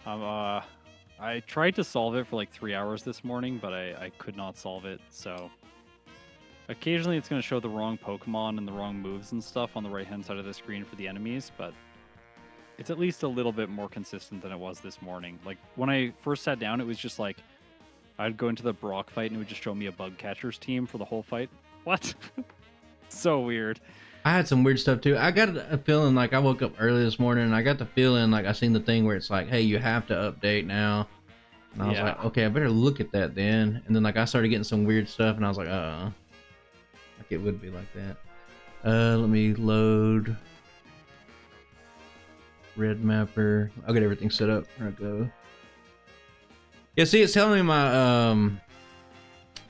I tried to solve it for like 3 hours this morning, but I could not solve it. So, occasionally it's going to show the wrong Pokemon and the wrong moves and stuff on the right-hand side of the screen for the enemies, but it's at least a little bit more consistent than it was this morning. Like, when I first sat down, it was just like, I'd go into the Brock fight and it would just show me a bug catcher's team for the whole fight. What? So weird. I had some weird stuff too. I got a feeling like I woke up early this morning and I got the feeling like I seen the thing where it's like, hey, you have to update now. And I was like, okay, I better look at that then. And then like I started getting some weird stuff and I was like, like it would be like that. Let me load Red Mapper. I'll get everything set up. There I go. Yeah, see, it's telling me my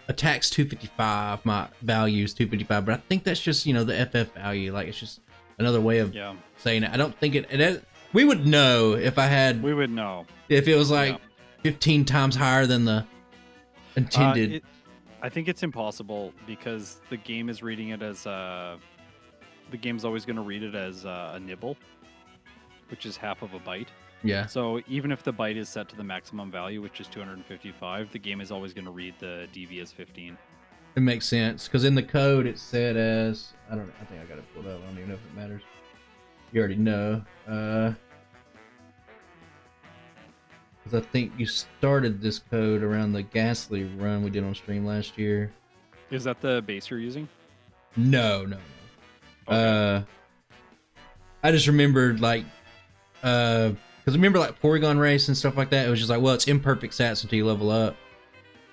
attack's 255, my value's 255, but I think that's just, you know, the FF value. Like, it's just another way of saying it. I don't think it we would know if I had... We would know. If it was like 15 times higher than the intended... I think it's impossible because the game is reading it as... the game's always going to read it as a nibble, which is half of a byte. Yeah. So even if the byte is set to the maximum value, which is 255, the game is always going to read the DV as 15. It makes sense because in the code it's set as I think I got it pulled up. I don't even know if it matters. You already know. Because I think you started this code around the Ghastly run we did on stream last year. Is that the base you're using? No. Okay. I just remembered like because remember like Porygon Race and stuff like that, it was just like, well, it's imperfect stats until you level up.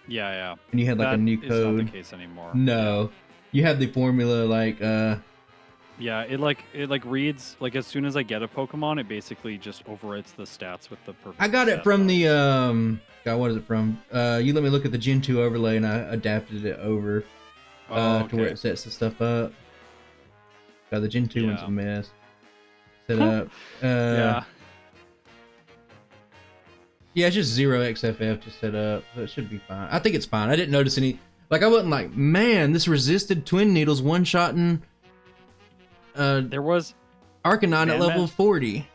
Yeah. And you had like a new code. It's not the case anymore. No. You have the formula like yeah, it reads like as soon as I get a Pokemon, it basically just overwrites the stats with the perfect. I got it from the God, what is it from? You let me look at the Gen 2 overlay and I adapted it over to where it sets the stuff up. God, the Gen 2 one's a mess. Set up. Yeah, it's just 0xFF just set up, so it should be fine. I think it's fine. I didn't notice any... Like, I wasn't like, man, this resisted Twin Needles one-shotting... there was... Arcanine at level 40.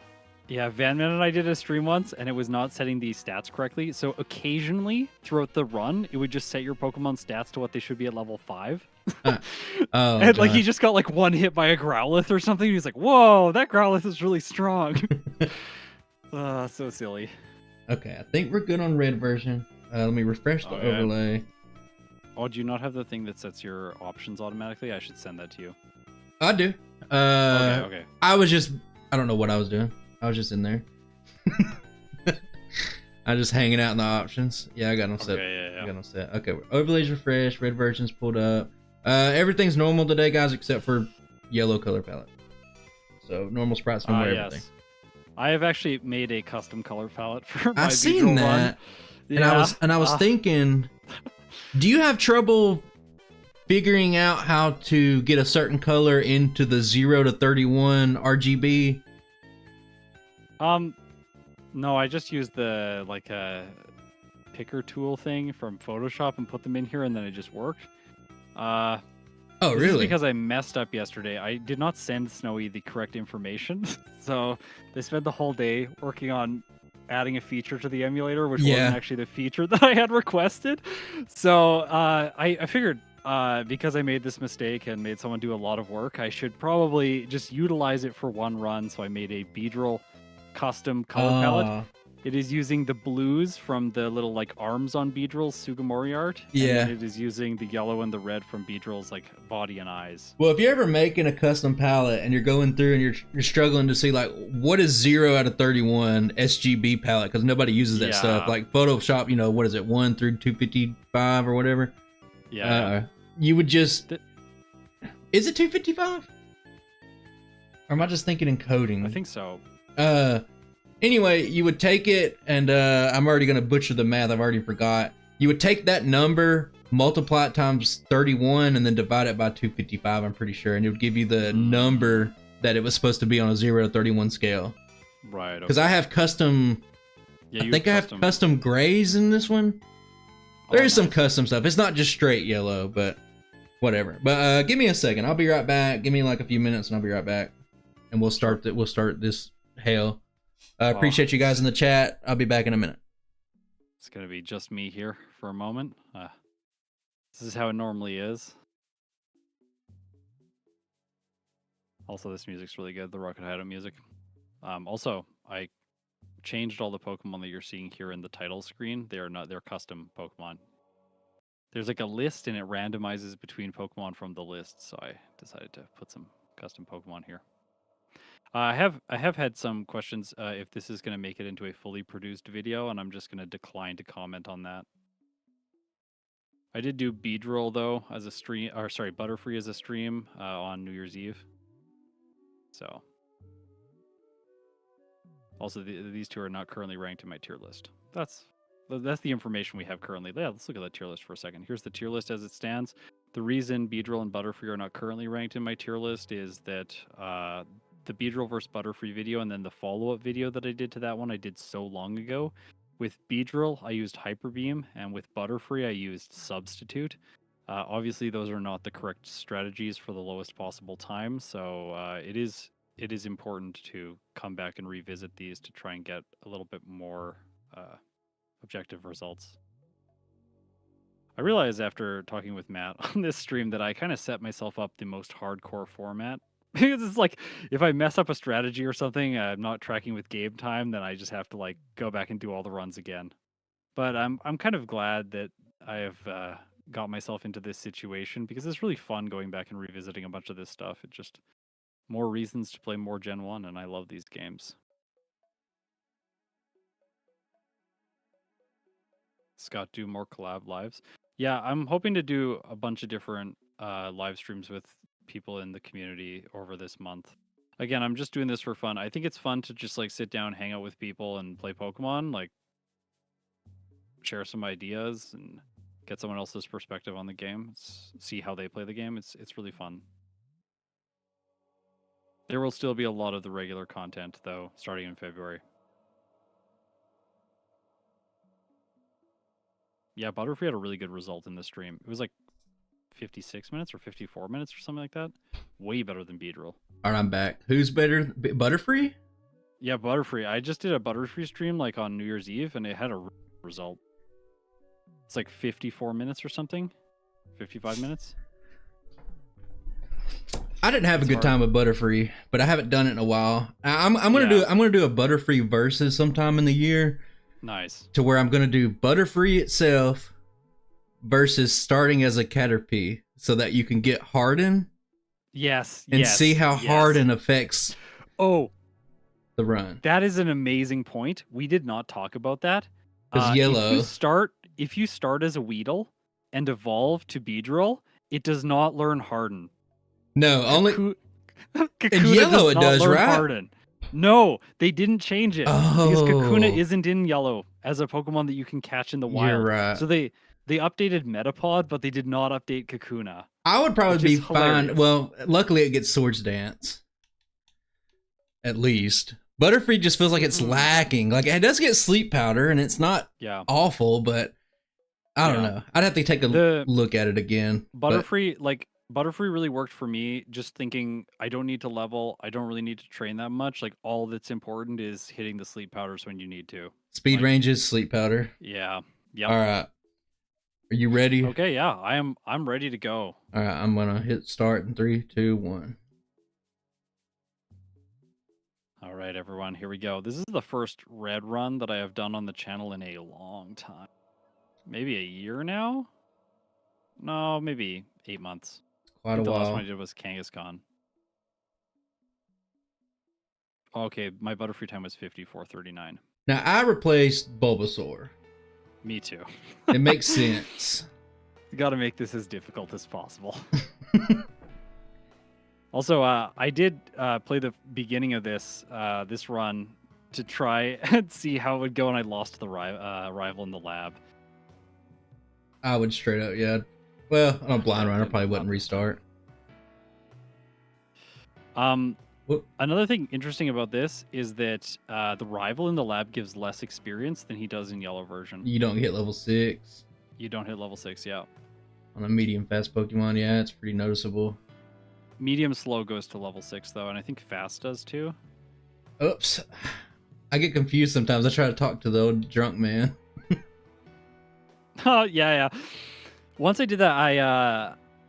Yeah, Vanman and I did a stream once, and it was not setting these stats correctly, so occasionally, throughout the run, it would just set your Pokemon stats to what they should be at level 5. And like, he just got like one hit by a Growlithe or something, he's like, whoa, that Growlithe is really strong. So silly. Okay, I think we're good on red version. Let me refresh the overlay. Oh, do you not have the thing that sets your options automatically? I should send that to you. I do. Okay. I don't know what I was doing. I was just in there. I was just hanging out in the options. Yeah, I got them set. I got them set. Okay, overlays refreshed. Red version's pulled up. Everything's normal today, guys, except for yellow color palette. So normal sprites from everything. I have actually made a custom color palette for my I seen that, run. and I was thinking, do you have trouble figuring out how to get a certain color into the 0 to 31 RGB? No, I just used the like a picker tool thing from Photoshop and put them in here, and then it just worked. Oh, really? Because I messed up yesterday. I did not send Snowy the correct information. So they spent the whole day working on adding a feature to the emulator, which wasn't actually the feature that I had requested. So I figured because I made this mistake and made someone do a lot of work, I should probably just utilize it for one run. So I made a Beedrill custom color palette. It is using the blues from the little like arms on Beedrill's Sugimori art. Yeah. And it is using the yellow and the red from Beedrill's like body and eyes. Well, if you're ever making a custom palette and you're going through and you're struggling to see like what is 0 out of 31 SGB palette, because nobody uses that stuff. Like Photoshop, you know, what is it, 1 through 255 or whatever? Yeah. You would just... Is it 255? Or am I just thinking in coding? I think so. Anyway, you would take it, and I'm already going to butcher the math. I've already forgot. You would take that number, multiply it times 31, and then divide it by 255, I'm pretty sure. And it would give you the number that it was supposed to be on a 0 to 31 scale. Right. Because I have custom... I think I have custom grays in this one. There is some custom stuff. It's not just straight yellow, but whatever. But give me a second. I'll be right back. Give me like a few minutes, and I'll be right back. And we'll start this hail. Appreciate you guys in the chat. I'll be back in a minute. It's gonna be just me here for a moment. This is how it normally is. Also, this music's really good. The Rocket Hideout music. Also, I changed all the Pokemon that you're seeing here in the title screen. They're custom Pokemon. There's like a list and it randomizes between Pokemon from the list, so I decided to put some custom Pokemon here. I have had some questions if this is going to make it into a fully produced video, and I'm just going to decline to comment on that. I did do Beedrill though as a stream, or sorry, Butterfree as a stream on New Year's Eve. So, also these two are not currently ranked in my tier list. That's the information we have currently. Yeah, let's look at that tier list for a second. Here's the tier list as it stands. The reason Beedrill and Butterfree are not currently ranked in my tier list is that the Beedrill vs Butterfree video and then the follow-up video that I did to that one I did so long ago. With Beedrill, I used Hyper Beam, and with Butterfree, I used Substitute. Obviously, those are not the correct strategies for the lowest possible time, so it is important to come back and revisit these to try and get a little bit more objective results. I realized after talking with Matt on this stream that I kind of set myself up the most hardcore format. Because it's like, if I mess up a strategy or something, I'm not tracking with game time, then I just have to like go back and do all the runs again. But I'm kind of glad that I have got myself into this situation, because it's really fun going back and revisiting a bunch of this stuff. It just more reasons to play more Gen 1, and I love these games. Scott, do more collab lives. Yeah, I'm hoping to do a bunch of different live streams with people in the community over this month. Again, I'm just doing this for fun. I think it's fun to just like sit down, hang out with people, and play Pokemon, like share some ideas and get someone else's perspective on the game, see how they play the game. It's really fun. There will still be a lot of the regular content though, starting in February. Yeah, Butterfree had a really good result in the stream. It was like 56 minutes or 54 minutes or something like that. Way better than Beedrill. All right, I'm back. Who's better? Butterfree? Yeah, Butterfree. I just did a Butterfree stream like on New Year's Eve, and it had a result. It's like 54 minutes or something. 55 minutes. I didn't have a good time with Butterfree, but I haven't done it in a while. I'm gonna do a Butterfree versus sometime in the year. Nice. To where I'm gonna do Butterfree itself versus starting as a Caterpie, so that you can get Harden. Yes. And see how Harden affects the run. That is an amazing point. We did not talk about that. Because yellow. If you start as a Weedle and evolve to Beedrill, it does not learn Harden. No, only in yellow it does, right? Harden. No, they didn't change it because Oh. Kakuna isn't in yellow as a Pokemon that you can catch in the wild. You're right. So they updated Metapod, but they did not update Kakuna. I would probably be fine. Hilarious. Well, luckily it gets Swords Dance. At least. Butterfree just feels like it's lacking. Like, it does get Sleep Powder, and it's not awful, but I don't know. I'd have to take a look at it again. Butterfree, Butterfree really worked for me, just thinking I don't need to level, I don't really need to train that much. Like, all that's important is hitting the Sleep Powders when you need to. Speed ranges, Sleep Powder. Yeah. Yep. All right. Are you ready? Okay, yeah. I'm ready to go. All right, I'm going to hit start in 3, 2, 1. All right, everyone, here we go. This is the first red run that I have done on the channel in a long time. Maybe a year now? No, maybe 8 months. Quite a while. The last one I did was Kangaskhan. Okay, my Butterfree time was 54:39. Now, I replaced Bulbasaur. Me too. It makes sense. You got to make this as difficult as possible. Also, I did play the beginning of this run to try and see how it would go, and I lost the rival in the lab. I would straight up, yeah. Well, on a blind runner, probably wouldn't restart. Another thing interesting about this is that the rival in the lab gives less experience than he does in yellow version. You don't get level 6. You don't hit level 6, yeah. On a medium fast Pokemon, yeah, it's pretty noticeable. Medium slow goes to level 6 though, and I think fast does too. Oops. I get confused sometimes. I try to talk to the old drunk man. Oh yeah. Once I did that,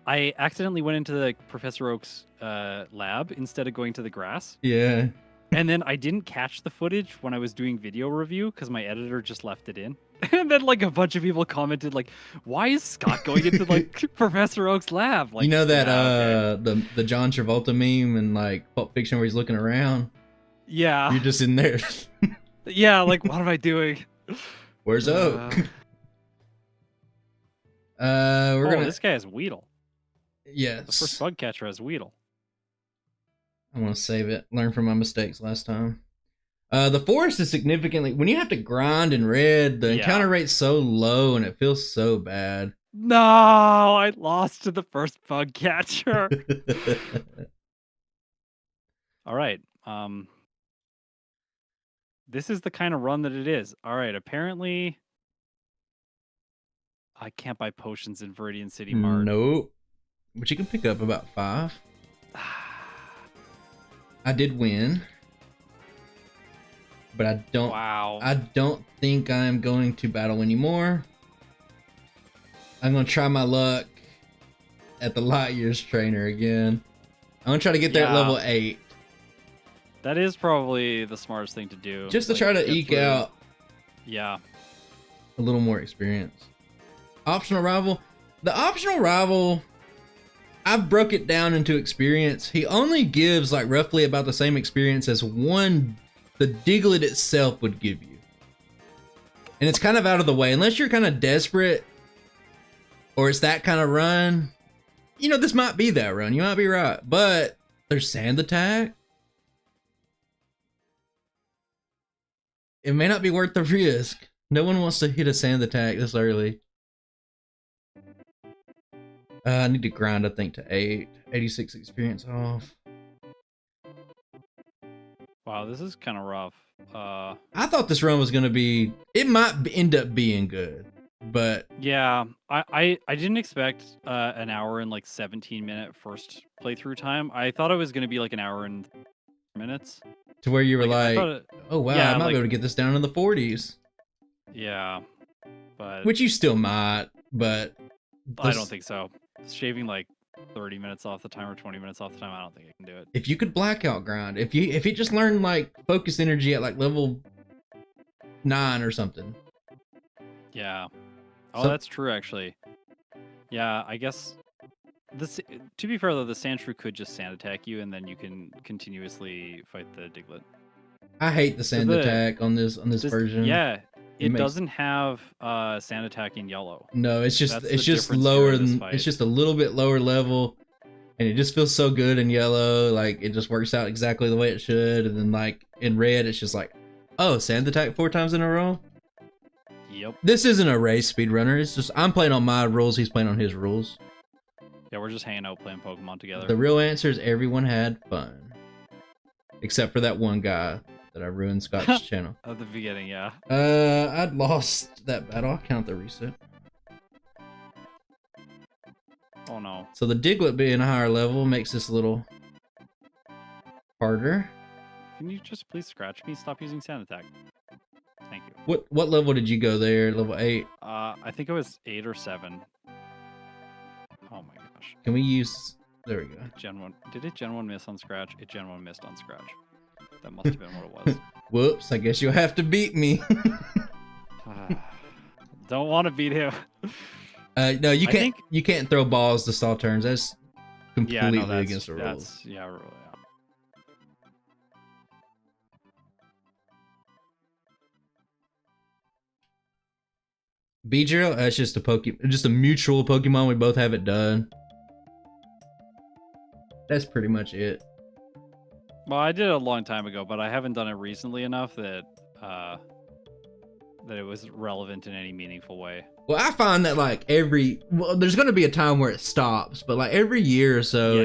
I accidentally went into the Professor Oak's lab instead of going to the grass. Yeah. And then I didn't catch the footage when I was doing video review because my editor just left it in. And then like a bunch of people commented like, "Why is Scott going into like Professor Oak's lab?" Like, you know that yeah, okay. the John Travolta meme and like Pulp Fiction where he's looking around? Yeah. You're just in there. Yeah, like what am I doing? Where's Oak? We're gonna. This guy has Weedle. Yes. The first bug catcher has Weedle. I want to save it. Learn from my mistakes last time. The forest is significantly when you have to grind in red. The encounter rate's so low and it feels so bad. No, I lost to the first bug catcher. All right. This is the kind of run that it is. All right. Apparently, I can't buy potions in Viridian City Mart. Nope. But you can pick up about 5. I did win. But I don't. Wow. I don't think I'm going to battle anymore. I'm gonna try my luck at the Light Years trainer again. I'm gonna try to get there at level 8. That is probably the smartest thing to do. Just to try to eke out. Yeah. A little more experience. Optional rival. The optional rival, I've broke it down into experience. He only gives like roughly about the same experience as the Diglett itself would give you. And it's kind of out of the way. Unless you're kind of desperate or it's that kind of run. You know, this might be that run. You might be right. But there's Sand Attack. It may not be worth the risk. No one wants to hit a Sand Attack this early. I need to grind, I think, to 8. 86 experience off. Wow, this is kind of rough. I thought this run was going to be... It might end up being good, but... Yeah, I didn't expect an hour and like 17-minute first playthrough time. I thought it was going to be like an hour and minutes. To where you were like, oh wow, yeah, I might be able to get this down in the 40s. Yeah, but... Which you still might, but... I don't think so. Shaving like 30 minutes off the time or 20 minutes off the time, I don't think I can do it. If you could blackout grind, if you just learn like focus energy at like level 9 or something. Yeah. Oh, that's true actually. Yeah, I guess this. To be fair though, the Sandshrew could just sand attack you, and then you can continuously fight the Diglett. I hate the sand attack on this version. Yeah, it doesn't have sand attack in yellow. No, it's just lower than it's just a little bit lower level, and it just feels so good in yellow. Like it just works out exactly the way it should, and then like in red, it's just like, oh, sand attack 4 times in a row. Yep. This isn't a race speedrunner. It's just I'm playing on my rules. He's playing on his rules. Yeah, we're just hanging out playing Pokemon together. The real answer is everyone had fun, except for that one guy that I ruined Scott's channel. At the beginning, yeah. I'd lost that battle. I'll count the reset. Oh no. So the Diglett being a higher level makes this a little harder. Can you just please scratch me? Stop using sand attack. Thank you. What level did you go there? Level 8? I think it was 8 or 7. Oh my gosh. Can we use... There we go. Gen 1. Did it Gen 1 miss on scratch? It Gen 1 missed on scratch. That must have been what it was. Whoops, I guess you'll have to beat me. Don't want to beat him. No, you can't. You can't throw balls to stall turns. That's completely against the rules. Yeah. Beedrill, that's just a mutual Pokemon. We both have it done. That's pretty much it. Well, I did it a long time ago, but I haven't done it recently enough that that it was relevant in any meaningful way. Well, I find that like there's going to be a time where it stops, but like every year or so,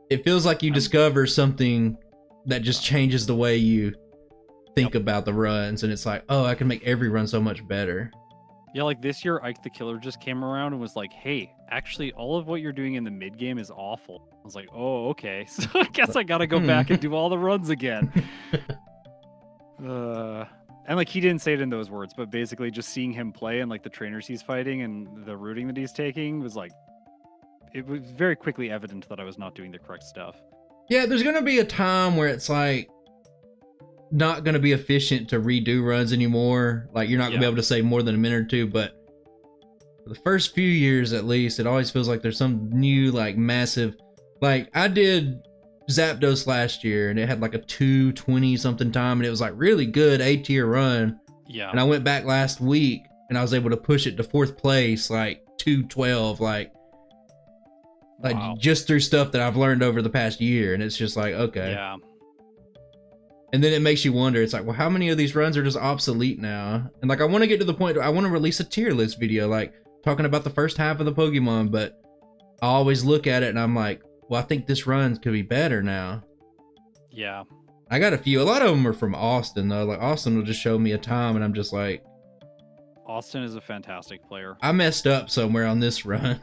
it feels like you discover something that just changes the way you think about the runs, and it's like, oh, I can make every run so much better. Yeah, like this year, Ike the Killer just came around and was like, "Hey, actually, all of what you're doing in the mid game is awful." I was like, "Oh, okay." So I guess I gotta go back and do all the runs again. And like he didn't say it in those words, but basically just seeing him play and like the trainers he's fighting and the routing that he's taking was like, it was very quickly evident that I was not doing the correct stuff. Yeah, there's gonna be a time where it's like not gonna be efficient to redo runs anymore. Like you're not gonna be able to save more than a minute or two, but for the first few years at least, it always feels like there's some new like massive, like I did Zapdos last year and it had like a 220 something time and it was like really good A tier run. Yeah. And I went back last week and I was able to push it to 4th place, like 212, like wow. just through stuff that I've learned over the past year. And it's just like, okay. Yeah. And then it makes you wonder, it's like, well, how many of these runs are just obsolete now? And like, I want to get to the point where I want to release a tier list video, like talking about the first half of the Pokemon, but I always look at it and I'm like, well, I think this run could be better now. Yeah. I got a few. A lot of them are from Austin, though. Like, Austin will just show me a time, and I'm just like... Austin is a fantastic player. I messed up somewhere on this run.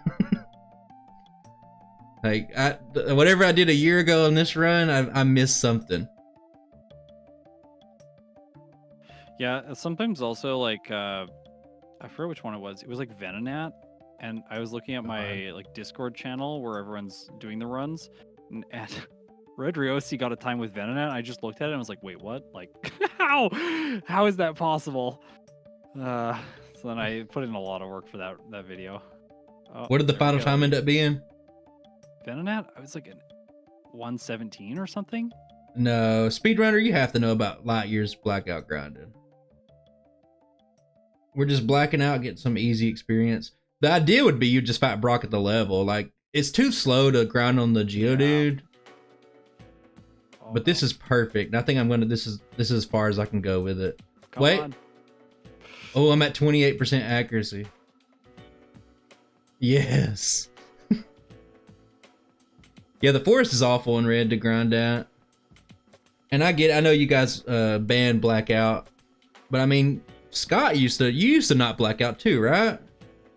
Like, whatever I did a year ago on this run, I missed something. Yeah, sometimes also, like, I forget which one it was. It was, like, Venonat. And I was looking at my like Discord channel where everyone's doing the runs, and Red Riosi got a time with Venonat. I just looked at it and was like, "Wait, what? Like, how is that possible?" So then I put in a lot of work for that video. Oh, what did the final time end up being? Venonat, I was like at 117 or something. No, Speedrunner, you have to know about light years blackout grinding. We're just blacking out, getting some easy experience. The idea would be you just fight Brock at the level. Like, it's too slow to grind on the Geodude. Oh, but this is perfect. I think I'm gonna. This is as far as I can go with it. Come Wait. on. Oh, I'm at 28% accuracy. Yes. Yeah, the forest is awful in red to grind at. And I know you guys banned blackout, but I mean, Scott you used to not blackout too, right?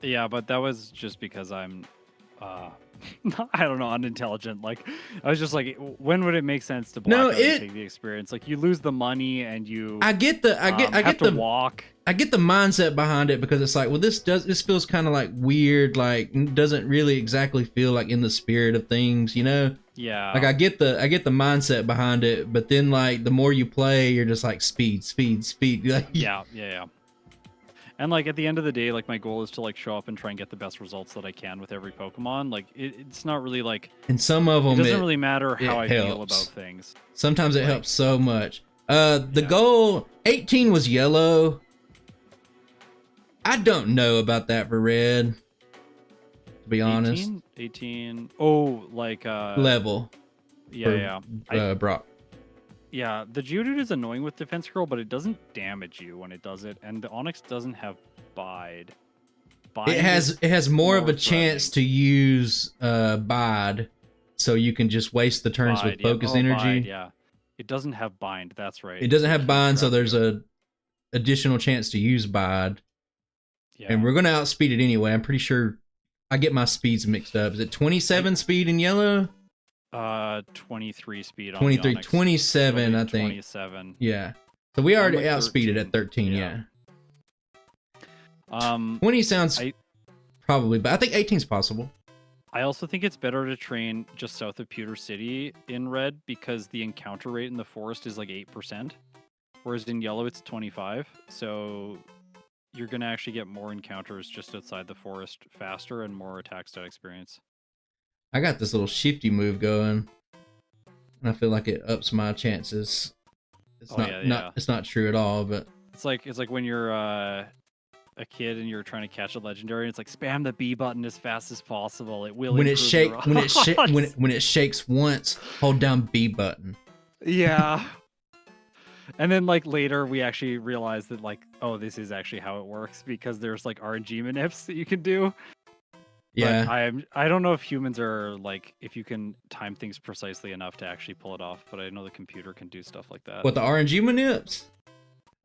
Yeah, but that was just because I'm, I don't know, unintelligent. Like, I was just like, when would it make sense to black out and take the experience? Like, you lose the money and you. I get the walk. I get the mindset behind it because it's like, well, this feels kind of like weird, like doesn't really exactly feel like in the spirit of things, you know? Yeah. Like I get the mindset behind it, but then like the more you play, you're just like speed. Like, yeah. And like at the end of the day, like my goal is to like show up and try and get the best results that I can with every Pokemon. Like it's not really like. And some of them, it doesn't really matter how I helps. feel about things. Sometimes it helps so much. The goal 18 was yellow. I don't know about that for red. To be honest. 18. Oh, like level. Yeah. Brock. Yeah, the Geodude is annoying with Defense Curl, but it doesn't damage you when it does it, and the Onix doesn't have Bide. It has more of a chance to use Bide, so you can just waste the turns with focus energy. Bide, yeah, it doesn't have Bind. That's right. It doesn't have Bind, so there's a additional chance to use Bide. Yeah. And we're gonna outspeed it anyway. I'm pretty sure. I get my speeds mixed up. Is it 27 speed in yellow? 23 speed on 23, the Onix. 27, I think. 27. Yeah. So we already like outspeeded at 13, yeah. 20 sounds probably, but I think 18 is possible. I also think it's better to train just south of Pewter City in red because the encounter rate in the forest is like 8%, whereas in yellow it's 25. So you're going to actually get more encounters just outside the forest faster and more attack stat experience. I got this little shifty move going, and I feel like it ups my chances. It's it's not true at all, but it's like when you're a kid and you're trying to catch a legendary, and it's like spam the B button as fast as possible. It will. When it shakes once, hold down B button. Yeah. And then like later we actually realized that like, oh, this is actually how it works because there's like RNG manips that you can do. Yeah. But I don't know if humans are like, if you can time things precisely enough to actually pull it off, but I know the computer can do stuff like that. What, the RNG manips?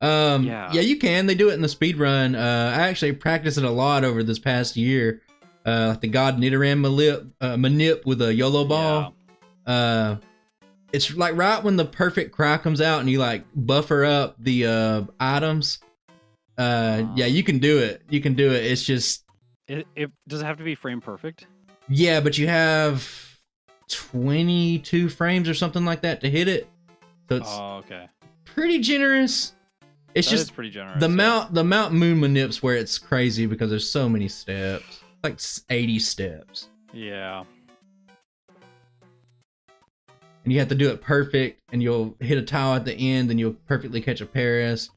Yeah, you can. They do it in the speed run. I actually practiced it a lot over this past year. Like the God Nidoran manip with a YOLO ball. It's like right when the perfect cry comes out and you like buffer up the items. Yeah, you can do it. You can do it. It's just it does it have to be frame perfect? Yeah, but you have 22 frames or something like that to hit it. So it's okay. Pretty generous. It's just pretty generous. the Mount Moon manips where it's crazy because there's so many steps. Like 80 steps. Yeah. And you have to do it perfect, and you'll hit a tile at the end, and you'll perfectly catch a Paris.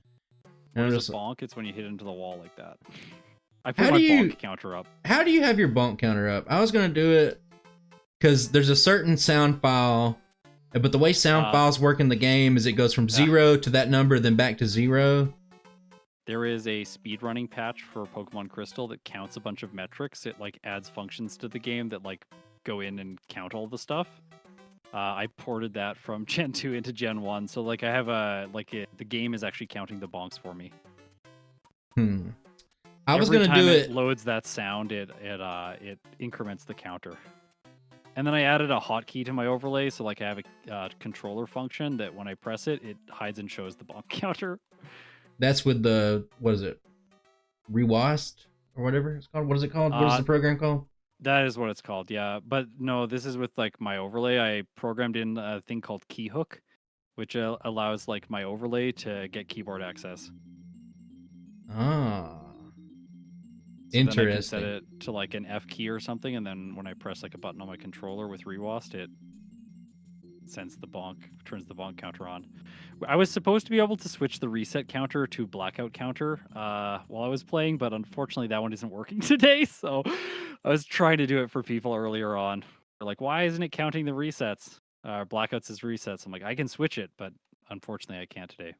What is a bonk? It's when you hit into the wall like that. I put my bonk counter up. How do you have your bonk counter up? I was gonna do it because there's a certain sound file, but the way sound files work in the game is it goes from 0 to that number, then back to 0. There is a speedrunning patch for Pokemon Crystal that counts a bunch of metrics. It like adds functions to the game that like go in and count all the stuff. I ported that from Gen 2 into Gen 1, so like I have the game is actually counting the bonks for me. I was gonna do it. Loads that sound, it increments the counter. And then I added a hotkey to my overlay, so like I have a controller function that when I press it, it hides and shows the bonk counter. That's with the, what is it? Rewast or whatever it's called? What is it called? What is the program called? That is what it's called, yeah. But no, this is with like my overlay. I programmed in a thing called Keyhook, which allows like my overlay to get keyboard access. Ah. So interesting. Then I can set it to like an F key or something, and then when I press like a button on my controller with Rewast, it sends the bonk, turns the bonk counter on. I was supposed to be able to switch the reset counter to blackout counter while I was playing, but unfortunately that one isn't working today. So I was trying to do it for people earlier on. They're like, why isn't it counting the resets? Blackouts is resets. I'm like, I can switch it, but unfortunately I can't today.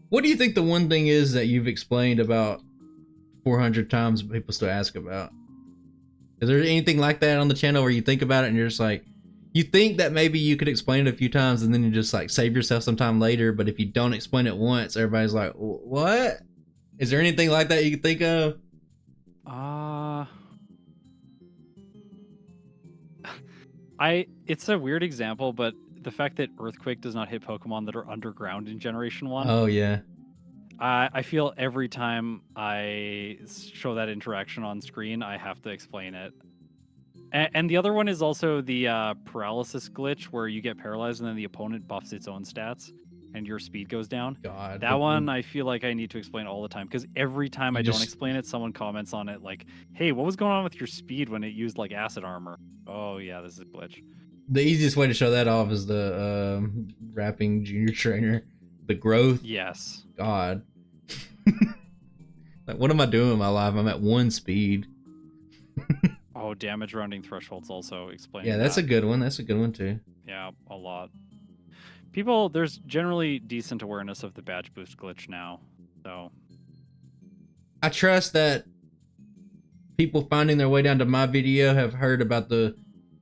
What do you think the one thing is that you've explained about 400 times but people still ask about? Is there anything like that on the channel where you think about it and you're just like, you think that maybe you could explain it a few times and then you just like save yourself some time later, but if you don't explain it once, everybody's like, what? Is there anything like that you can think of? It's a weird example, but the fact that Earthquake does not hit Pokemon that are underground in Generation 1. Oh, yeah. I feel every time I show that interaction on screen, I have to explain it. And the other one is also the paralysis glitch where you get paralyzed and then the opponent buffs its own stats and your speed goes down. God. That one I feel like I need to explain all the time because every time I don't explain it, someone comments on it like, hey, what was going on with your speed when it used like acid armor? Oh, yeah, this is a glitch. The easiest way to show that off is the rapping junior trainer. The growth. Yes. God. Like, what am I doing in my life? I'm at 1 speed. Oh, damage rounding thresholds also explain. Yeah, that's a good one. That's a good one too. Yeah, a lot. There's generally decent awareness of the badge boost glitch now, so. I trust that people finding their way down to my video have heard about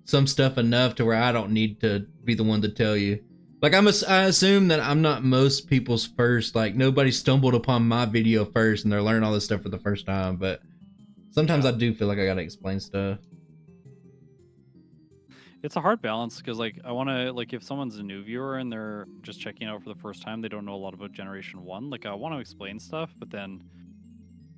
some stuff enough to where I don't need to be the one to tell you. Like I assume that I'm not most people's first, like nobody stumbled upon my video first and they're learning all this stuff for the first time, but sometimes I do feel like I gotta explain stuff. It's a hard balance because like I want to, like if someone's a new viewer and they're just checking out for the first time, they don't know a lot about Generation 1, like I want to explain stuff, but then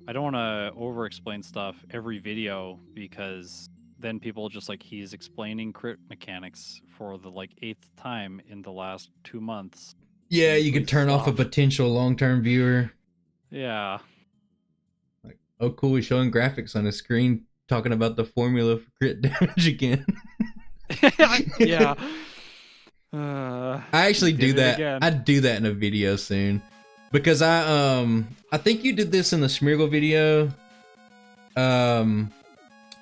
I don't want to over explain stuff every video because then people just like, he's explaining crit mechanics for the like 8th time in the last 2 months. Yeah, you could turn off a potential long-term viewer. Yeah. Like, oh cool, he's showing graphics on his screen talking about the formula for crit damage again. Yeah. I actually do that. I'd do that in a video soon. Because I think you did this in the Smeargle video.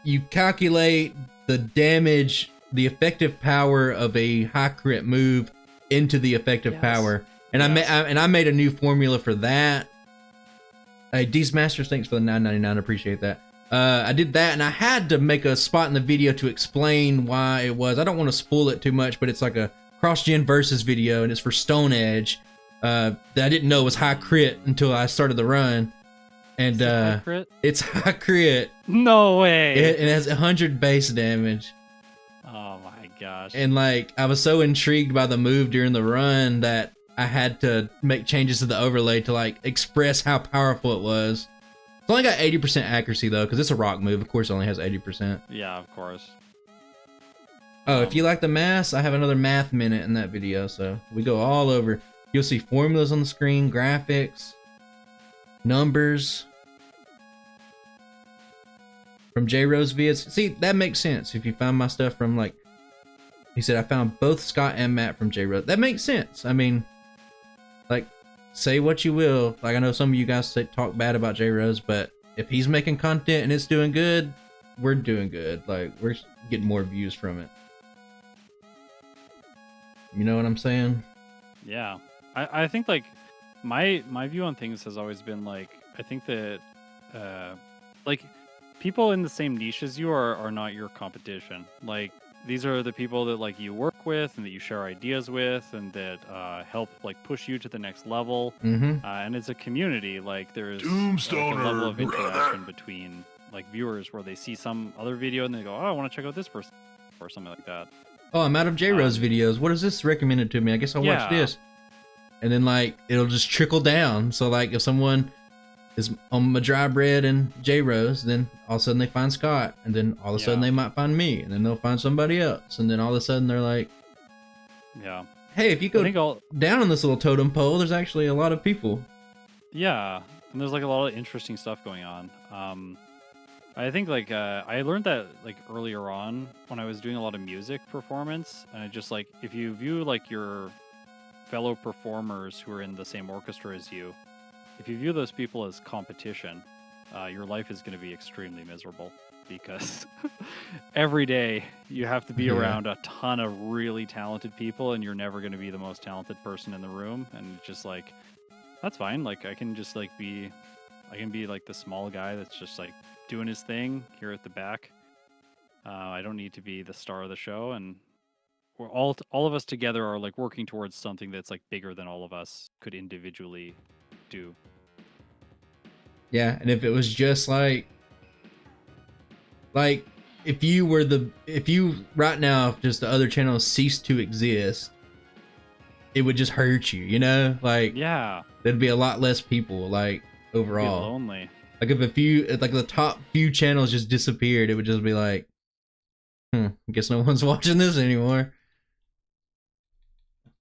You calculate the damage, the effective power of a high crit move into the effective power, and I made a new formula for that. Hey, D's Masters, thanks for the $9.99. Appreciate that. I did that, and I had to make a spot in the video to explain why it was. I don't want to spoil it too much, but it's like a cross-gen versus video, and it's for Stone Edge. that I didn't know was high crit until I started the run. And High crit? it's high crit. No way. It has 100 base damage. Oh my gosh. And like I was so intrigued by the move during the run that I had to make changes to the overlay to like express how powerful it was. It's only got 80% accuracy though, because it's a rock move. Of course, it only has 80%. Yeah, of course. Oh, if you like the maths, I have another math minute in that video, so we go all over. You'll see formulas on the screen, graphics, numbers from J Rose vids. See, that makes sense if you found my stuff from like he said. I found both Scott and Matt from J Rose. That makes sense. I mean, like, say what you will. Like, I know some of you guys talk bad about J Rose, but if he's making content and it's doing good, we're doing good. Like, we're getting more views from it. You know what I'm saying? Yeah. I think like my view on things has always been like, I think that like people in the same niche as you are not your competition. Like, these are the people that like you work with and that you share ideas with and that help like push you to the next level. And it's a community. Like, there's like, a level of interaction between like viewers where they see some other video and they go, oh, I want to check out this person or something like that. Oh, I'm out of J Rose videos. What is this recommended to me? I guess I'll watch this. And then like it'll just trickle down. So like if someone is on my dry bread and J Rose, then all of a sudden they find Scott, and then all of a sudden they might find me, and then they'll find somebody else, and then all of a sudden they're like, yeah, hey, if you go down on this little totem pole, there's actually a lot of people. Yeah, and there's like a lot of interesting stuff going on. I think like I learned that like earlier on when I was doing a lot of music performance, and I just like, if you view like your fellow performers who are in the same orchestra as you, if you view those people as competition, your life is going to be extremely miserable, because every day you have to be around a ton of really talented people, and you're never going to be the most talented person in the room. And it's just like, that's fine. Like, I can just like be like the small guy that's just like doing his thing here at the back. I don't need to be the star of the show, and we're all of us together are like working towards something that's like bigger than all of us could individually do. Yeah, and if it was just like if you right now, if just the other channels ceased to exist, it would just hurt you, you know? Like, yeah, there'd be a lot less people, like, overall. Be lonely. Like if the top few channels just disappeared, it would just be like, I guess no one's watching this anymore.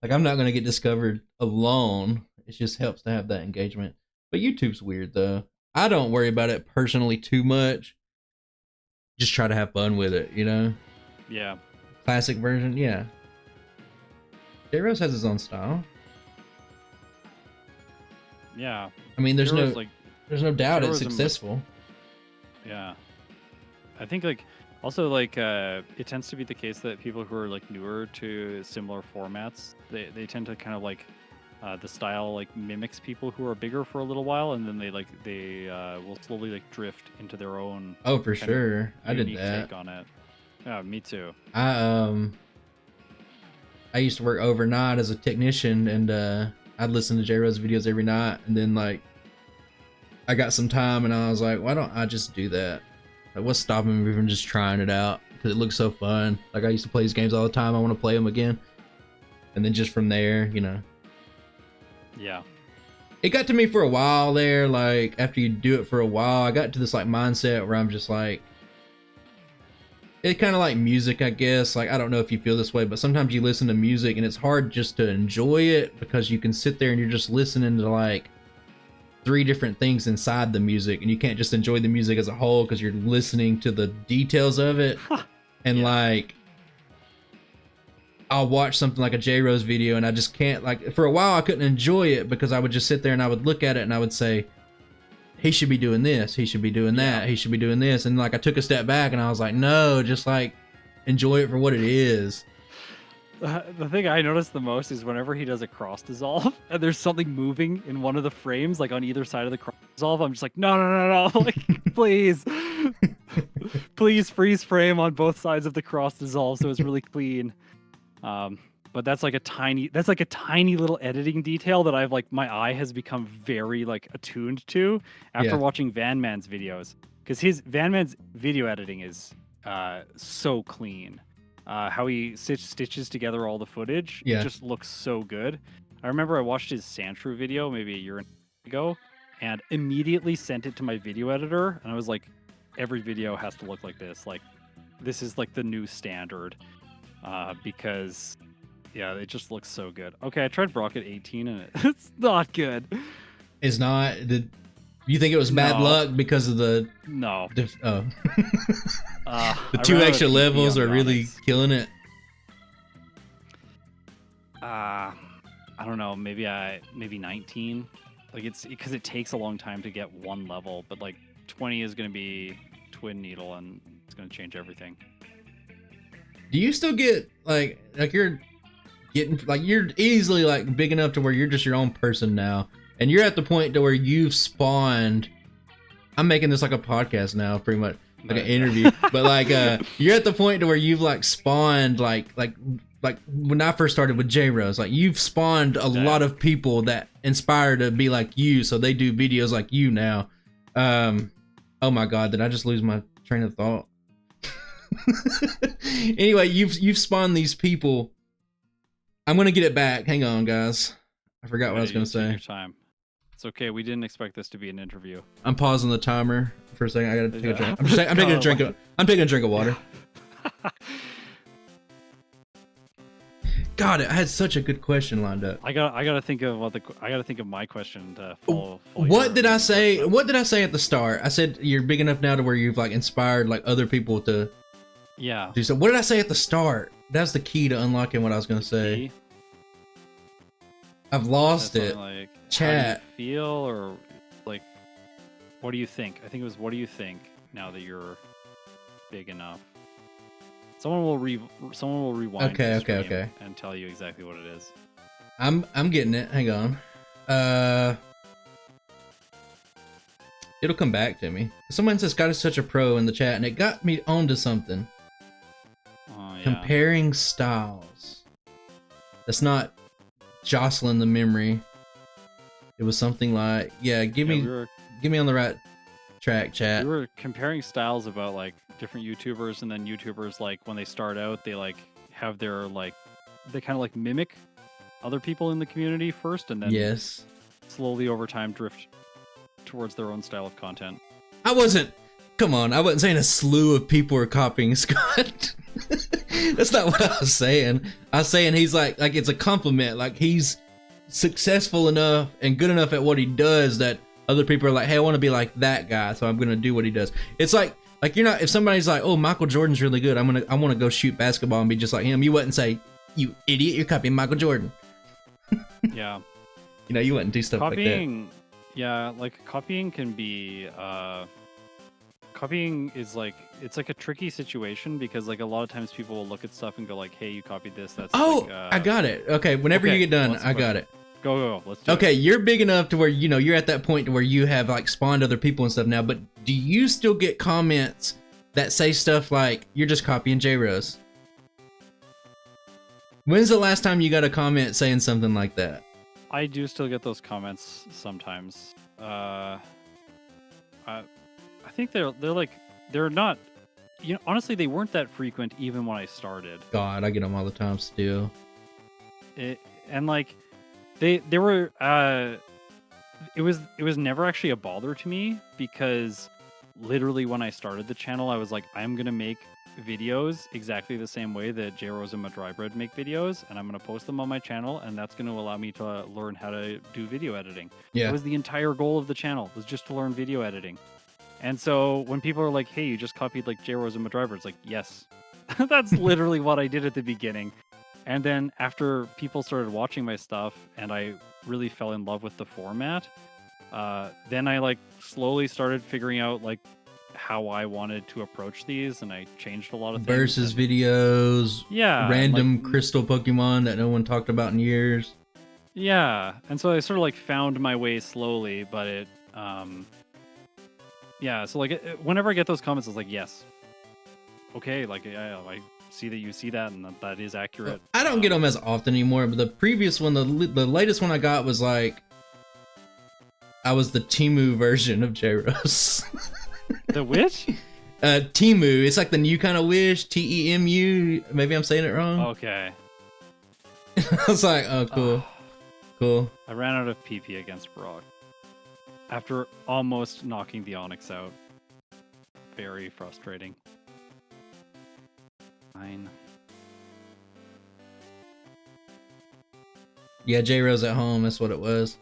Like, I'm not gonna get discovered alone. It just helps to have that engagement. But YouTube's weird though. I don't worry about it personally too much. Just try to have fun with it, you know? Yeah. Classic version, yeah. J Rose has his own style. Yeah. I mean, there's no doubt it's successful. Yeah. I think like also like it tends to be the case that people who are like newer to similar formats, they tend to kind of like the style like mimics people who are bigger for a little while, and then they will slowly like drift into their own. Oh, for sure. I did that. Take on it. Yeah, me too. I used to work overnight as a technician, and I'd listen to J Rose videos every night, and then like I got some time and I was like, why don't I just do that? Like, what's stopping me from just trying it out? Because it looks so fun. Like, I used to play these games all the time. I want to play them again. And then just from there, you know. Yeah. It got to me for a while there. Like, after you do it for a while, I got to this like mindset where I'm just like, it's kind of like music, I guess. Like, I don't know if you feel this way, but sometimes you listen to music and it's hard just to enjoy it, because you can sit there and you're just listening to like 3 different things inside the music, and you can't just enjoy the music as a whole because you're listening to the details of it. And like, I'll watch something like a J Rose video and I just can't, like, for a while I couldn't enjoy it because I would just sit there and I would look at it and I would say, he should be doing this, he should be doing that, he should be doing this. And like, I took a step back and I was like, no, just like enjoy it for what it is. The thing I notice the most is whenever he does a cross dissolve and there's something moving in one of the frames, like on either side of the cross dissolve, I'm just like, no, like, please, please freeze frame on both sides of the cross dissolve so it's really clean. But but that's like a tiny little editing detail that I've like my eye has become very like attuned to after Yeah. watching Van Man's videos, because his Van Man's video editing is so clean. How he stitches together all the footage, Yeah. it just looks so good. I remember I watched his Sandshrew video maybe a year ago and immediately sent it to my video editor, and I was like, every video has to look like this. Like, this is like the new standard, because yeah, it just looks so good. Okay, I tried Brock at 18 and it's not good. It's not. You think it was bad No. luck because of the No. the I two ran out extra of PP levels on are the really Onyx. killing it? I don't know, maybe 19. Like, it's because it takes a long time to get one level, but like 20 is going to be Twin Needle and it's going to change everything. Do you still get like you're getting like you're easily like big enough to where you're just your own person now, and you're at the point to where you've spawned. I'm making this like a podcast now, pretty much like an interview, but like you're at the point to where you've like spawned like when I first started with J Rose, like you've spawned a lot of people that inspire to be like you, so they do videos like you now. Oh my god, did I just lose my train of thought? Anyway, you've spawned these people. I'm gonna get it back. Hang on, guys. I forgot what I was gonna Take say. your time. It's okay. We didn't expect this to be an interview. I'm pausing the timer for a second. I gotta take a drink. I'm taking a drink. Oh, I'm taking a drink of water. God, I had such a good question lined up. I gotta think of my question to follow. What did I say? What did I say at the start? I said you're big enough now to where you've like inspired like other people to Yeah. do so. What did I say at the start? That's the key to unlocking what I was gonna say. I've lost it. Like, Chat. How do you feel, or like, what do you think? I think it was, what do you think now that you're big enough? Someone will rewind. Okay, the okay, stream okay. And tell you exactly what it is. I'm getting it. Hang on. It'll come back to me. Someone says God is such a pro in the chat, and it got me onto something. Oh yeah. Comparing styles. That's not jostling the memory. It was something like, yeah, give me on the right track, chat. We were comparing styles about like different YouTubers, and then YouTubers, like when they start out, they like have their like, they kind of like mimic other people in the community first, and then Yes. slowly over time drift towards their own style of content. I wasn't saying a slew of people are copying Scott. That's not what I was saying. I was saying he's like it's a compliment. Like he's successful enough and good enough at what he does that other people are like, hey, I want to be like that guy, so I'm gonna do what he does. It's like you're not, if somebody's like, oh, Michael Jordan's really good, I want to go shoot basketball and be just like him. You wouldn't say, you idiot, you're copying Michael Jordan. Yeah. You know, you wouldn't do stuff Copying, like yeah, like copying can be, copying is like, it's like a tricky situation, because like a lot of times people will look at stuff and go like, hey, you copied this. That's that. Oh, like, I got it. Okay, whenever you okay, get done, what's the I got question? it. Go. Let's do it. Okay, you're big enough to where, you know, you're at that point to where you have like spawned other people and stuff now, but do you still get comments that say stuff like, you're just copying J-Rose? When's the last time you got a comment saying something like that? I do still get those comments sometimes. I think they're not, you know, honestly, they weren't that frequent even when I started. God, I get them all the time still. And like they were it was never actually a bother to me, because literally when I started the channel, I was like, I'm gonna make videos exactly the same way that J Rose and Madrybread make videos, and I'm gonna post them on my channel, and that's gonna allow me to learn how to do video editing. Yeah. That was the entire goal of the channel, was just to learn video editing. And so when people are like, hey, you just copied like J Rose and Madrybread, it's like, yes. That's literally what I did at the beginning. And then after people started watching my stuff and I really fell in love with the format, then I like slowly started figuring out like how I wanted to approach these, and I changed a lot of things. Versus videos, yeah, random like, crystal Pokemon that no one talked about in years. Yeah, and so I sort of like found my way slowly, but it, yeah. So like whenever I get those comments, it's like, yes, okay, like see that you see that and that is accurate. I don't get them as often anymore, but the previous one, the latest one I got was like, I was the Timu version of J-Rose. The which? Timu. It's like the new kind of wish. Temu. Maybe I'm saying it wrong. Okay. I was like, oh, cool. Cool. I ran out of PP against Brock. After almost knocking the Onyx out. Very frustrating. Fine. Yeah, J-Rose at home. That's what it was.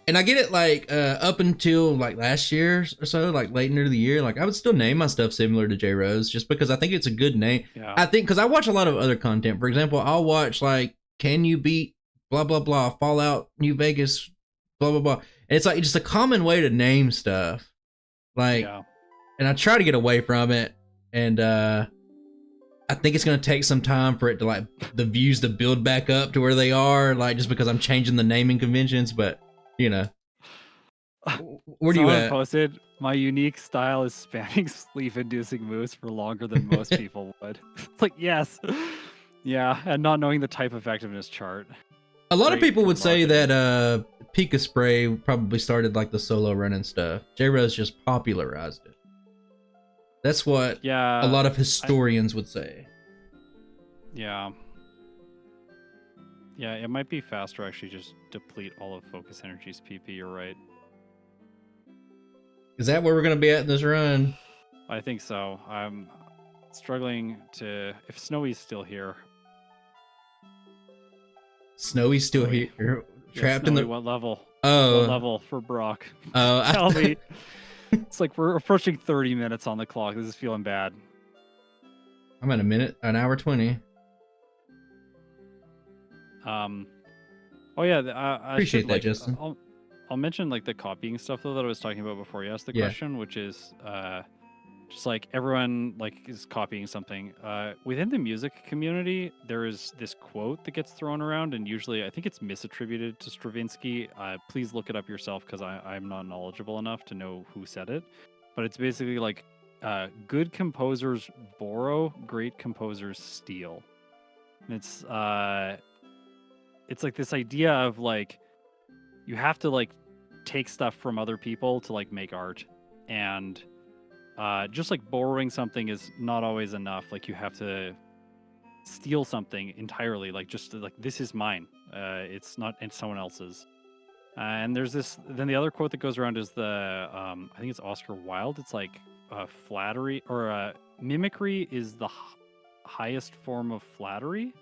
And I get it, like, up until, like, last year or so, like, late into the year, like, I would still name my stuff similar to J-Rose just because I think it's a good name. Yeah. I think, because I watch a lot of other content. For example, I'll watch, like, Can You Beat blah, blah, blah, Fallout New Vegas, blah, blah, blah. And it's, like, just a common way to name stuff. Like, Yeah. and I try to get away from it. And, I think it's going to take some time for it to, like, the views to build back up to where they are, like, just because I'm changing the naming conventions, but... You know, where do you at? Posted, my unique style is spamming sleep-inducing moves for longer than most people would. It's like, yes. Yeah, and not knowing the type effectiveness chart. A lot of people would say that Pika Spray probably started like the solo running stuff. J-Rose just popularized it. That's what a lot of historians would say. Yeah. Yeah, it might be faster actually just deplete all of Focus Energy's PP, you're right. Is that where we're going to be at in this run? I think so. I'm struggling to... If Snowy's still here... Snowy's still here? Trapped in the... What level? Oh. What level for Brock? Oh, Tell me. It's like we're approaching 30 minutes on the clock. This is feeling bad. I'm at an hour 20. Oh yeah, I appreciate that, Justin. I'll mention like the copying stuff though that I was talking about before you asked the question, which is just like everyone like is copying something. Within the music community, there is this quote that gets thrown around, and usually I think it's misattributed to Stravinsky. Please look it up yourself because I'm not knowledgeable enough to know who said it. But it's basically like good composers borrow, great composers steal. And it's like this idea of like you have to like take stuff from other people to like make art, and just like borrowing something is not always enough. Like you have to steal something entirely, like just like this is mine, it's not someone else's. And there's this, then the other quote that goes around is the I think it's Oscar Wilde. It's like flattery or mimicry is the highest form of flattery.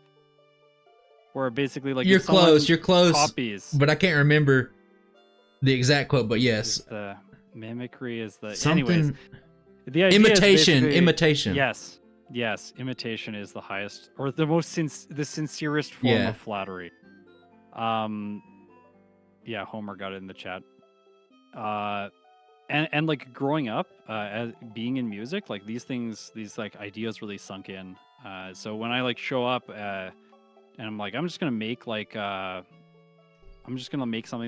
Where basically, like, you're close, copies, but I can't remember the exact quote. But yes, the mimicry is the something. Anyways, the idea imitation. Yes, imitation is the highest or the most the sincerest form of flattery. Yeah, Homer got it in the chat. And like growing up, as being in music, like these like ideas really sunk in. So when I like show up. And I'm like, I'm just gonna make like something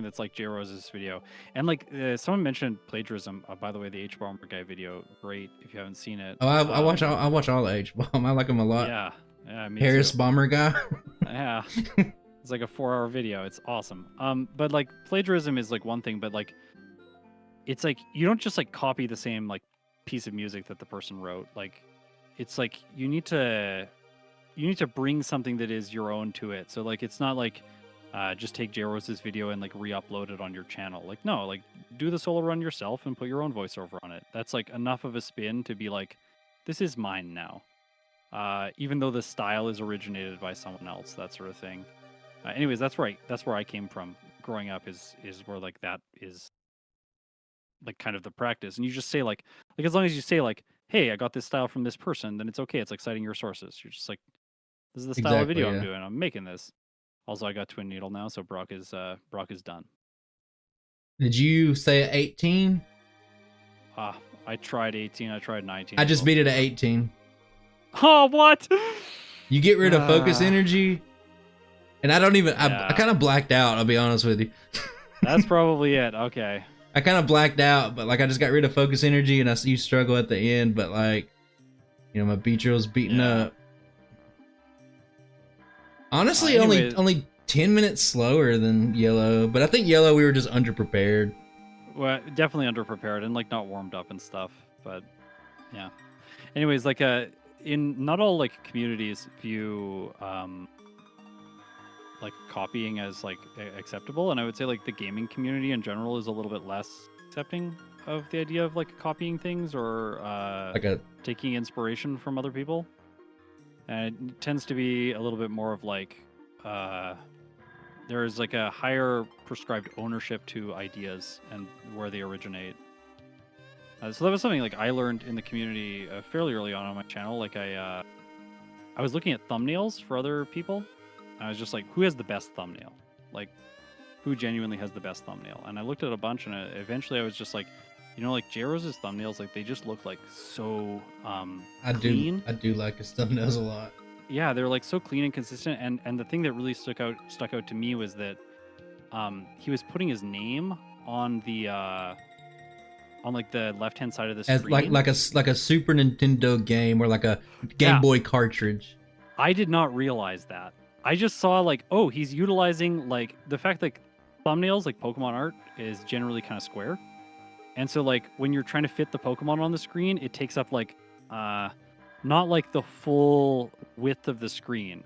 that's like J-Rose's video. And like someone mentioned plagiarism. By the way, the H-Bomber guy video, great if you haven't seen it. Oh, I watch all the H-Bomb. I like him a lot. Yeah, me Harris too. Bomber guy. Yeah, it's like a 4-hour video. It's awesome. But like plagiarism is like one thing, but like it's like you don't just like copy the same like piece of music that the person wrote. Like it's like you need to bring something that is your own to it. So like it's not like just take J-Rose's video and like re-upload it on your channel. Like no, like do the solo run yourself and put your own voiceover on it. That's like enough of a spin to be like, this is mine now. Even though the style is originated by someone else, that sort of thing. Anyways, that's right. That's where I came from. Growing up is where like that is like kind of the practice. And you just say like as long as you say like, hey, I got this style from this person, then it's okay. It's like citing your sources. You're just like, this is the style of video I'm doing. I'm making this. Also, I got Twin Needle now, so Brock is done. Did you say 18? I tried 18. I tried 19. I just beat it at 18. Oh, what? You get rid of focus energy, and I don't even. I kind of blacked out. I'll be honest with you. That's probably it. Okay. I kind of blacked out, but like I just got rid of focus energy, and you struggle at the end. But like, My Beedrill's beaten up. Honestly, Anyways, only 10 minutes slower than Yellow, but I think Yellow we were just underprepared. well, definitely underprepared and like not warmed up and stuff. But yeah. Anyways, like in not all like communities view like copying as like acceptable, and I would say like the gaming community in general is a little bit less accepting of the idea of like copying things or taking inspiration from other people. And it tends to be a little bit more of like there is like a higher prescribed ownership to ideas and where they originate. So that was something like I learned in the community fairly early on my channel. Like I was looking at thumbnails for other people. I was just like, who has the best thumbnail? Like, who genuinely has the best thumbnail? And I looked at a bunch, and eventually I was just like, like J-Rose's thumbnails, like they just look like so clean. I do like his thumbnails a lot. Yeah, they're like so clean and consistent. And the thing that really stuck out to me was that he was putting his name on the on like the left hand side of the screen, as like a Super Nintendo game or like a Game Boy cartridge. I did not realize that. I just saw like, oh, he's utilizing like the fact that thumbnails, like Pokemon art, is generally kind of square. And so like when you're trying to fit the Pokemon on the screen, it takes up like not like the full width of the screen.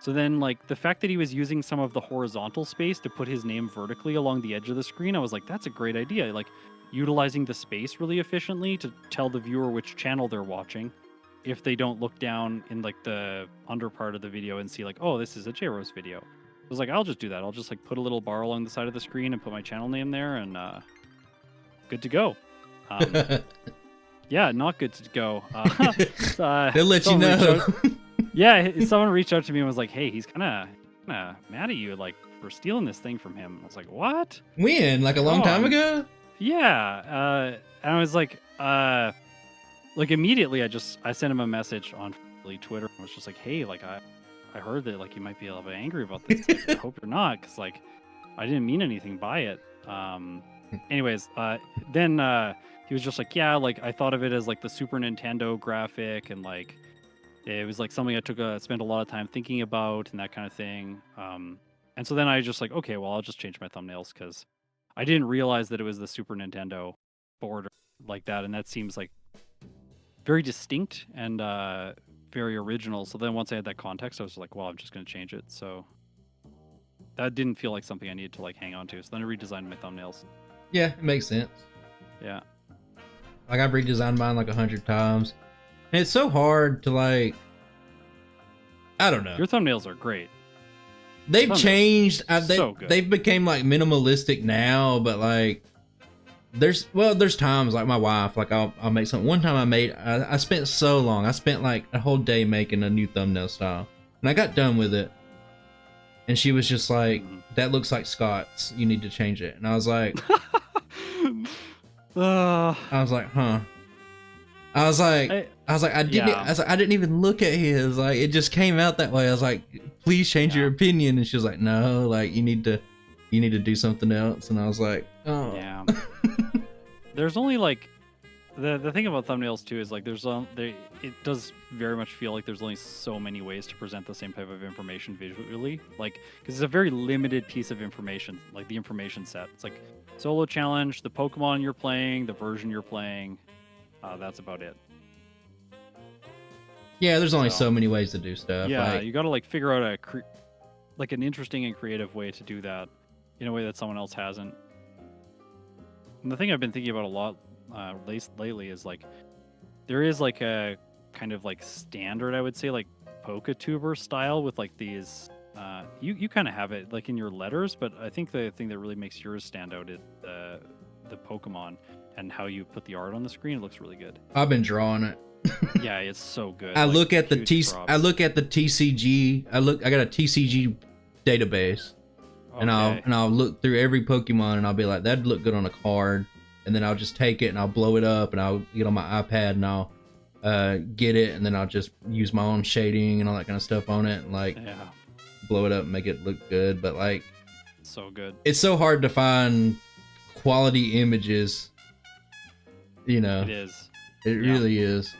So then like the fact that he was using some of the horizontal space to put his name vertically along the edge of the screen, I was like, that's a great idea. Like utilizing the space really efficiently to tell the viewer which channel they're watching, if they don't look down in like the under part of the video and see like, oh, this is a J-Rose video. I was like, I'll just do that. I'll just like put a little bar along the side of the screen and put my channel name there, and good to go. Yeah, not good to go. They'll let you know. Someone reached out to me and was like, hey, he's kind of mad at you, like, for stealing this thing from him. I was like, what? When? Like a long time ago? Yeah. And I was like immediately I sent him a message on Twitter and was just like, hey, like I heard that like you might be a little bit angry about this. Like, I hope you're not, because like I didn't mean anything by it. Anyways, then he was just like, yeah, like I thought of it as like the Super Nintendo graphic, and like it was like something I spent a lot of time thinking about and that kind of thing. And so then I just like, okay, well, I'll just change my thumbnails, because I didn't realize that it was the Super Nintendo border like that, and that seems like very distinct and very original. So then once I had that context, I was like, well, I'm just going to change it. So that didn't feel like something I needed to like hang on to. So then I redesigned my thumbnails. Yeah, it makes sense. Yeah. Like I've redesigned mine like 100 times. And it's so hard to like, I don't know. Your thumbnails are great. They've changed. So good. They've become like minimalistic now, but like there's times like my wife, like I'll make something. One time I spent so long. I spent like a whole day making a new thumbnail style, and I got done with it. And she was just like, that looks like Scott's. You need to change it. And I was like, huh. I didn't even look at his. Like, it just came out that way. I was like, please change your opinion. And she was like, no, like you need to do something else. And I was like, oh yeah. There's only like the thing about thumbnails too is like it does very much feel like there's only so many ways to present the same type of information visually, like because it's a very limited piece of information, like the information set. It's like solo challenge, the Pokemon you're playing, the version you're playing. That's about it. Yeah, there's only so many ways to do stuff. Yeah, like, you got to like figure out an interesting and creative way to do that in a way that someone else hasn't. And the thing I've been thinking about a lot lately is like there is like a kind of like standard, I would say, like Poketuber style with like these you kind of have it like in your letters, but I think the thing that really makes yours stand out is the Pokemon and how you put the art on the screen. It looks really good. I've been drawing it. Yeah, it's so good. I look at the TCG. I got a TCG database. Okay. And I'll look through every Pokemon and I'll be like, that'd look good on a card. And then I'll just take it and I'll blow it up and I'll get on my iPad and I'll get it, and then I'll just use my own shading and all that kind of stuff on it and like blow it up and make it look good. But like, so good. It's so hard to find quality images. You know, it is. It really is.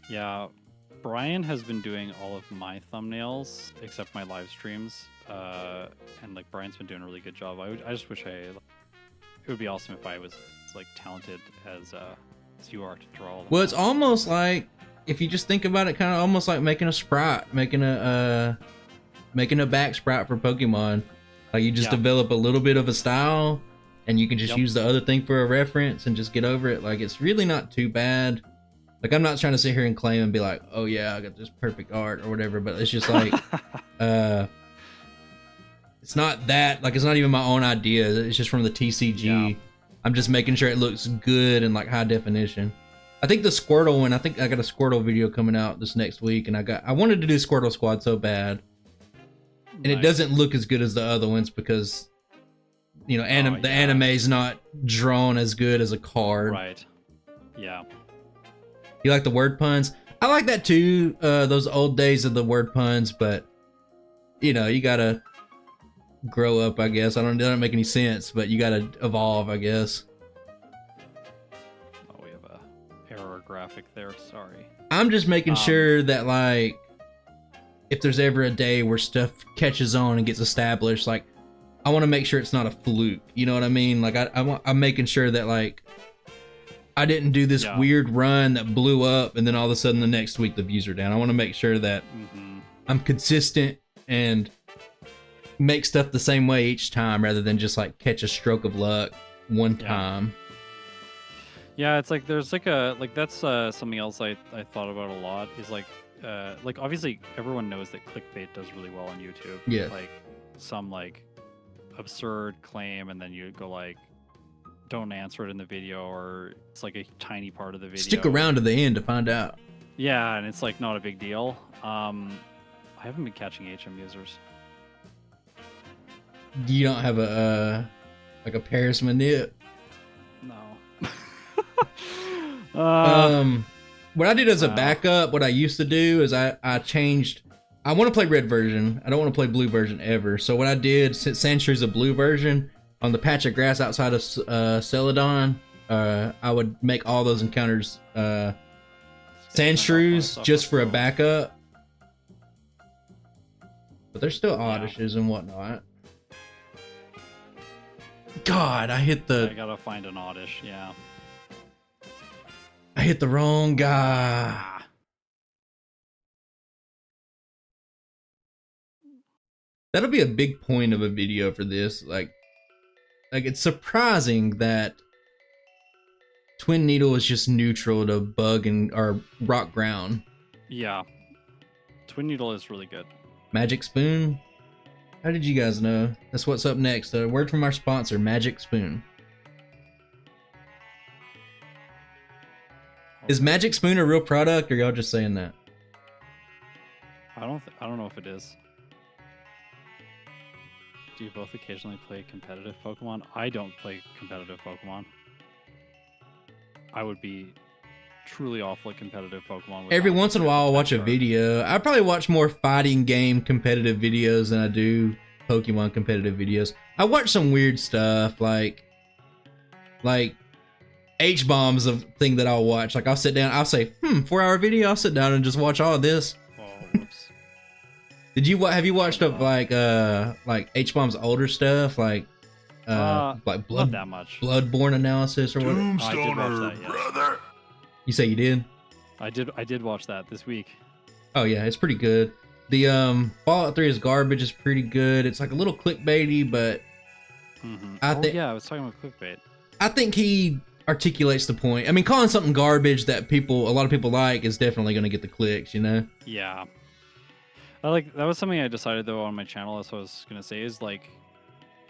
Yeah, Brian has been doing all of my thumbnails except my live streams, and like Brian's been doing a really good job. I just wish it would be awesome if I was as like talented as you are to draw them. Well, it's almost like, if you just think about it, kind of almost like making a sprite, making a back sprite for Pokemon. Like you just develop a little bit of a style, and you can just use the other thing for a reference and just get over it. Like it's really not too bad. Like I'm not trying to sit here and claim and be like, oh yeah, I got this perfect art or whatever, but it's just like, it's not that, like it's not even my own idea. It's just from the TCG. Yeah. I'm just making sure it looks good and like high definition. I think the Squirtle one, I think I got a Squirtle video coming out this next week, and I wanted to do Squirtle Squad so bad. And it doesn't look as good as the other ones because, you know, the anime is not drawn as good as a card. Right. Yeah. You like the word puns? I like that too. Those old days of the word puns, but you know, you gotta grow up, I guess. They don't make any sense, but you gotta evolve, I guess. Oh, we have a error graphic there. Sorry. I'm just making sure that like, if there's ever a day where stuff catches on and gets established, like I want to make sure it's not a fluke. You know what I mean? Like I'm making sure that like I didn't do this weird run that blew up and then all of a sudden the next week the views are down. I want to make sure that I'm consistent and make stuff the same way each time rather than just like catch a stroke of luck one time. Yeah, it's like there's like that's something else I thought about a lot is like obviously everyone knows that clickbait does really well on YouTube. Yeah. Like some like absurd claim and then you go like don't answer it in the video, or it's like a tiny part of the video. Stick around to the end to find out. Yeah, and it's like not a big deal. I haven't been catching HM users. You don't have a like a Paris Manip? No. What I did as a backup, what I used to do is I changed. I want to play red version. I don't want to play blue version ever. So what I did, since Sandshrews a blue version, on the patch of grass outside of Celadon, I would make all those encounters Sandshrews just for a backup. But there's still Oddishes and whatnot. God, I gotta find an Oddish, yeah. I hit the wrong guy. That'll be a big point of a video for this. Like it's surprising that Twin Needle is just neutral to bug or rock ground. Yeah. Twin Needle is really good. Magic Spoon? How did you guys know? That's what's up next. A word from our sponsor, Magic Spoon. Is Magic Spoon a real product, or y'all just saying that? I don't know if it is. Do you both occasionally play competitive Pokemon? I don't play competitive Pokemon. I would be truly awful at competitive Pokemon. Every once in a while I'll watch a video. I probably watch more fighting game competitive videos than I do Pokemon competitive videos. I watch some weird stuff like H-Bomb's a thing that I'll watch. Like I'll sit down, I'll say, 4-hour video, I'll sit down and just watch all of this. Oh, whoops. Have you watched up like H-Bomb's older stuff, like not that much. Bloodborne analysis or whatever? Tombstoner, I did watch that, yes. brother. You say you did? I did watch that this week. Oh yeah, it's pretty good. The Fallout 3 is garbage is pretty good. It's like a little clickbaity, but I was talking about clickbait. I think he articulates the point. I mean, calling something garbage that a lot of people like is definitely going to get the clicks, you know? Yeah. That was something I decided though on my channel. That's what I was gonna say is like,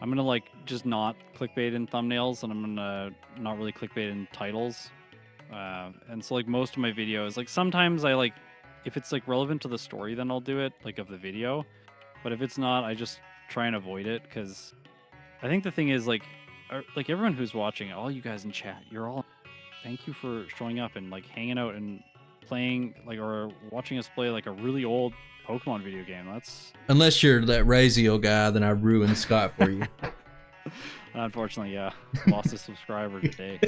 I'm gonna like just not clickbait in thumbnails, and I'm gonna not really clickbait in titles. And so like most of my videos, like sometimes I like, if it's like relevant to the story, then I'll do it like of the video. But if it's not, I just try and avoid it, because I think the thing is like everyone who's watching, all you guys in chat, thank you for showing up and like hanging out and playing like or watching us play like a really old Pokemon video game. That's unless you're that Razio guy, then I ruined Scott for you. Unfortunately, yeah, lost a subscriber today.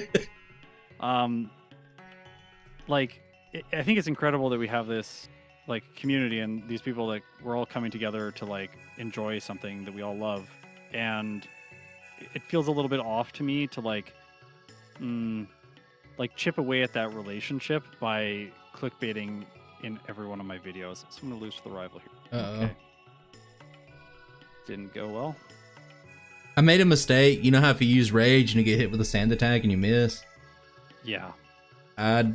Like I think it's incredible that we have this like community and these people that we're all coming together to like enjoy something that we all love, and it feels a little bit off to me to like chip away at that relationship by clickbaiting in every one of my videos. So I'm gonna lose to the rival here. Uh-oh. Okay. Didn't go well. I made a mistake. You know how if you use rage and you get hit with a sand attack and you miss? Yeah. I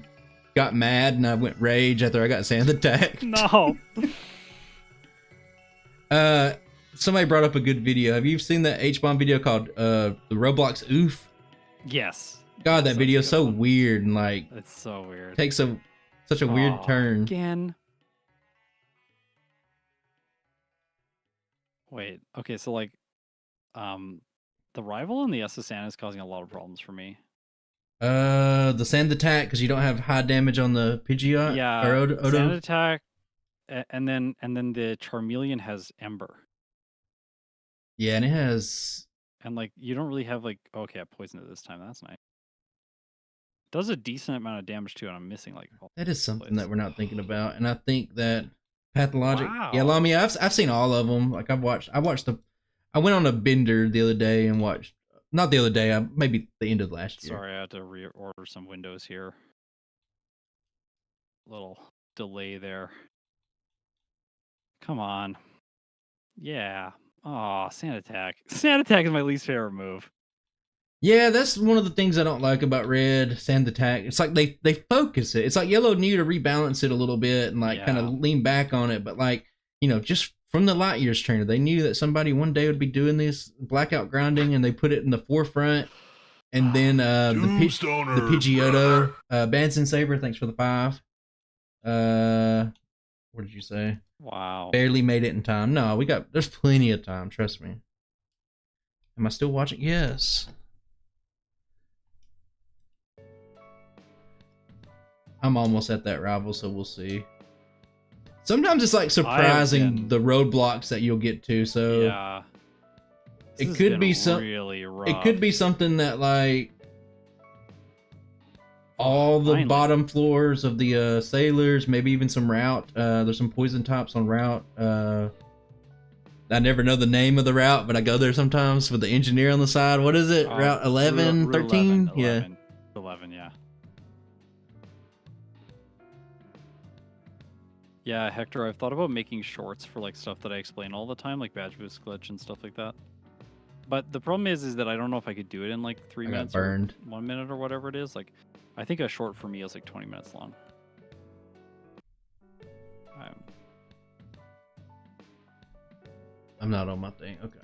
got mad and I went rage after I got sand attack. No. Somebody brought up a good video. Have you seen that H-bomb video called the Roblox Oof? Yes. God, that That's video a is good so one. weird and like It's so weird. takes such a weird turn. Again. Wait. Okay, so like the rival and the SSN is causing a lot of problems for me. The sand attack because you don't have high damage on the Pidgeot. Yeah. Or Sand Odo. attack, and then the Charmeleon has Ember. Yeah, and it has. And like you don't really have like okay, I poisoned it this time. That's nice. Does a decent amount of damage too, and I'm missing like all That is something plays. that we're not thinking about, and I think that Pathologic. Wow. Yeah, Lamia. I've seen all of them. Like I watched I went on a bender the other day and watched. Not the other day. Maybe the end of last year. Sorry, I had to reorder some windows here. Little delay there. Come on. Yeah. Oh, Sand Attack. Sand Attack is my least favorite move. Yeah, that's one of the things I don't like about Red Sand Attack. It's like they focus it. It's like Yellow knew to rebalance it a little bit and like kind of lean back on it, but like just from the Light Years trainer, they knew that somebody one day would be doing this blackout grinding, and they put it in the forefront. And then the Pidgeotto, Banson Saber, thanks for the 5. What did you say? Wow. Barely made it in time. No, there's plenty of time, trust me. Am I still watching? Yes. I'm almost at that rival, so we'll see. Sometimes it's like surprising the roadblocks that you'll get to, so yeah. It could be really rough. It could be something that like all the bottom floors of the sailors, maybe even some route. There's some poison types on route. I never know the name of the route, but I go there sometimes with the engineer on the side. What is it? Route 11, 13? 11, yeah. 11, yeah. Yeah, Hector, I've thought about making shorts for like stuff that I explain all the time, like badge boost glitch and stuff like that. But the problem is that I don't know if I could do it in like 3 minutes or 1 minute or whatever it is. Like, I think a short for me is like 20 minutes long. I'm not on my thing. Okay.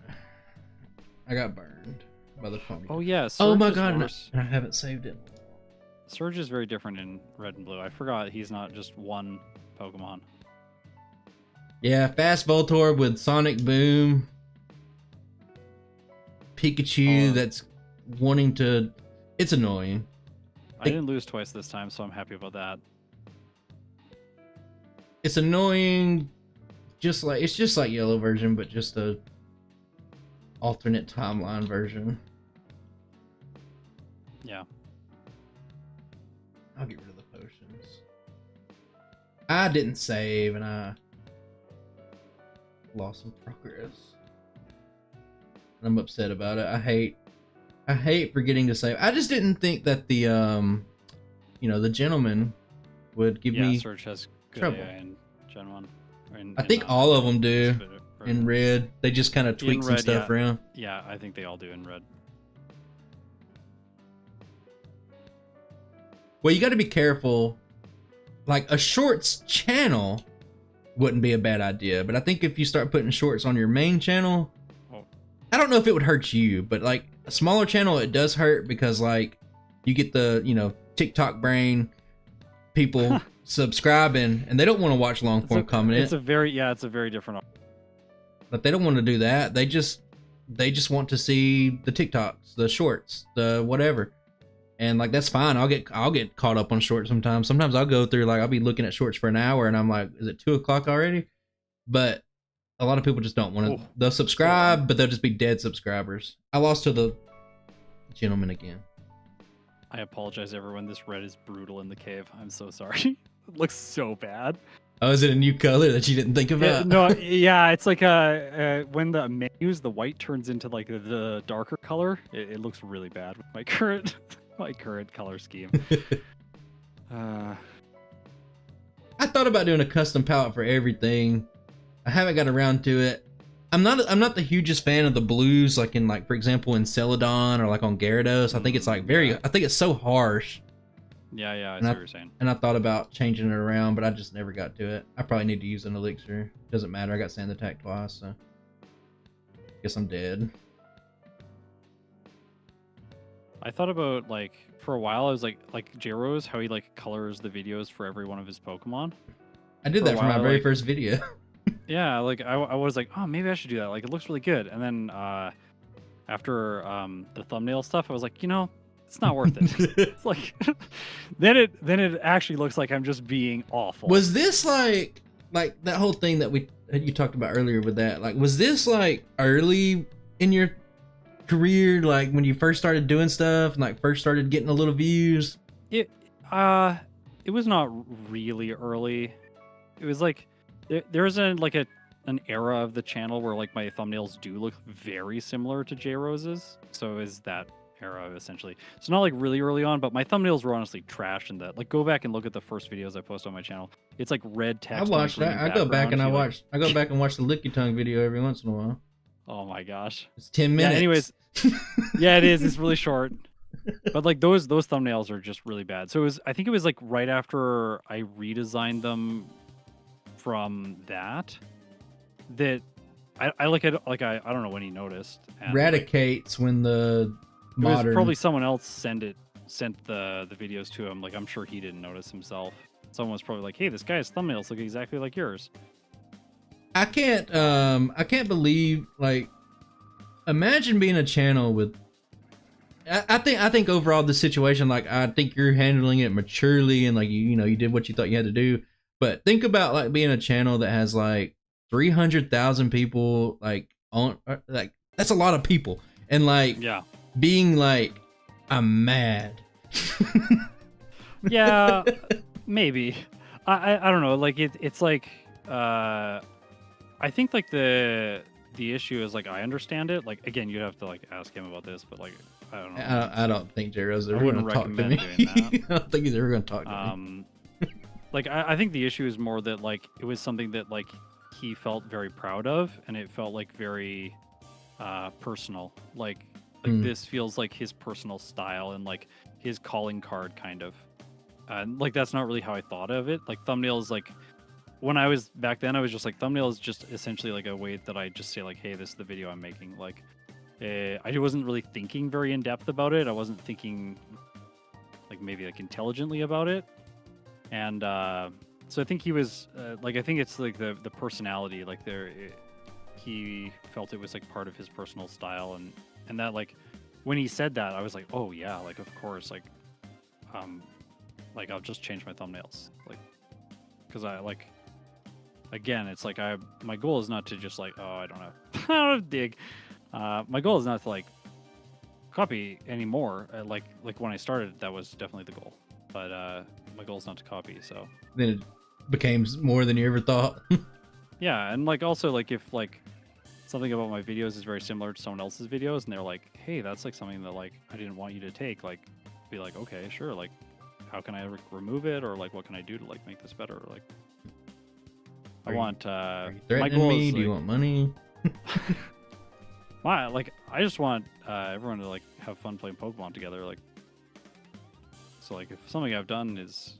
I got burned by the Pokemon. Oh yeah. Oh my god, I haven't saved it. Surge is very different in Red and Blue. I forgot he's not just one Pokemon. Yeah, Fast Voltorb with Sonic Boom. Pikachu that's wanting to... It's annoying. I didn't lose twice this time, so I'm happy about that. It's annoying. It's just like Yellow version, but just a alternate timeline version. Yeah. I'll get rid of the potions. I didn't save, and I lost some progress. I'm upset about it. I hate forgetting to save. I just didn't think that the the gentleman would give me Surge has good trouble. AI in Gen 1. I think all of them do in Red. They just kind of tweak some stuff around. Yeah, I think they all do in Red. Well, you got to be careful. Like a shorts channel wouldn't be a bad idea, but I think if you start putting shorts on your main channel, I don't know if it would hurt you, but like a smaller channel, it does hurt because like you get the TikTok brain people subscribing and they don't want to watch long form content. It's a very different. But they don't want to do that. They just want to see the TikToks, the shorts, the whatever. And like that's fine. I'll get caught up on shorts sometimes. Sometimes I'll go through I'll be looking at shorts for an hour and I'm like, is it 2 o'clock already? But a lot of people just don't want to. They'll subscribe, but they'll just be dead subscribers. I lost to the gentleman again. I apologize, everyone. This red is brutal in the cave. I'm so sorry. looks so bad. Oh, is it a new color that you didn't think about? No, yeah, it's like when the menus, the white turns into like the darker color. It looks really bad with my current color scheme. I thought about doing a custom palette for everything. I haven't got around to it. I'm not the hugest fan of the blues, like in for example in Celadon or like on Gyarados. I think it's like I think it's so harsh. Yeah, I see what you're saying. And I thought about changing it around, but I just never got to it. I probably need to use an elixir. Doesn't matter. I got Sand Attack twice, so guess I'm dead. I thought about like for a while I was like J-Rose, how he like colors the videos for every one of his Pokemon. I did that for my very first video. Yeah, like I was like, oh, maybe I should do that. Like it looks really good. And then after the thumbnail stuff, I was like, it's not worth it. It's like then it actually looks like I'm just being awful. Was this like that whole thing that you talked about earlier with that? Like, was this like early in your career, like when you first started doing stuff and like first started getting a little views? It was not really early. It was like there was an era of the channel where like my thumbnails do look very similar to J-Rose's. So is that era essentially. So not like really early on, but my thumbnails were honestly trash in that. Like go back and look at the first videos I post on my channel. It's like red text. I watched that. I go back and watch the Licky Tongue video every once in a while. Oh my gosh. It's 10 minutes. Yeah, anyways. Yeah, it is. It's really short. But like those thumbnails are just really bad. So I think it was like right after I redesigned them from that I don't know when he noticed. And Radicates when the modern... It was probably someone else sent the videos to him. Like I'm sure he didn't notice himself. Someone was probably like, "Hey, this guy's thumbnails look exactly like yours." I can't believe, like, imagine being a channel with I think overall the situation, like, I think you're handling it maturely and like you did what you thought you had to do. But think about like being a channel that has like 300,000 people like on, like that's a lot of people, and like being like, I'm mad. Yeah, maybe. I don't know. Like it's like I think like the issue is like I understand it. Like again, you'd have to like ask him about this, but like I don't know. I don't think J-Rose ever going to talk to me. I don't think he's ever going to talk to me. Like I think the issue is more that like it was something that like he felt very proud of, and it felt like very personal. Like this feels like his personal style and like his calling card kind of. And like that's not really how I thought of it. Like thumbnails, like when I was back then, I was just like thumbnail is just essentially like a way that I just say like, hey, this is the video I'm making. Like I wasn't really thinking very in depth about it. I wasn't thinking like maybe like intelligently about it. And so I think he was like, I think it's like the personality, like he felt it was like part of his personal style, and that like when he said that, I was like, oh yeah, like of course, like I'll just change my thumbnails, like because I like again, it's like my goal is not to just like, oh, I don't know dig. My goal is not to like copy anymore. Like when I started, that was definitely the goal. But my goal is not to copy, so then it became more than you ever thought. Yeah, and like also like if like something about my videos is very similar to someone else's videos, and they're like, hey, that's like something that like I didn't want you to take, like be like, okay, sure, like how can I remove it, or like what can I do to like make this better? Like I want are you my goal me? is, do you want money? I just want everyone to like have fun playing Pokemon together, like. So like if something I've done is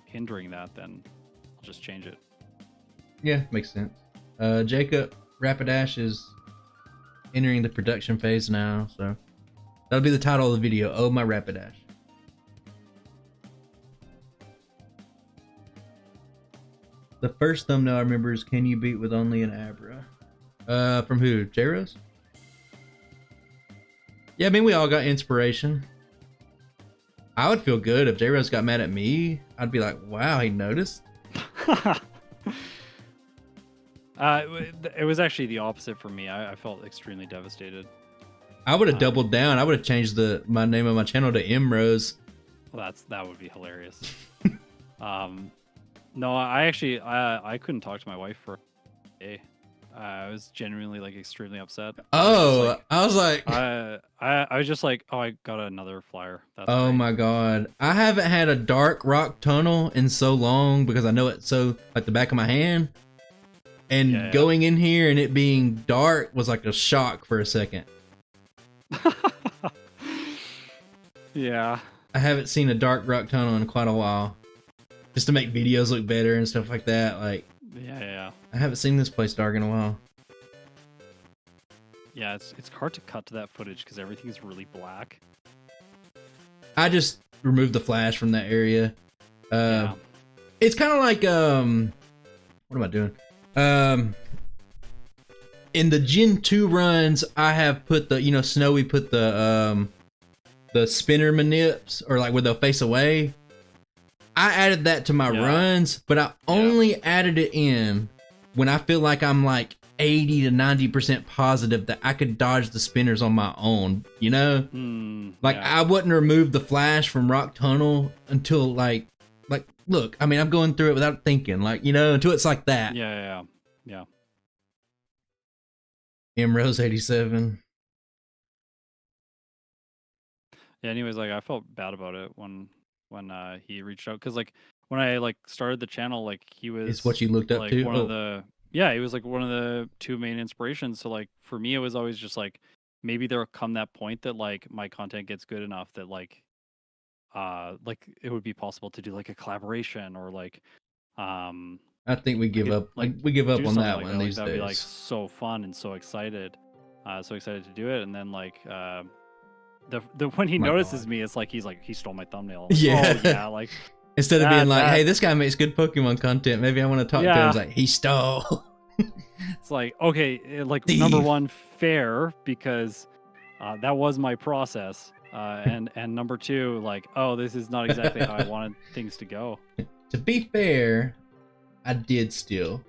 hindering that, then I'll just change it. Yeah, makes sense. Jacob, Rapidash is entering the production phase now, so that'll be the title of the video. Oh, my Rapidash. The first thumbnail I remember is "Can you beat with only an Abra?" From who? J-Rose? Yeah, I mean we all got inspiration. I would feel good if J-Rose got mad at me. I'd be like, wow, he noticed. It was actually the opposite for me. I felt extremely devastated. I would have doubled down. I would have changed my name of my channel to M-Rose. Well, that would be hilarious. No, I actually I couldn't talk to my wife for a day. I was genuinely like extremely upset. Oh, I was like, I was just like, oh, I got another flyer. That's oh great. my god, I haven't had a dark rock tunnel in so long because I know it so like the back of my hand. And Yeah. going in here and it being dark was like a shock for a second. Yeah. I haven't seen a dark rock tunnel in quite a while. Just to make videos look better and stuff like that. Like, Yeah. I haven't seen this place dark in a while. Yeah, it's hard to cut to that footage because everything is really black. I just removed the flash from that area. Yeah. It's kind of like what am I doing? In the Gen 2 runs, I have put the, you know, Snowy put the spinner manips, or like where they'll face away. I added that to my runs, but I only added it in when I feel like I'm like 80 to 90% positive that I could dodge the spinners on my own, you know? I wouldn't remove the flash from Rock Tunnel until like, look, I mean, I'm going through it without thinking, like, you know, until it's like that. Yeah. M Rose 87. Yeah, anyways, like I felt bad about it when he reached out, because like when I like started the channel, like he was It's what you looked up like to? one of the he was like one of the two main inspirations. So like for me, it was always just like maybe there'll come that point that like my content gets good enough that like it would be possible to do like a collaboration or like I think we give up. like We give up do on something that like one that. Like, these that'd days. be like so fun and so excited to do it. And then like the when he notices me, it's like he stole my thumbnail. Like, Yeah. oh, yeah, like instead of being like, hey, this guy makes good Pokemon content, maybe I want to talk to him. It's like, he stole. it's like, okay, like number one, fair, because that was my process, and number two, like, oh, this is not exactly how I wanted things to go. To be fair, I did steal.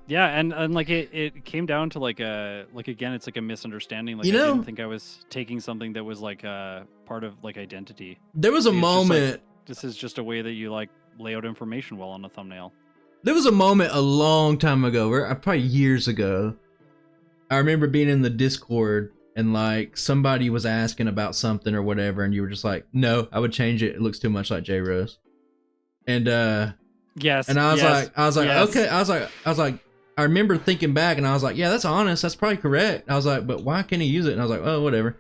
Yeah, and like it came down to like again, it's like a misunderstanding. Like, You I know, didn't think I was taking something that was like part of like identity. there was a Like, it's just, like, moment. this is just a way that you like lay out information well on a thumbnail. There was a moment a long time ago, where probably years ago. I remember being in the Discord and like somebody was asking about something or whatever, and you were just like, "No, I would change it. It looks too much like J Rose." And yes, and I was like, yes. okay, I was like, I remember thinking back, and I was like, yeah, that's honest. That's probably correct. I was like, but why can't he use it? And I was like, oh, whatever.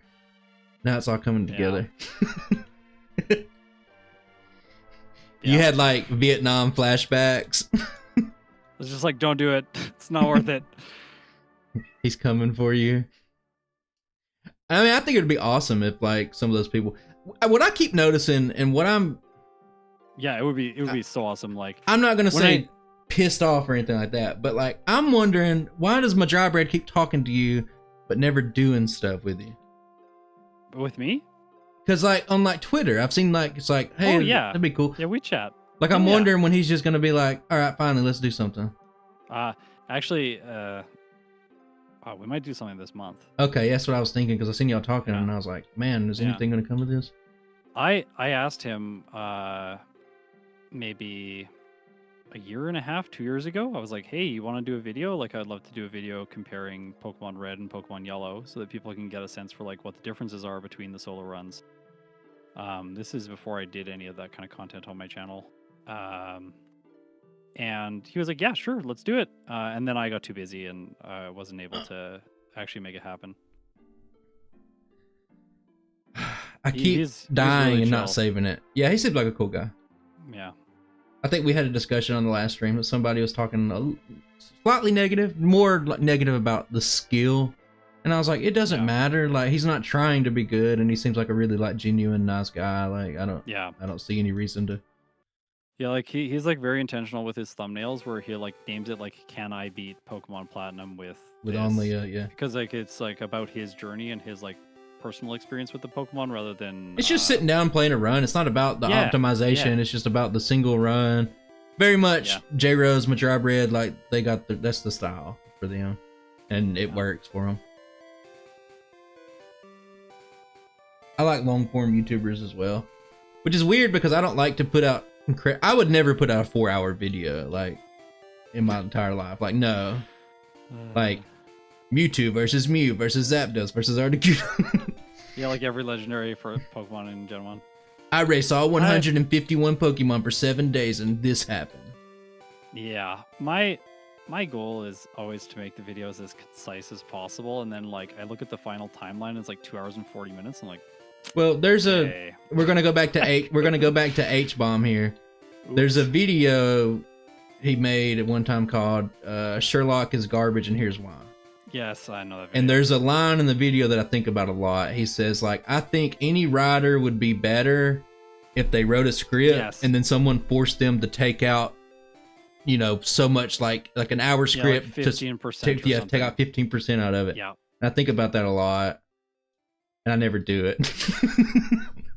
Now it's all coming together. You had like Vietnam flashbacks. It's just like, don't do it. It's not worth it. He's coming for you. I mean, I think it'd be awesome if like some of those people. What I keep noticing, and what yeah, it would be so awesome. Like, I'm not gonna say pissed off or anything like that, but like I'm wondering, why does my dry bread keep talking to you but never doing stuff with you? With me? Because like on like Twitter, I've seen like it's like, hey, that'd be cool. Yeah, we chat. Like I'm wondering when he's just gonna be like, all right, finally, let's do something. Actually, we might do something this month. Okay, that's what I was thinking, because I seen y'all talking and I was like, man, is anything gonna come of this? I asked him maybe a year and a half, 2 years ago. I was like, hey, you want to do a video? Like, I'd love to do a video comparing Pokemon Red and Pokemon Yellow so that people can get a sense for like what the differences are between the solo runs. This is before I did any of that kind of content on my channel. And he was like, yeah, sure, let's do it. And then I got too busy and I wasn't able to actually make it happen. I keep dying really and chill. not saving it. Yeah, he seems like a cool guy. Yeah. I think we had a discussion on the last stream that somebody was talking slightly negative, more negative about the skill. And I was like, it doesn't matter. Like, he's not trying to be good, and he seems like a really like genuine, nice guy. Like, I don't see any reason to. Yeah, like he's like very intentional with his thumbnails, where he like names it like, "Can I beat Pokemon Platinum with only yeah?" Because like it's like about his journey and his like personal experience with the Pokemon, rather than it's just sitting down playing a run. It's not about the optimization. It's just about the single run. Very much J Rose, Madra Bread, like they got that's the style for them, and it works for them. I like long form YouTubers as well. which is weird because I don't like to put out. I would never put out a 4-hour video like in my entire life. Like no, like Mewtwo versus Mew versus Zapdos versus Articuno. Yeah, like every legendary for Pokemon in Gen 1. I raced all 151 Pokemon for 7 days, and this happened. Yeah, my goal is always to make the videos as concise as possible, and then like I look at the final timeline, it's like 2 hours and 40 minutes. I'm like, well, there's okay. We're gonna go back to H-Bomb here. Oops. There's a video he made at one time called "Sherlock is garbage and here's why." Yes, I know that video. And there's a line in the video that I think about a lot. He says, like, I think any writer would be better if they wrote a script and then someone forced them to take out, you know, so much like an hour script. Like 15%. Take out 15% out of it. Yeah. And I think about that a lot, and I never do it.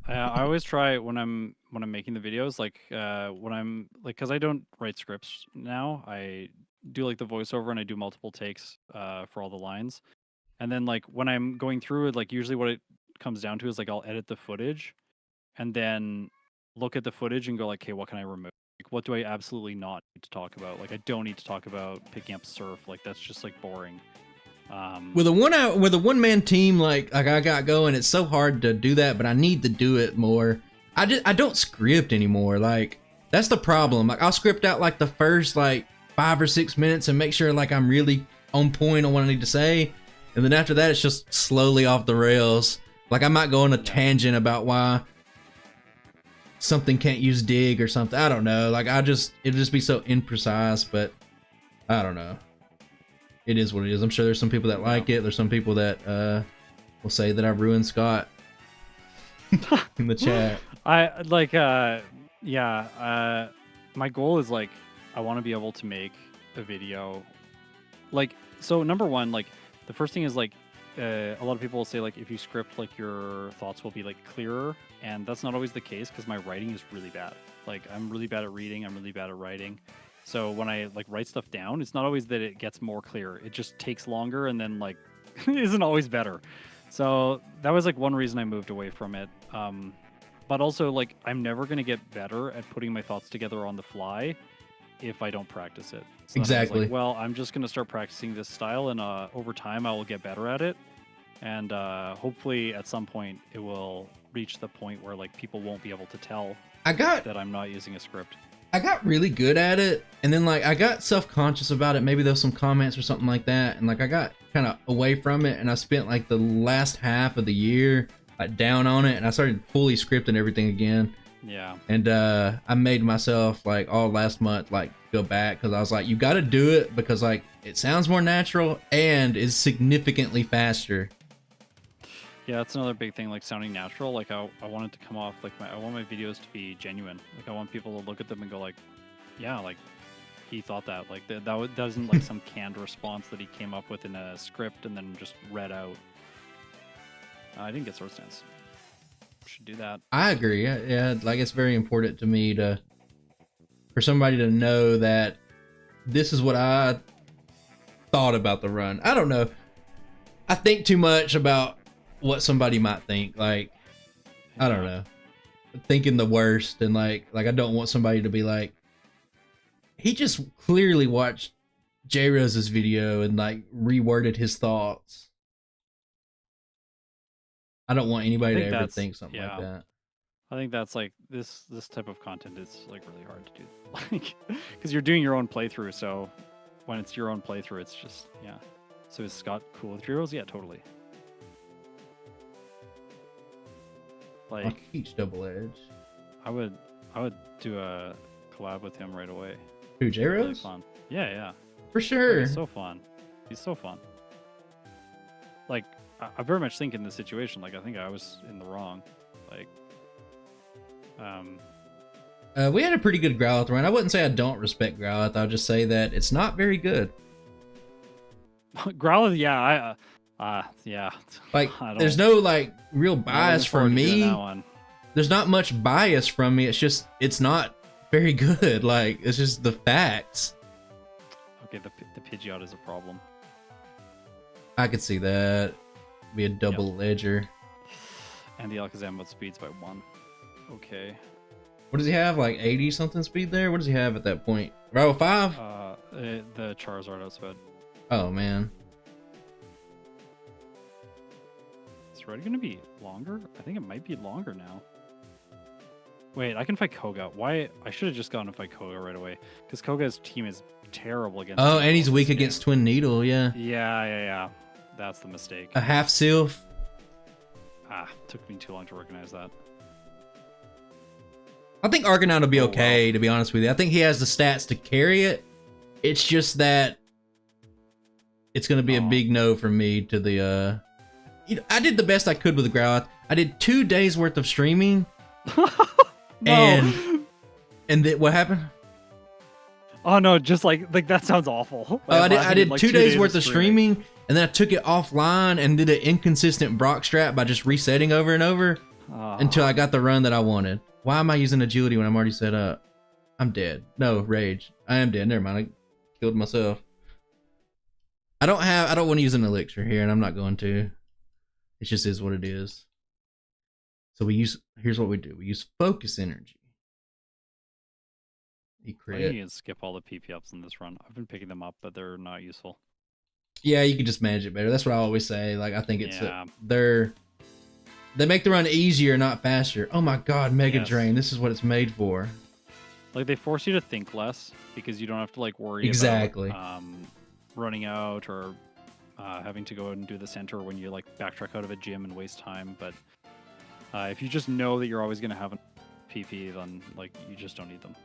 I always try when I'm making the videos, like when I'm like, because I don't write scripts now. I do like the voiceover and I do multiple takes for all the lines, and then like when I'm going through it, like usually what it comes down to is like I'll edit the footage and then look at the footage and go like, okay, what can I remove? Like, what do I absolutely not need to talk about? Like I don't need to talk about picking up surf. Like that's just like boring. With a one-man team like I got going, it's so hard to do that, but I need to do it more. I don't script anymore. Like that's the problem. Like I'll script out like the first like 5 or 6 minutes and make sure like I'm really on point on what I need to say, and then after that it's just slowly off the rails. Like I might go on a tangent about why something can't use dig or something. I don't know. Like it'll just be so imprecise, but I don't know. It is what it is. I'm sure there's some people that like it. There's some people that will say that I've ruined Scott in the chat. I like my goal is like I want to be able to make a video like, so number one, like the first thing is like a lot of people will say like if you script, like your thoughts will be like clearer, and that's not always the case because my writing is really bad. Like I'm really bad at reading, I'm really bad at writing. So when I like write stuff down, it's not always that it gets more clear. It just takes longer and then like isn't always better. So that was like one reason I moved away from it. But also like I'm never going to get better at putting my thoughts together on the fly if I don't practice it. So exactly. Like, well, I'm just going to start practicing this style, and over time I will get better at it. And hopefully at some point it will reach the point where like people won't be able to tell that I'm not using a script. I got really good at it, and then like I got self-conscious about it. Maybe there was some comments or something like that, and like I got kind of away from it, and I spent like the last half of the year like down on it, and I started fully scripting everything again. Yeah. And I made myself like all last month like go back because I was like, you got to do it because like it sounds more natural and is significantly faster. Yeah, that's another big thing, like sounding natural. Like I want it to come off like I want my videos to be genuine. Like I want people to look at them and go like, yeah, like he thought that. Like that doesn't like some canned response that he came up with in a script and then just read out. I didn't get Sword Stance. Should do that. I agree. Yeah, like it's very important to me for somebody to know that this is what I thought about the run. I don't know. I think too much about what somebody might think. Like, I don't know. Thinking the worst, and like I don't want somebody to be like, he just clearly watched J Rose's video and like reworded his thoughts. I don't want anybody to ever think something like that. I think that's like this type of content is like really hard to do, like because you're doing your own playthrough. So when it's your own playthrough, it's just So is Scott cool with Heroes? Yeah, totally. Like I'll teach Double Edge. I would do a collab with him right away. Who, J Rose? Really fun. Yeah. For sure. He's so fun. He's so fun. Like I very much think in this situation, like I think I was in the wrong. Like we had a pretty good Growlithe run. I wouldn't say I don't respect Growlithe. I'll just say that it's not very good. Growlithe, yeah, yeah. Like, there's no like real bias from me. There's not much bias from me. It's just it's not very good. Like, it's just the facts. Okay, the Pidgeot is a problem. I could see that. Be a double ledger. And the Alakazam outspeeds by 1. Okay. What does he have? Like 80 something speed there? What does he have at that point? Rival 5? The Charizard outsped. Oh man. Is Red gonna be longer? I think it might be longer now. Wait, I can fight Koga. Why? I should have just gone to fight Koga right away. Because Koga's team is terrible against. Oh, Team and he's Roll weak this game. against Twin Needle, yeah. Yeah. That's the mistake. A half Sylph. Took me too long to recognize that. I think Argonaut will be Oh, okay, wow. to be honest with you. I think he has the stats to carry it. It's just that it's going to be a big no for me to the... You know, I did the best I could with the Growlithe. I did 2 days worth of streaming. No. And what happened? Oh no, just like that sounds awful. Oh, I did like 2 days worth of streaming, and then I took it offline and did an inconsistent Brock strat by just resetting over and over until I got the run that I wanted. Why am I using agility when I'm already set up? I'm dead. No, rage. I am dead. Never mind. I killed myself. I don't want to use an elixir here, and I'm not going to. It just is what it is. So here's what we do. We use focus energy. I think Crit. you can skip all the PP ups in this run. I've been picking them up, but they're not useful. Yeah, you can just manage it better. That's what I always say. Like, I think it's Yeah. they make the run easier, not faster. Oh my god, Mega Yes. Drain. This is what it's made for. Like they force you to think less because you don't have to like worry Exactly. about running out or having to go and do the center when you like backtrack out of a gym and waste time. But if you just know that you're always going to have a PP, then like you just don't need them.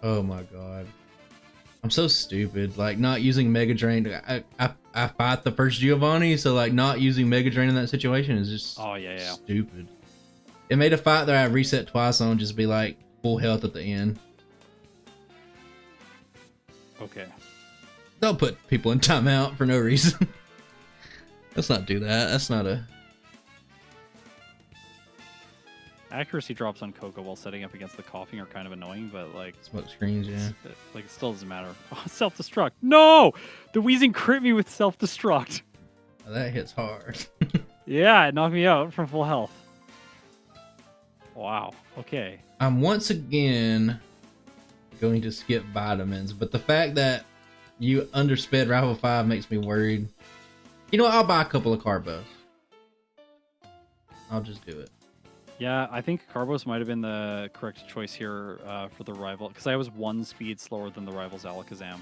Oh my god. I'm so stupid. Like, not using Mega Drain. I fought the first Giovanni, so like not using Mega Drain in that situation is just stupid. It made a fight that I reset twice on just be like full health at the end. Okay. Don't put people in timeout for no reason. Let's not do that. That's not a... Accuracy drops on Coco while setting up against the coughing are kind of annoying, but like Smoke screens, yeah. it still doesn't matter. Oh, self-destruct. No! The Weezing crit me with self-destruct. Oh, that hits hard. Yeah, it knocked me out from full health. Wow. Okay. I'm once again going to skip vitamins, but the fact that you undersped Rival 5 makes me worried. You know what? I'll buy a couple of Carbos. I'll just do it. Yeah, I think Carbos might have been the correct choice here for the rival, because I was 1 speed slower than the rival's Alakazam.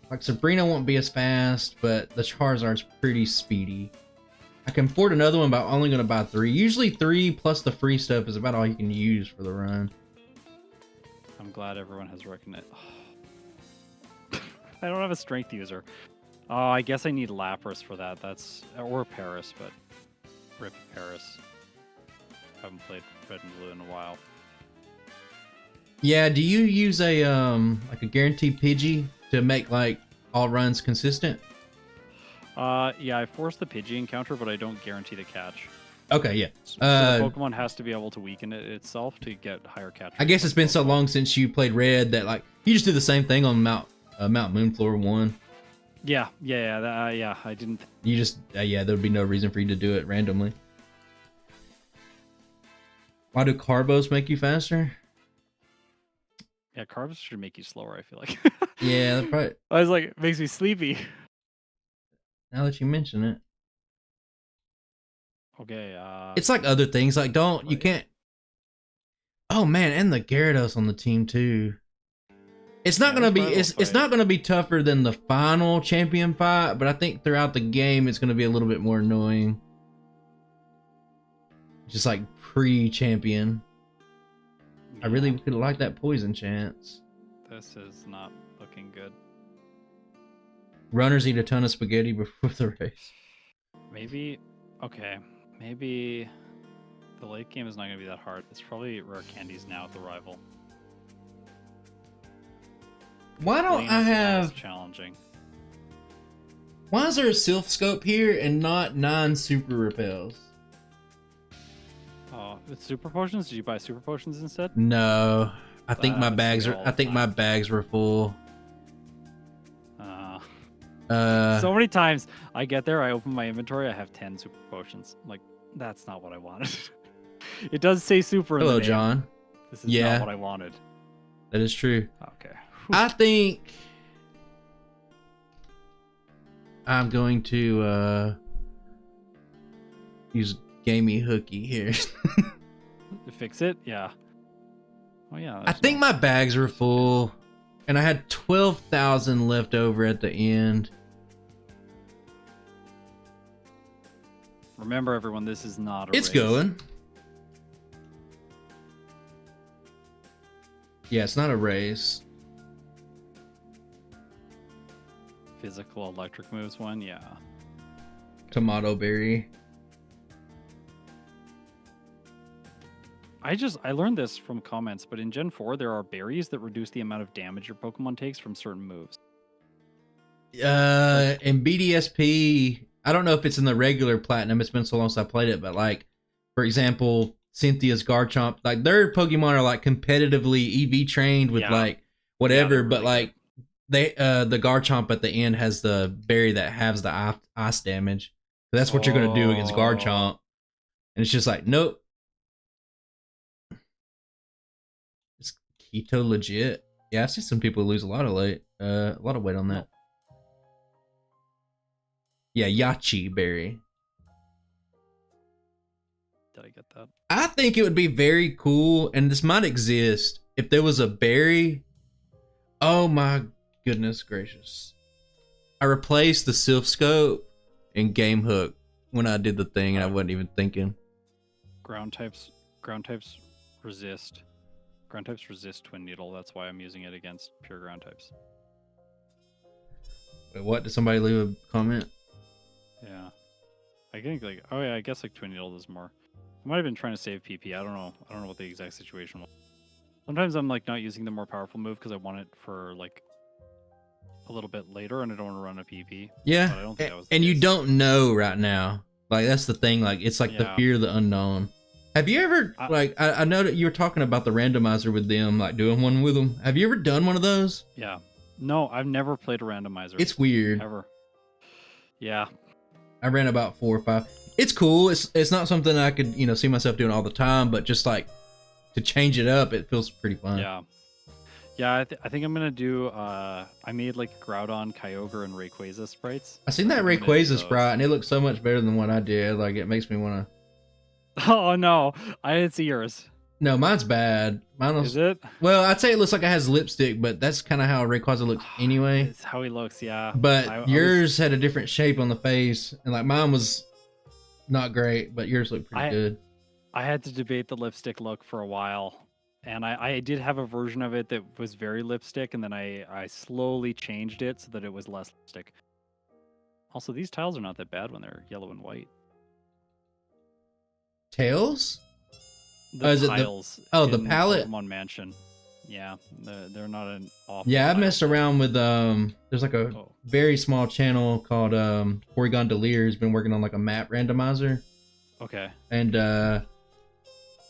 Like, Sabrina won't be as fast, but the Charizard's pretty speedy. I can afford another one, but I'm only going to buy 3. Usually 3 plus the free stuff is about all you can use for the run. I'm glad everyone has recognized. I don't have a strength user. Oh, I guess I need Lapras for that. Or Paris, but rip Paris. Haven't played Red and Blue in a while. Yeah, do you use a like a guaranteed Pidgey to make like all runs consistent? Yeah, I force the Pidgey encounter, but I don't guarantee the catch. Okay, yeah. So the Pokemon has to be able to weaken it itself to get higher catch. I guess it's been so long since you played Red that like you just do the same thing on Mount Moonfloor 1. Yeah, I didn't. You just yeah, there would be no reason for you to do it randomly. Why do Carbos make you faster? Yeah, carbs should make you slower, I feel like. Yeah, that probably. I was like, it makes me sleepy. Now that you mention it, Okay, it's like other things. Like you can't. Oh man, and the Gyarados on the team too. It's not gonna be it's not gonna be tougher than the final champion fight, but I think throughout the game it's gonna be a little bit more annoying. Just like pre-champion. yeah, I really could like that poison chance. This is not looking good. Runners eat a ton of spaghetti before the race. Maybe, okay, maybe the late game is not going to be that hard. It's probably rare candies now at the rival. Why don't Lane I is not have... as challenging? Why is there a Sylph Scope here and not 9 super repels? Oh, with super potions? Did you buy super potions instead? No. I think That my happens to bags me are all I the think my time. bags were full. So many times I get there, I open my inventory, I have 10 super potions. I'm like, that's not what I wanted. It does say super in Hello, the name. John. This is Yeah. not what I wanted. That is true. Okay. I think I'm going to use Gamey Hooky here. Fix it? Yeah. Oh yeah. I think my bags were full, and I had 12,000 left over at the end. Remember, everyone, this is not a It's race. going. Yeah, it's not a race. Physical electric moves one, yeah. Tomato berry. I learned this from comments, but in Gen 4 there are berries that reduce the amount of damage your Pokemon takes from certain moves. In BDSP, I don't know if it's in the regular platinum. It's been so long since I played it, but like, for example, Cynthia's Garchomp, like their Pokemon are like competitively EV trained with like whatever, they're but really like they the Garchomp at the end has the berry that halves the ice damage. So that's what you're gonna do against Garchomp, and it's just like nope. Is keto legit? Yeah, I've seen some people lose a lot of weight on that. Yeah, Yachi berry. Did I get that? I think it would be very cool, and this might exist, if there was a berry. Oh my goodness gracious. I replaced the Sylph Scope and Game Hook when I did the thing, and I wasn't even thinking. Ground types resist. Ground types resist Twin Needle, that's why I'm using it against pure ground types. Wait, what? Did somebody leave a comment? Yeah. I think like I guess like Twin Needle does more. I might have been trying to save PP. I don't know what the exact situation was. Sometimes I'm like not using the more powerful move because I want it for like a little bit later and I don't want to run a PP. Yeah, But I don't think that was the and you case. don't know right now. Like, that's the thing. Like, it's like the Yeah. fear of the unknown. Have you ever, I know that you were talking about the randomizer with them, like doing one with them. Have you ever done one of those? Yeah. No, I've never played a randomizer. It's weird. Ever. Yeah. I ran about 4 or 5. It's cool. It's not something I could, see myself doing all the time, but just like to change it up, it feels pretty fun. Yeah. Yeah, I think I'm gonna do. I made like Groudon, Kyogre, and Rayquaza sprites. I seen that I'm gonna do Rayquaza those. sprite, and it looks so much better than what I did. Like, it makes me want to. Oh no, I didn't see yours. No, mine's bad. Mine was. Is it? Well, I'd say it looks like it has lipstick, but that's kind of how Rayquaza looks anyway. It's how he looks, yeah. But I yours had a different shape on the face, and like mine was not great, but yours looked pretty good. I had to debate the lipstick look for a while, and I did have a version of it that was very lipstick, and then I slowly changed it so that it was less lipstick. Also, these tiles are not that bad when they're yellow and white. Tails? The is it tiles. the in palette? Pokemon Mansion. Yeah, they're not an awful. Yeah, I've tile. messed around with there's like a very small channel called Porygon Delir has been working on like a map randomizer. Okay. And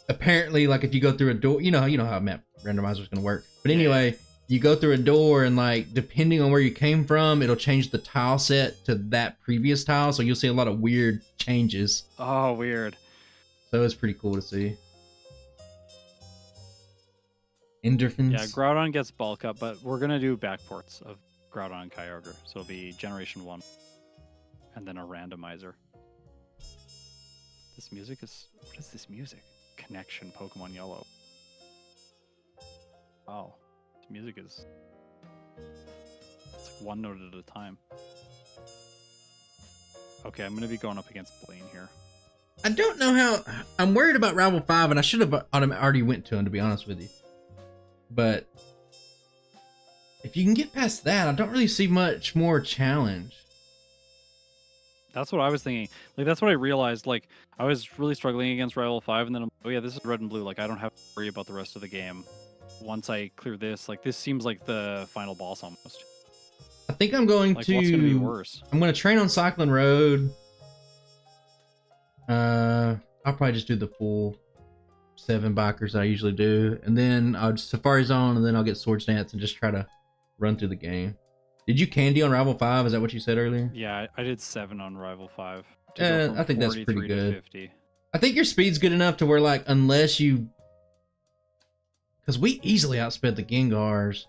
apparently, like, if you go through a door, you know how a map randomizer is gonna work. But anyway, you go through a door, and like depending on where you came from, it'll change the tile set to that previous tile, so you'll see a lot of weird changes. Oh, weird. So it's pretty cool to see. Endorphins. Yeah, Groudon gets bulk up, but we're gonna do backports of Groudon and Kyogre, so it'll be Generation 1, and then a randomizer. This music is... What is this music? Connection, Pokemon Yellow. Wow. This music is... It's like one note at a time. Okay, I'm gonna be going up against Blaine here. I don't know how... I'm worried about Rival 5, and I should have already went to him, to be honest with you. But if you can get past that, I don't really see much more challenge. That's what I was thinking. Like, that's what I realized. Like, I was really struggling against Rival 5, and then I'm like, oh yeah, this is red and blue. Like, I don't have to worry about the rest of the game. Once I clear this, like, this seems like the final boss almost. I think I'm going Like, to... what's gonna be worse? I'm going to train on Cyclone Road. I'll probably just do the full 7 bikers I usually do. And then I'll just Safari Zone, and then I'll get Swords Dance and just try to run through the game. Did you candy on Rival 5? Is that what you said earlier? Yeah, I did 7 on Rival 5. I think that's pretty 43 to good. 50. I think your speed's good enough to where, like, unless you because we easily outsped the Gengars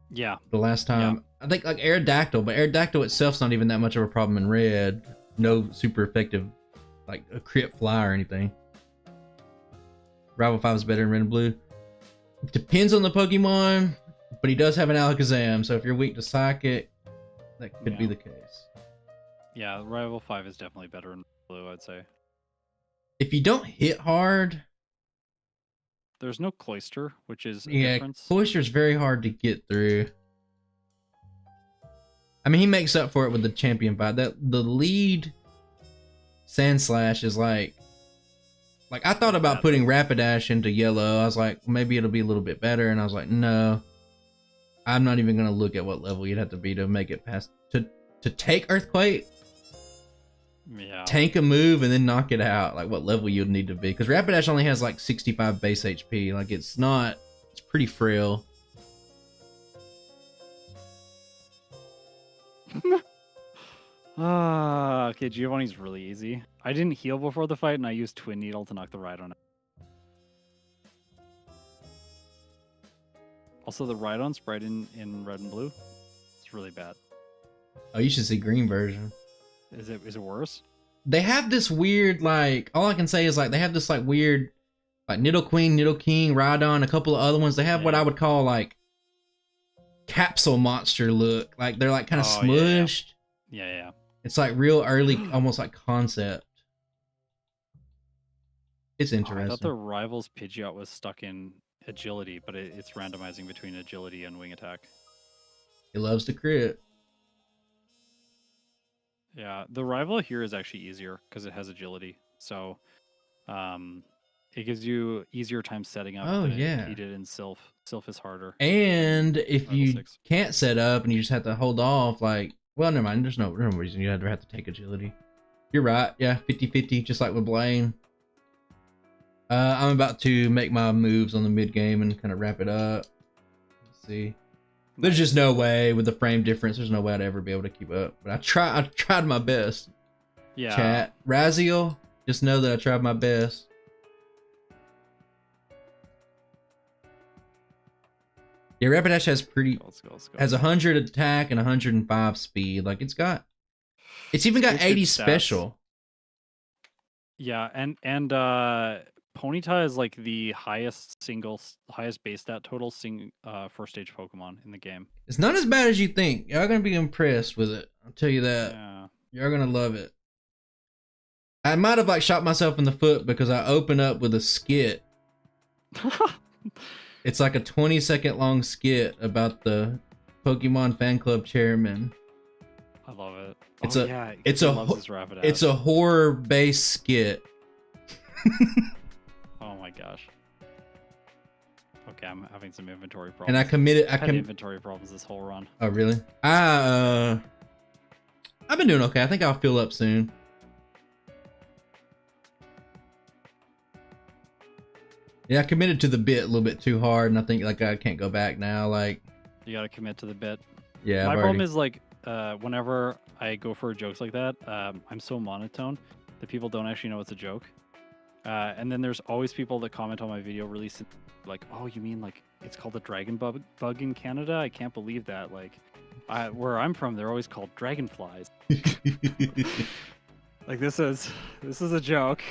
Yeah. the last time. I think like Aerodactyl, but Aerodactyl itself's not even that much of a problem in red. No super effective, like a crit fly or anything. Rival 5 is better in red and blue. Depends on the Pokemon, but he does have an Alakazam, so if you're weak to Psychic, that could be the case. Yeah, Rival 5 is definitely better in blue, I'd say. If you don't hit hard, there's no Cloyster, which is a yeah, difference. Cloyster's very hard to get through. I mean, he makes up for it with the champion fight. The lead Sandslash is like I thought about putting Rapidash into yellow. I was like, maybe it'll be a little bit better, and I was like, no, I'm not even gonna look at what level you'd have to be to make it past to take Earthquake. Yeah. Tank a move and then knock it out. Like what level you'd need to be, because Rapidash only has like 65 base HP. Like it's pretty frail. Okay, Giovanni's really easy. I didn't heal before the fight, and I used Twin Needle to knock the Rhydon out. Also, the Rhydon sprite in red and blue, it's really bad. Oh, you should see green version. Is it worse? They have this weird, like, all I can say is like they have this like weird, like Nidoqueen, Nidoking, Rhydon, a couple of other ones. They have what I would call like capsule monster look. Like they're like kind of smushed. Yeah. It's like real early, almost like concept. It's interesting. I thought the Rivals Pidgeot was stuck in agility, but it's randomizing between agility and wing attack. It loves to crit. Yeah, the rival here is actually easier because it has agility. So it gives you easier time setting up than he did in Sylph. Sylph is harder. And if Rival you 6. can't set up and you just have to hold off, like, well, never mind. There's no reason you have to take agility. You're right. Yeah, 50-50, just like with Blaine. I'm about to make my moves on the mid game and kind of wrap it up. Let's see. There's just no way with the frame difference. There's no way I'd ever be able to keep up. But I tried my best. Yeah. Chat. Raziel, just know that I tried my best. Yeah, Rapidash has Let's go. has 100 attack and 105 speed. Like it's even got 80 special. Yeah, and Ponyta is like the highest base stat total first stage Pokemon in the game. It's not as bad as you think. Y'all gonna be impressed with it. I'll tell you that. Yeah. You're gonna love it. I might have like shot myself in the foot because I open up with a skit. It's like a 20-second long skit about the Pokemon fan club chairman. I love it. It's a horror-based skit. Oh my gosh. Okay, I'm having some inventory problems. And I had inventory problems this whole run. Oh really? I've been doing okay. I think I'll fill up soon. Yeah, I committed to the bit a little bit too hard, and I think like I can't go back now. Like, you gotta commit to the bit. Yeah, my problem is like whenever I go for jokes like that, I'm so monotone that people don't actually know it's a joke. And then there's always people that comment on my video release like, oh, you mean like it's called a dragon bug in Canada? I can't believe that. Like, where I'm from, they're always called dragonflies. Like this is a joke.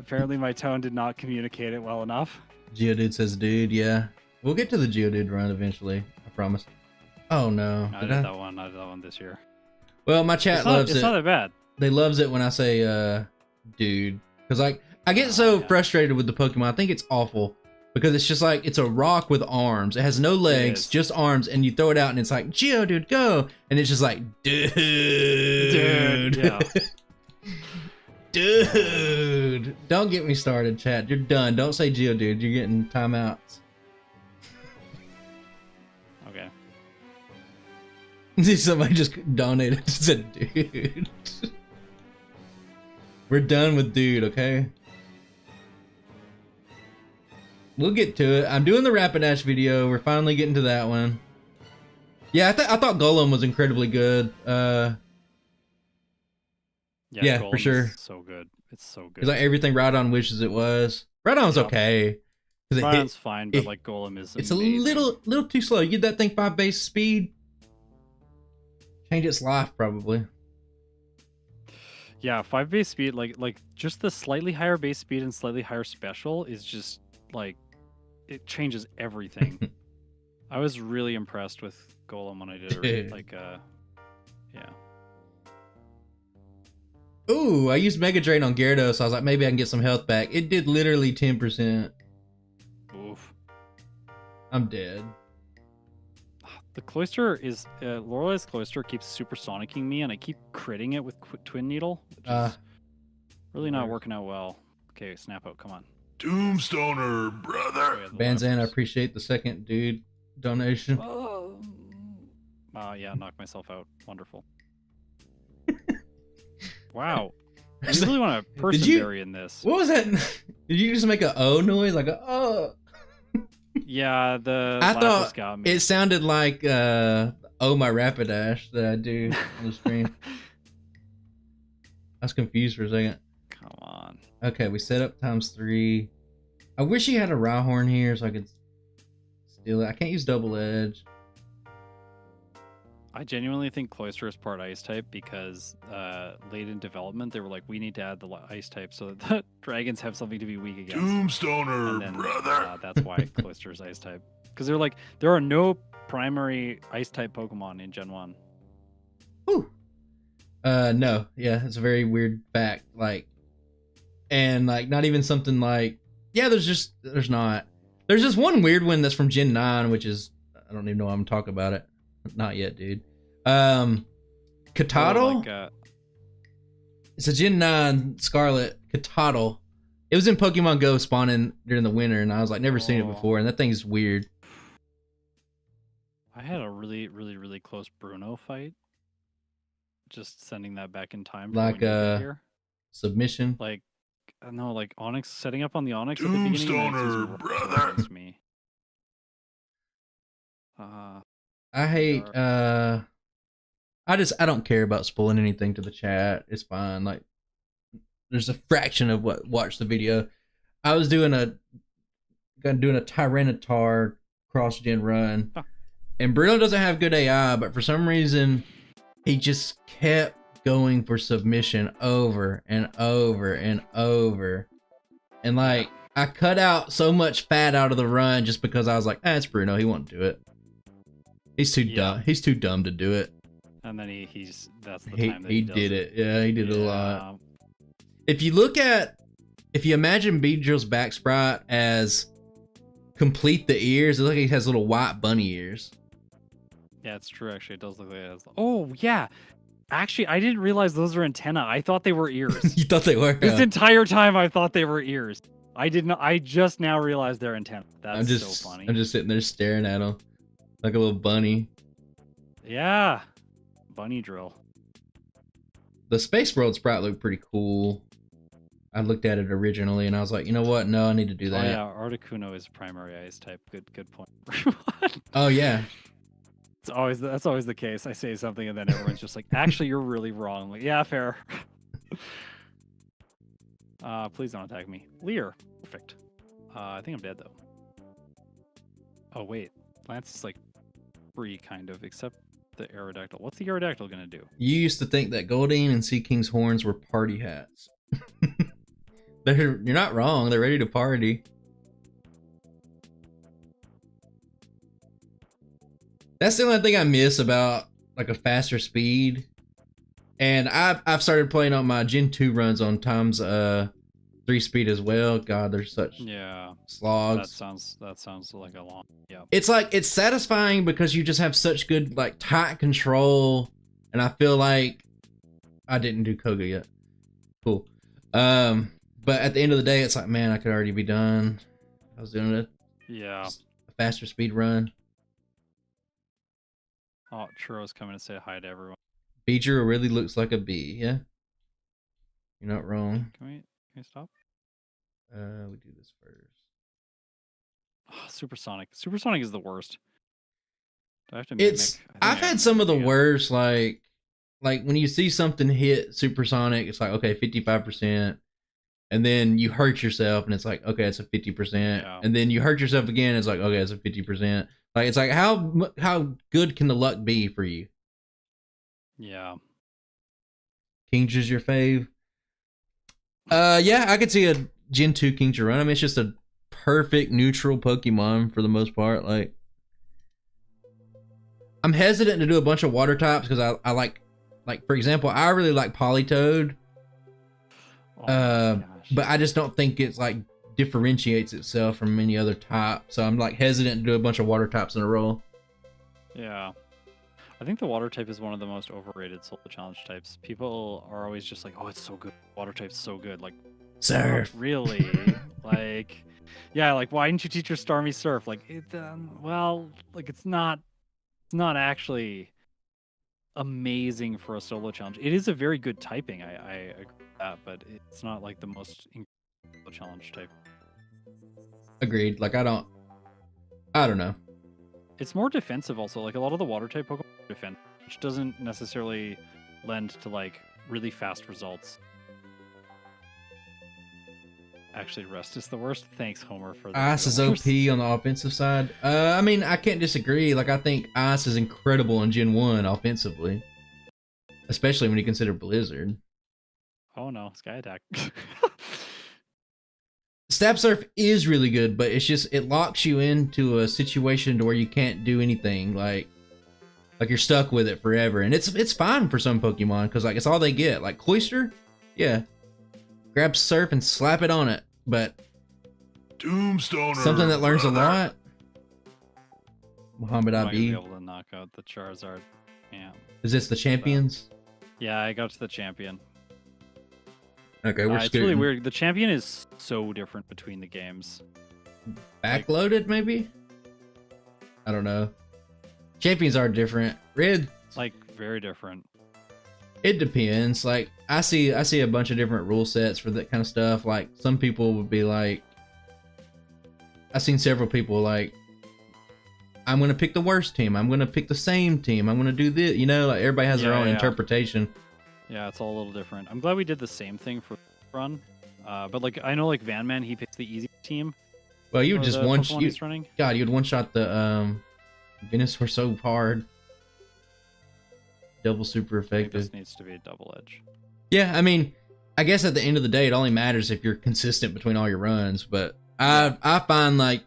Apparently my tone did not communicate it well enough. Geodude says, dude, yeah. We'll get to the Geodude run eventually, I promise. Oh no. I did that one this year. Well, my chat loves it. It's not that bad. They loves it when I say dude. Because like I get so frustrated with the Pokemon. I think it's awful. Because it's just like it's a rock with arms. It has no legs, just arms, and you throw it out and it's like, Geodude, go! And it's just like, dude. Yeah. Dude, don't get me started, chat. You're done. Don't say Geodude. You're getting timeouts. Okay. Somebody just donated and said, dude. We're done with dude, okay? We'll get to it. I'm doing the Rapidash video. We're finally getting to that one. Yeah, I thought Golem was incredibly good. Yeah, for sure. So good. It's so good. It's like everything Rhydon wishes it was. Rhydon's okay. 'Cause Ryan's fine, but it- like Golem is it's amazing. a little too slow. You get that thing 5 base speed, change its life probably. Yeah, 5 base speed, like just the slightly higher base speed and slightly higher special is just like it changes everything. I was really impressed with Golem when I did it. Yeah. Ooh, I used Mega Drain on Gyarados, so I was like, maybe I can get some health back. It did literally 10%. Oof. I'm dead. The Cloyster is Lorelei's Cloyster keeps supersonicking me, and I keep critting it with Twin Needle, which is really not working out well. Okay, snap out, come on. Tombstoner, brother. Banzan, I appreciate the second dude donation. Yeah, knock myself out. Wonderful. Wow. You really want a person berry in this. What was that? Did you just make a O noise? Like a oh? Yeah, I thought got me. it sounded like oh my Rapidash that I do on the stream. I was confused for a second. Come on. Okay, we set up ×3. I wish he had a Rhyhorn here so I could steal it. I can't use double edge. I genuinely think Cloyster is part ice type because late in development they were like, we need to add the ice type so that the dragons have something to be weak against. Tombstoner, And then, brother. that's why Cloyster is ice type. Because they're like, there are no primary ice type Pokemon in Gen 1. Whew. No, yeah, it's a very weird fact. Like, and like, not even something like, yeah, there's not. There's just one weird one that's from Gen 9, which is, I don't even know why I'm talking about it. Not yet, dude. Katato? It's a Gen 9 Scarlet Katato. It was in Pokemon Go spawning during the winter, and I was like, never seen it before, and that thing is weird. I had a really, really, really close Bruno fight. Just sending that back in time. Like here. Submission. Like, no, like Onyx, setting up on the Onyx at the beginning. Tombstoner, brother. Against me. I hate I don't care about spoiling anything to the chat. It's fine. Like, there's a fraction of what watched the video. I was doing a Tyranitar cross gen run, and Bruno doesn't have good AI, but for some reason he just kept going for submission over and over and over, and like I cut out so much fat out of the run just because I was like, it's Bruno, he won't do it. He's too dumb. He's too dumb to do it. And then that's the time that he did it. Yeah, he did it a lot. If you imagine Beedrill's back sprite as complete the ears, it looks like he has little white bunny ears. Yeah, it's true. Actually, it does look like it has. Oh yeah, actually, I didn't realize those were antenna. I thought they were ears. You thought they were? This entire time, I thought they were ears. I did not. I just now realized they're antenna. That's so funny. I'm just sitting there staring at him like a little bunny. Yeah, bunny drill. The Space World sprite looked pretty cool. I looked at it originally and I was like, you know what? No, I need to do that. Oh yeah, Articuno is primary ice type. Good point. Oh yeah. That's always the case. I say something and then everyone's just like, actually, you're really wrong. I'm like, yeah, fair. Please don't attack me. Leer. Perfect. I think I'm dead though. Oh wait, Lance is like free kind of, except the Aerodactyl. What's the Aerodactyl gonna do? You used to think that Goldeen and Sea King's horns were party hats. You're not wrong. They're ready to party. That's the only thing I miss about like a faster speed. And I've started playing on my Gen 2 runs on ×3 speed as well. God, they're such slogs. That sounds like a long. Yeah. It's like it's satisfying because you just have such good like tight control, and I feel like I didn't do Koga yet. Cool. But at the end of the day, it's like, man, I could already be done. I was doing a faster speed run. Oh, Churro's coming to say hi to everyone. Beedrill really looks like a bee, yeah? You're not wrong. Can we stop? We do this first. Oh, Supersonic. Supersonic is the worst. Do I have to mimic? I've had some of the worst, like when you see something hit Supersonic, it's like, okay, 55%. and then you hurt yourself, and it's like, okay, it's a 50%, Yeah. and then you hurt yourself again, it's like, okay, it's a 50%. Like, it's like, how good can the luck be for you? Yeah. Kingdra's your fave? Yeah, I could see a Gen 2 Kingdra run. I mean, it's just a perfect neutral Pokemon for the most part. Like, I'm hesitant to do a bunch of water types because I like for example, I really like Politoed, Oh my gosh. but I just don't think it's like differentiates itself from any other type. So I'm like hesitant to do a bunch of water types in a row. Yeah. I think the water type is one of the most overrated solo challenge types. People are always just like, "Oh, it's so good. Water type's so good." Like, Surf. not really. Like, yeah, like why didn't you teach your Starmie Surf? Like, well, like it's not actually amazing for a solo challenge. It is a very good typing. I agree with that, but it's not like the most solo challenge type. Agreed. Like, I don't know. It's more defensive also. Like a lot of the water type Pokemon defend, which doesn't necessarily lend to like really fast results. Actually, rest is the worst. Thanks, Homer, for the Ice is spoilers. OP on the offensive side. I mean, I can't disagree. Like, I think Ice is incredible in Gen 1 offensively, especially when you consider Blizzard. Oh no, Sky Attack. Stab Surf is really good, but it's just, it locks you into a situation to where you can't do anything. Like you're stuck with it forever, and it's fine for some Pokemon because like it's all they get. Like Cloyster, yeah, grab Surf and slap it on it, but Tombstoner. something that learns brother. a lot. Muhammad I'm not gonna be Abi. able to knock out the Charizard. Yeah. Is this the champions? Yeah, I got to the champion. Okay, we're It's really scooting. weird. The champion is so different between the games. Backloaded, maybe? I don't know. Champions are different. Red, Like very different. it depends. Like I see a bunch of different rule sets for that kind of stuff. Like some people would be like, I've seen several people like, I'm gonna pick the worst team. I'm gonna pick the same team. I'm gonna do this. You know, like everybody has their Yeah, own yeah. interpretation. Yeah, it's all a little different. I'm glad we did the same thing for run. But like I know like Van Man, he picks the easy team. Well, you would for just the one Pokemon you, he's running. God, you'd one shot the Venusaur so hard. Double super I think effective. this needs to be a double edge. Yeah, I mean, I guess at the end of the day, it only matters if you're consistent between all your runs. But I find like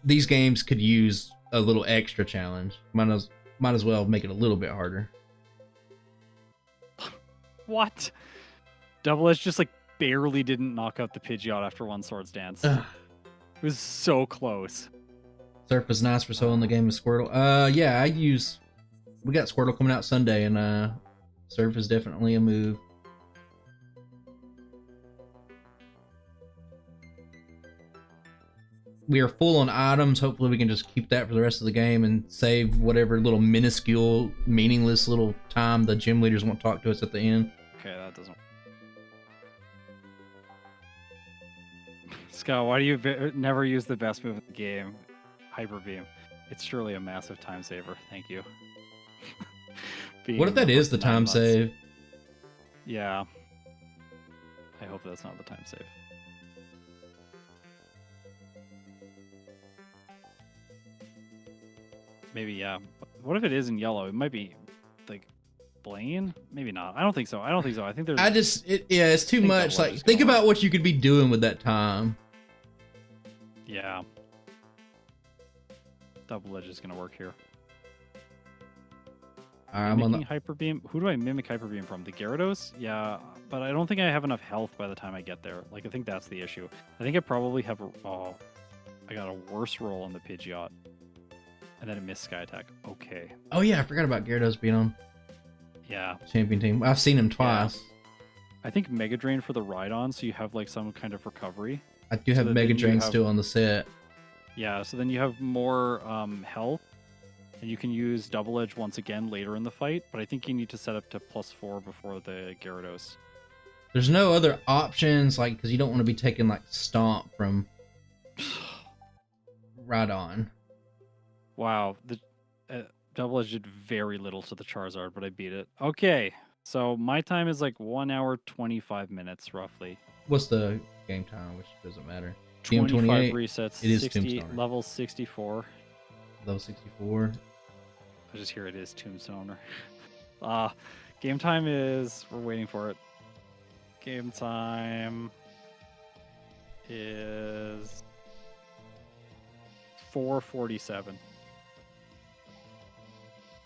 these games could use a little extra challenge. Might as well make it a little bit harder. What? Double edge just like barely didn't knock out the Pidgeot after one Swords Dance. Ugh. It was so close. Surf is nice for soloing the game with Squirtle. Yeah, we got Squirtle coming out Sunday, and Surf is definitely a move. We are full on items. Hopefully we can just keep that for the rest of the game and save whatever little minuscule, meaningless little time the gym leaders won't talk to us at the end. Okay, that doesn't. Scott, why do you never use the best move in the game, Hyper Beam? It's surely a massive time saver. Thank you. What if that is the 9 time months. save? Yeah. I hope that's not the time save. Maybe, yeah. What if it is in yellow? It might be like Blaine? Maybe not. I don't think so. I think there's It's too think much. double edge Like, is think gonna about work. what you could be doing with that time. Yeah. Double edge is gonna work here. I'm on Mimicking the. Hyper Beam. Who do I mimic Hyper Beam from? The Gyarados? Yeah, but I don't think I have enough health by the time I get there. Like, I think that's the issue. I think I probably have I got a worse roll on the Pidgeot. And then it missed Sky Attack. Okay. Oh yeah, I forgot about Gyarados being on Yeah. champion team. I've seen him twice. I think Mega Drain for the Ride-On, so you have like some kind of recovery. I do So have that Mega then you Drain have- still on the set. Yeah, so then you have more health. And you can use Double Edge once again later in the fight, but I think you need to set up to +4 before the Gyarados. There's no other options, like, because you don't want to be taking like Stomp from right on. Wow, the Double Edge did very little to the Charizard, but I beat it. Okay, So my time is like 1 hour 25 minutes roughly. What's the game time? Which doesn't matter. 25 TM28. resets. It is 60 Tombstoner. level 64. Level 64. I just hear it is Tombstoner. Game time is, we're waiting for it. Game time is 4:47.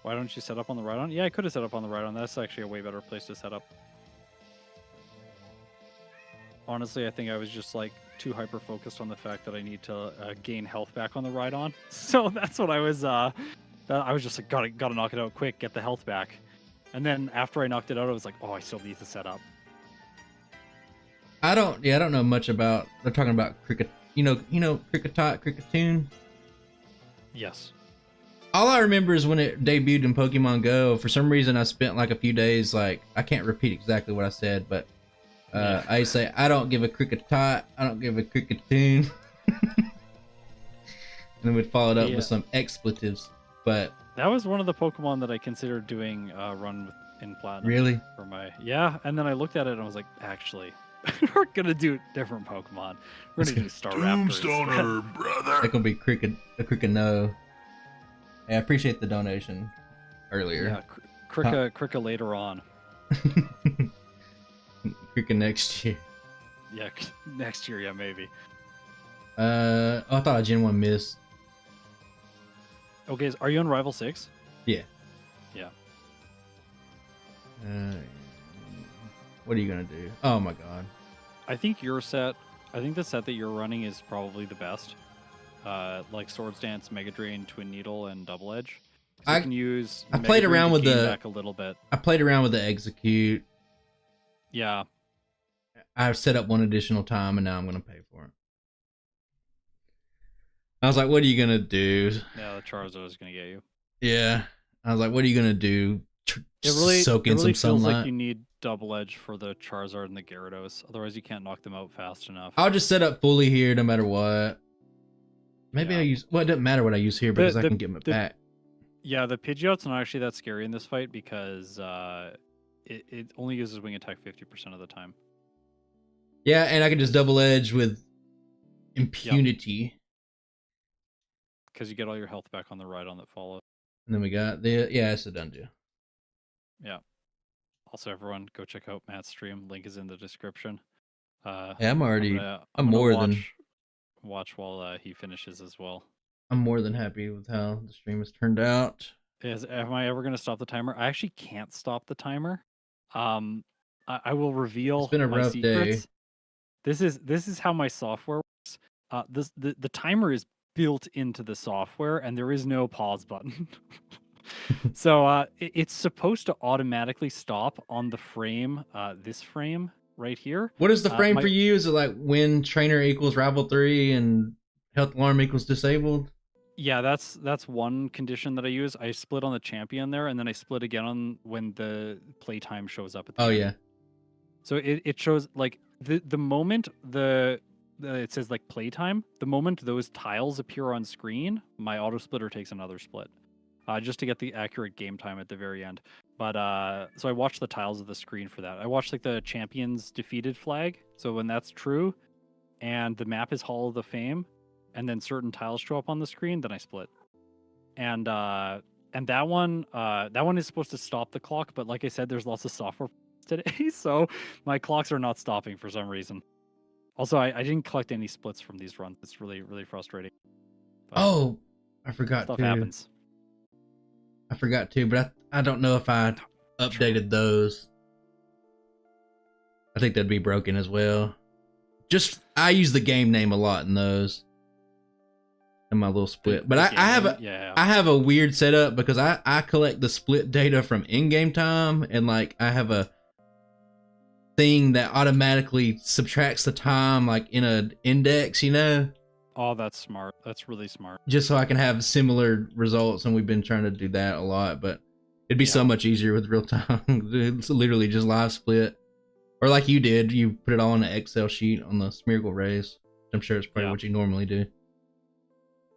Why don't you set up on the right on? Yeah, I could have set up on the right on. That's actually a way better place to set up. Honestly, I think I was just like too hyper focused on the fact that I need to gain health back on the ride on. So that's what I was. I was just like, gotta knock it out quick, get the health back. And then after I knocked it out, I was like, oh, I still need to set up. I don't know much about. They're talking about cricket. You know, Cricketoon. Yes. All I remember is when it debuted in Pokemon Go. For some reason, I spent like a few days. Like I can't repeat exactly what I said, but I used to say, I don't give a Cricketot. I don't give a Cricketoon. And then we'd follow it up with some expletives. But that was one of the Pokemon that I considered doing run with in Platinum. Really? For my and then I looked at it and I was like, actually, we're gonna do different Pokemon. We're gonna do Staraptor. Tombstoner, brother. That's gonna be Crickeno. Hey, I appreciate the donation earlier. Yeah, Krika later on. Cricket next year. Yeah, next year, yeah, maybe. I thought I Gen 1 missed. Okay, are you on Rival 6? Yeah. Yeah. What are you gonna do? Oh my god. I think the set that you're running is probably the best. Like Swords Dance, Mega Drain, Twin Needle, and Double Edge. I can use. I played around with the back a little bit. I played around with the Execute. Yeah. I've set up one additional time, and now I'm gonna pay for it. I was like, "What are you gonna do?" Yeah, the Charizard is gonna get you. Yeah, I was like, "What are you gonna do?" Soak in some feels sunlight. like you need Double Edge for the Charizard and the Gyarados. Otherwise, you can't knock them out fast enough. I'll just set up fully here, no matter what. Maybe I use. Well, it doesn't matter what I use here because I can get my back. Yeah, the Pidgeot's not actually that scary in this fight because it only uses Wing Attack 50% of the time. Yeah, and I can just Double Edge with impunity. Because you get all your health back on the ride on that follow. And then we got it's a done deal. Yeah. Also, everyone, go check out Matt's stream. Link is in the description. Yeah, I'm watch while he finishes as well. I'm more than happy with how the stream has turned out. Am I ever going to stop the timer? I actually can't stop the timer. I will reveal. It's been a rough secrets. day. This is how my software works. The timer is built into the software, and there is no pause button. So it's supposed to automatically stop on the frame, this frame right here. What is the frame for you? Is it like when trainer equals rival 3 and health alarm equals disabled? Yeah, that's one condition that I use. I split on the champion there, and then I split again on when the playtime shows up at the end. Yeah. So it shows like the moment it says like playtime, the moment those tiles appear on screen, my auto splitter takes another split. Just to get the accurate game time at the very end. But so I watched the tiles of the screen for that. I watched like the champions defeated flag. So when that's true, and the map is Hall of the Fame, and then certain tiles show up on the screen, then I split. And that one is supposed to stop the clock, but like I said, there's lots of software today, so my clocks are not stopping for some reason. Also, I didn't collect any splits from these runs. It's really, really frustrating. But I forgot stuff happens. I forgot too, but I don't know if I updated those. I think that'd be broken as well. I use the game name a lot in those. In my little split. But I have a weird setup because I collect the split data from in-game time, and like I have a thing that automatically subtracts the time like in an index, you know? Oh, that's smart. That's really smart. Just so I can have similar results, and we've been trying to do that a lot, but it'd be so much easier with real time. It's literally just live split. Or like you did, you put it all on an Excel sheet on the Smeargle Rays. I'm sure it's probably what you normally do.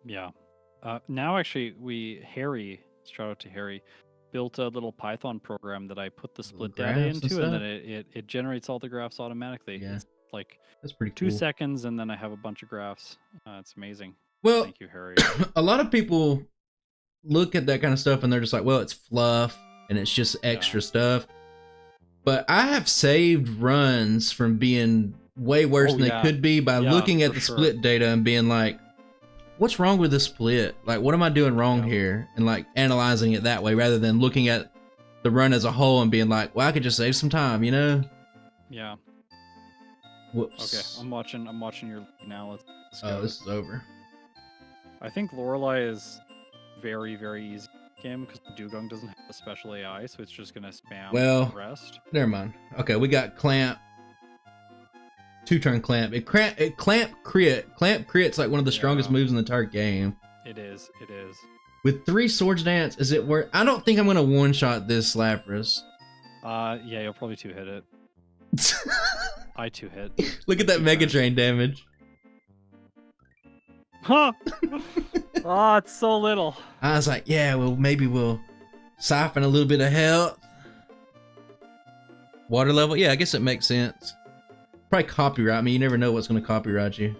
Yeah. Now actually Harry, shout out to Harry, built a little Python program that I put the split Little data graphs and into, and then stuff? it generates all the graphs automatically. Yeah. It's like That's pretty 2 cool. seconds, and then I have a bunch of graphs. It's amazing. Well, Thank you, Harry. a lot of people look at that kind of stuff and they're just like, well, it's fluff and it's just extra stuff. But I have saved runs from being way worse than they could be by looking at the split data and being like, what's wrong with the split? Like, what am I doing wrong here? And like analyzing it that way rather than looking at the run as a whole and being like, well, I could just save some time, you know? Yeah. Whoops. Okay, I'm watching your league now. Let's go. Oh, this is over. I think Lorelei is very, very easy game because Dugong doesn't have a special AI, so it's just gonna spam the rest. Never mind. Okay, we got Clamp. 2-turn Clamp. Clamp crit. Clamp crit's like one of the strongest moves in the entire game. It is. It is. With 3 Swords Dance, is it worth? I don't think I'm gonna one-shot this Lapras. Yeah, you'll probably 2-hit it. I 2-hit. Look at that Mega Drain damage. Huh! Oh, it's so little. I was like, yeah, well, maybe we'll siphon a little bit of health. Water level? Yeah, I guess it makes sense. Probably copyright me. You never know what's going to copyright you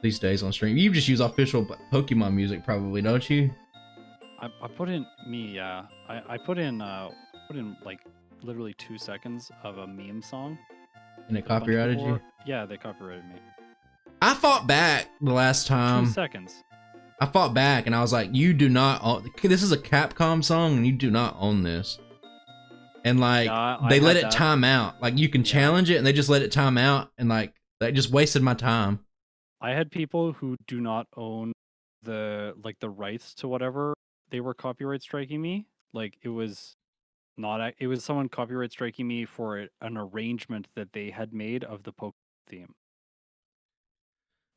these days on stream. You just use official Pokemon music probably, don't you? I put in I put in like literally 2 seconds of a meme song. And it copyrighted you? Yeah, they copyrighted me. I fought back the last time. 2 seconds. I fought back and I was like, you do not own, this is a Capcom song and you do not own this. And like, they let it time out. Like you can challenge it and they just let it time out and like, that just wasted my time. I had people who do not own the rights to whatever they were copyright striking me. Like it was someone copyright striking me for an arrangement that they had made of the Pokemon theme.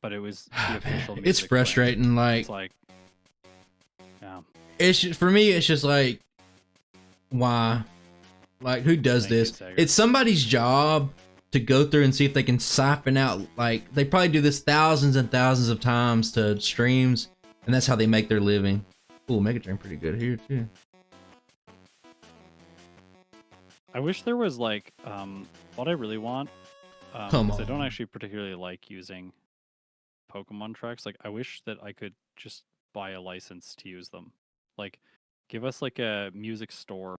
But it was the official music. It's frustrating. Like, it's like, yeah. It's just, for me, it's just like, why? Like, who does this? It's somebody's job to go through and see if they can siphon out. Like, they probably do this thousands and thousands of times to streams, and that's how they make their living. Ooh, Mega Drain pretty good here too. I wish there was like, what I really want. Come on. I don't actually particularly like using Pokemon tracks. Like, I wish that I could just buy a license to use them. Like, give us like a music store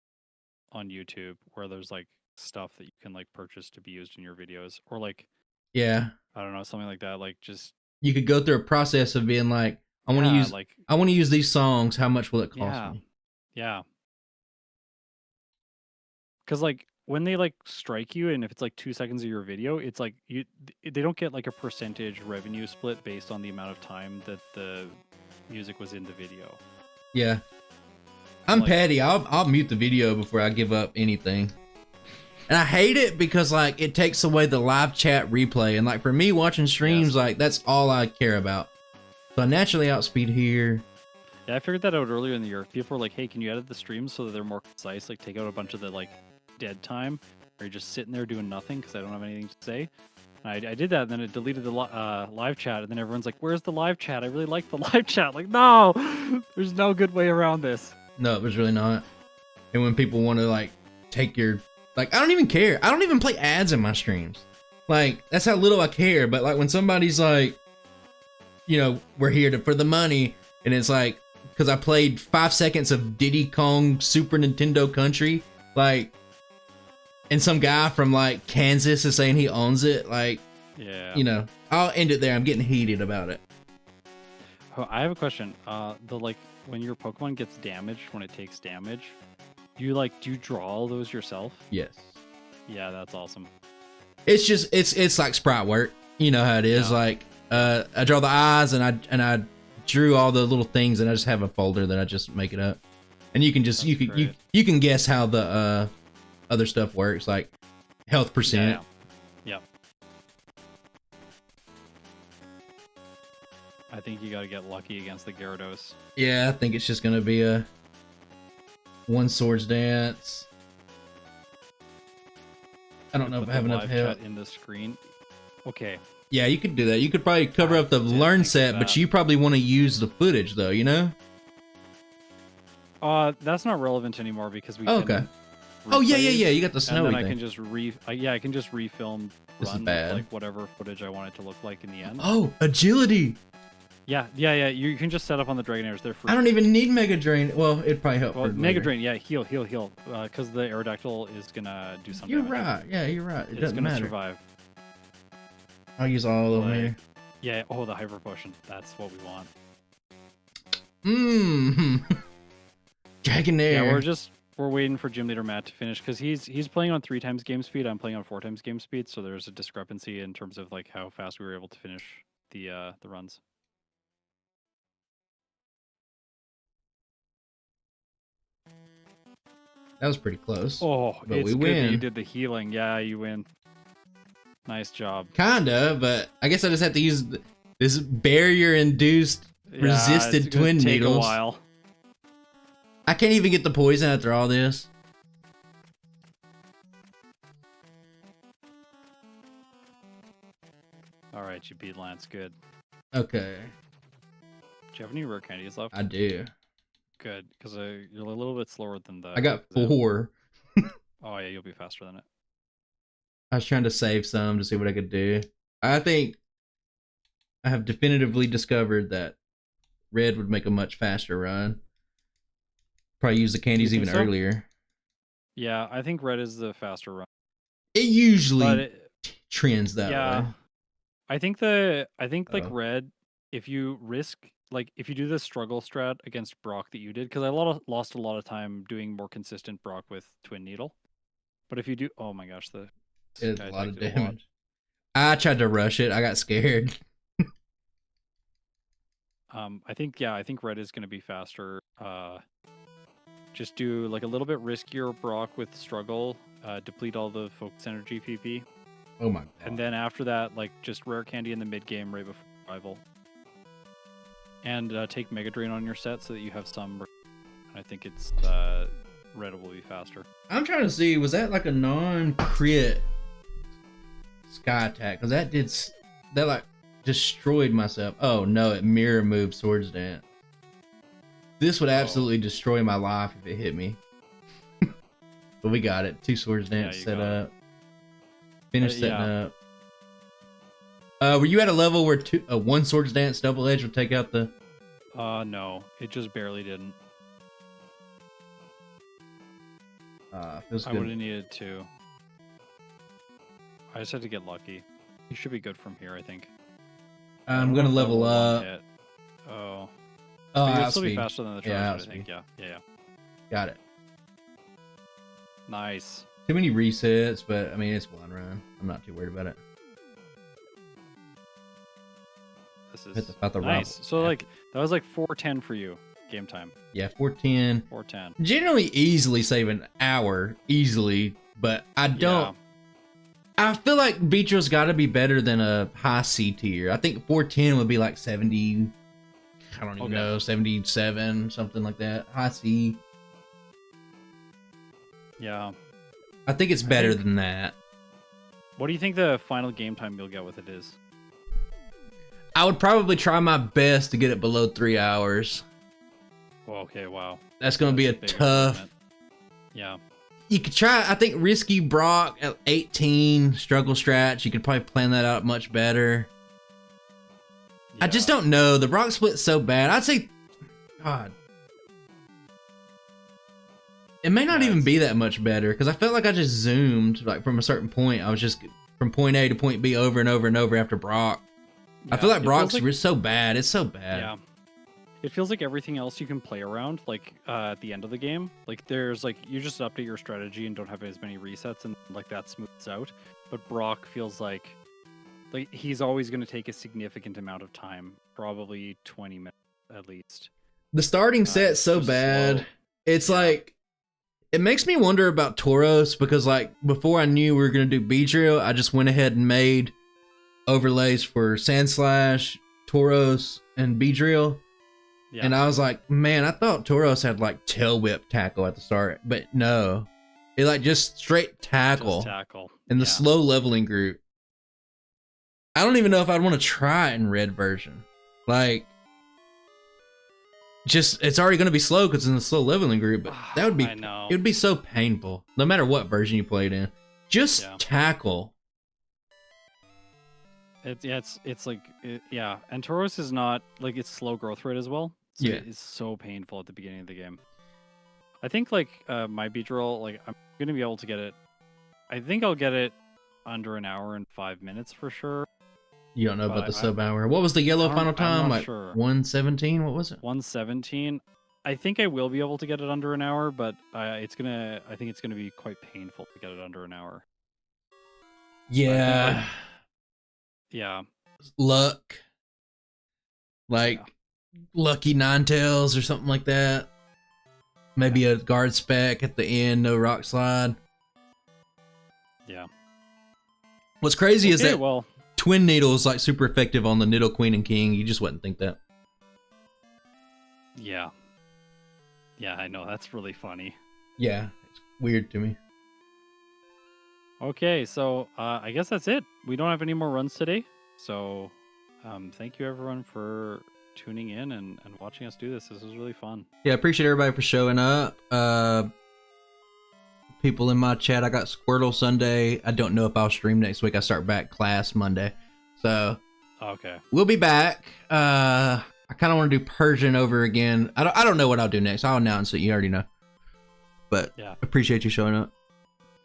on YouTube where there's like stuff that you can like purchase to be used in your videos, or like, yeah, I don't know, something like that. Like, just you could go through a process of being like, I want to use these songs. How much will it cost me? Yeah. Because like when they like strike you, and if it's like 2 seconds of your video, it's like they don't get like a percentage revenue split based on the amount of time that the music was in the video. Yeah, I'm petty. I'll mute the video before I give up anything, and I hate it because like it takes away the live chat replay, and like for me watching streams, like that's all I care about. So I naturally outspeed here. Yeah, I figured that out earlier in the year. People were like, "Hey, can you edit the streams so that they're more concise? Like, take out a bunch of the like dead time, or you're just sitting there doing nothing because I don't have anything to say." And I did that, and then it deleted the live chat, and then everyone's like, "Where's the live chat? I really like the live chat." Like, no, there's no good way around this. No, it was really not. And when people want to like take your, like, I don't even care. I don't even play ads in my streams. Like, that's how little I care. But like when somebody's like, you know, we're here for the money, and it's like, because I played 5 seconds of Diddy Kong Super Nintendo Country, like, and some guy from like Kansas is saying he owns it, like, yeah, you know, I'll end it there. I'm getting heated about it. Oh, I have a question. When your Pokemon gets damaged, when it takes damage, do you draw all those yourself? Yes. Yeah, that's awesome. It's just it's like sprite work. You know how it is. Yeah. Like I draw the eyes and I drew all the little things, and I just have a folder that I just make it up. And you can just you can guess how the other stuff works, like health percent. Yeah. I think you got to get lucky against the Gyarados. Yeah, I think it's just gonna be a 1 Swords Dance. I don't know if I have enough health in the screen. Okay. Yeah, you could do that. You could probably cover up the learn set, but you probably want to use the footage though, you know? That's not relevant anymore because we. Oh, can okay. Oh yeah, yeah, replays, yeah. You got the snowy and then I thing. can just I can just refilm This is run bad. like whatever footage I want it to look like in the end. Oh, agility. Yeah. You can just set up on the Dragonairs. They're free. I don't even need Mega Drain. Well, it'd probably help. Well, for Mega later. Drain, yeah, heal. Because the Aerodactyl is gonna do something. You're right. Yeah, you're right. It It's doesn't gonna matter. survive. I'll use all of them Like- here. Yeah. Oh, the Hyper Potion. That's what we want. Dragonair. Yeah, we're waiting for Gym Leader Matt to finish because he's playing on 3 times game speed. I'm playing on 4 times game speed, so there's a discrepancy in terms of like how fast we were able to finish the runs. That was pretty close. Oh, But it's we good that you win. did the healing. Yeah, you win. Nice job. Kinda, but I guess I just have to use this barrier-induced Yeah, resisted it's gonna twin take needles. a while. I can't even get the poison after all this. All right, you beat Lance. Good. Okay, Do you have any rare candies left? I do. Good, because you're a little bit slower than the. I got the- 4. Oh yeah, you'll be faster than it. I was trying to save some to see what I could do. I think I have definitively discovered that red would make a much faster run. Probably use the candies think even so? earlier. Yeah, I think red is the faster run. It usually But trends that yeah, way. I think like Oh. red, if you risk like if you do the struggle strat against Brock that you did, because I lost a lot of time doing more consistent Brock with Twin Needle. But if you do, oh my gosh, this It's guy a lot of attacked it damage. I tried to rush it. I got scared. I think red is going to be faster. Just do like a little bit riskier Brock with struggle, deplete all the focus energy PP, Oh my god. and then after that, like just rare candy in the mid game right before rival, and take Mega Drain on your set so that you have some. I think it's red will be faster. I'm trying to see, was that like a non-crit sky attack? Because that like destroyed myself. Oh no, it mirror moved Swords Dance. This would absolutely destroy my life if it hit me. But we got it. 2 Swords Dance you set got it. up. Finish setting yeah. up. Were you at a level where 1 Swords Dance double edge would take out the... No, it just barely didn't. Feels I would good. have needed 2. I just had to get lucky. You should be good from here, I think. I I'm don't gonna know if that level will up. hit. Oh. Oh, But you'll still be outspeed. faster than the Yeah, Charizard, I think. Yeah. Got it. Nice. Too many resets, but I mean, it's one run. I'm not too worried about it. This Hit is the, about the nice. rock. So like that was like 4:10 for you game time. Yeah, 410. 4:10. Generally easily save an hour, easily, but I don't. I feel like Beedrill's got to be better than a high C tier. I think 410 would be like 70. I don't even know, 77, something like that. High C. Yeah. I think it's better than that. What do you think the final game time you'll get with it is? I would probably try my best to get it below 3 hours. Well, okay, wow. That's going to be a big tough. improvement. Yeah. You could try, I think, Risky Brock at 18, Struggle Stratch. You could probably plan that out much better. I just don't know. The Brock split's so bad. I'd say, God. It may not even be that much better, because I felt like I just zoomed, like, from a certain point. I was just from point A to point B over and over and over after Brock. I feel like Brock's so bad. It's so bad. Yeah. It feels like everything else you can play around, like at the end of the game. Like there's like you just update your strategy and don't have as many resets, and like that smooths out. But Brock feels like he's always going to take a significant amount of time, probably 20 minutes at least. The starting set's so bad. slow. It's like, it makes me wonder about Tauros, because like before I knew we were going to do Beedrill, I just went ahead and made overlays for Sandslash, Tauros, and Beedrill. Yeah. And I was like, man, I thought Tauros had like tail whip tackle at the start, but no. It like just straight tackle. Just tackle. In the Yeah. slow leveling group. I don't even know if I'd want to try it in red version. Like, just it's already going to be slow because it's in the slow leveling group. But that would be I know. it would be so painful, no matter what version you played in. Just tackle. It's like yeah, and Tauros is not like it's slow growth rate as well. So Yeah. it's so painful at the beginning of the game. I think like my Beedrill, like I'm gonna be able to get it. I think I'll get it under an hour and 5 minutes for sure. You don't know But about the sub hour. What was the yellow final time? I'm not Like sure. 1:17. What was it? 1:17. I think I will be able to get it under an hour, but I think it's gonna be quite painful to get it under an hour. Yeah. Yeah. Luck. Like lucky Ninetales or something like that. Maybe a guard spec at the end, no rock slide. Yeah. What's crazy is Okay, that well, Twin Needle is like super effective on the Niddle Queen and King. You just wouldn't think that. yeah. Yeah, I know. That's really funny. Yeah, it's weird to me. Okay, so I guess that's it. We don't have any more runs today. So thank you everyone for tuning in and watching us do this. This was really fun. Yeah, appreciate everybody for showing up. People in my chat, I got Squirtle Sunday. I don't know if I'll stream next week. I start back class Monday. So Okay. we'll be back. I kind of want to do Persian over again. I don't know what I'll do next. I'll announce it. You already know. But Yeah. appreciate you showing up.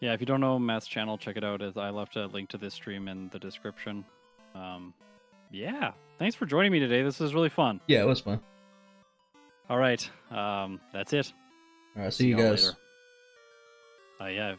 Yeah, if you don't know Matt's channel, check it out. As I left a link to this stream in the description. Yeah, thanks for joining me today. This was really fun. Yeah, it was fun. All right, that's it. All right, see you guys. Later. Yeah,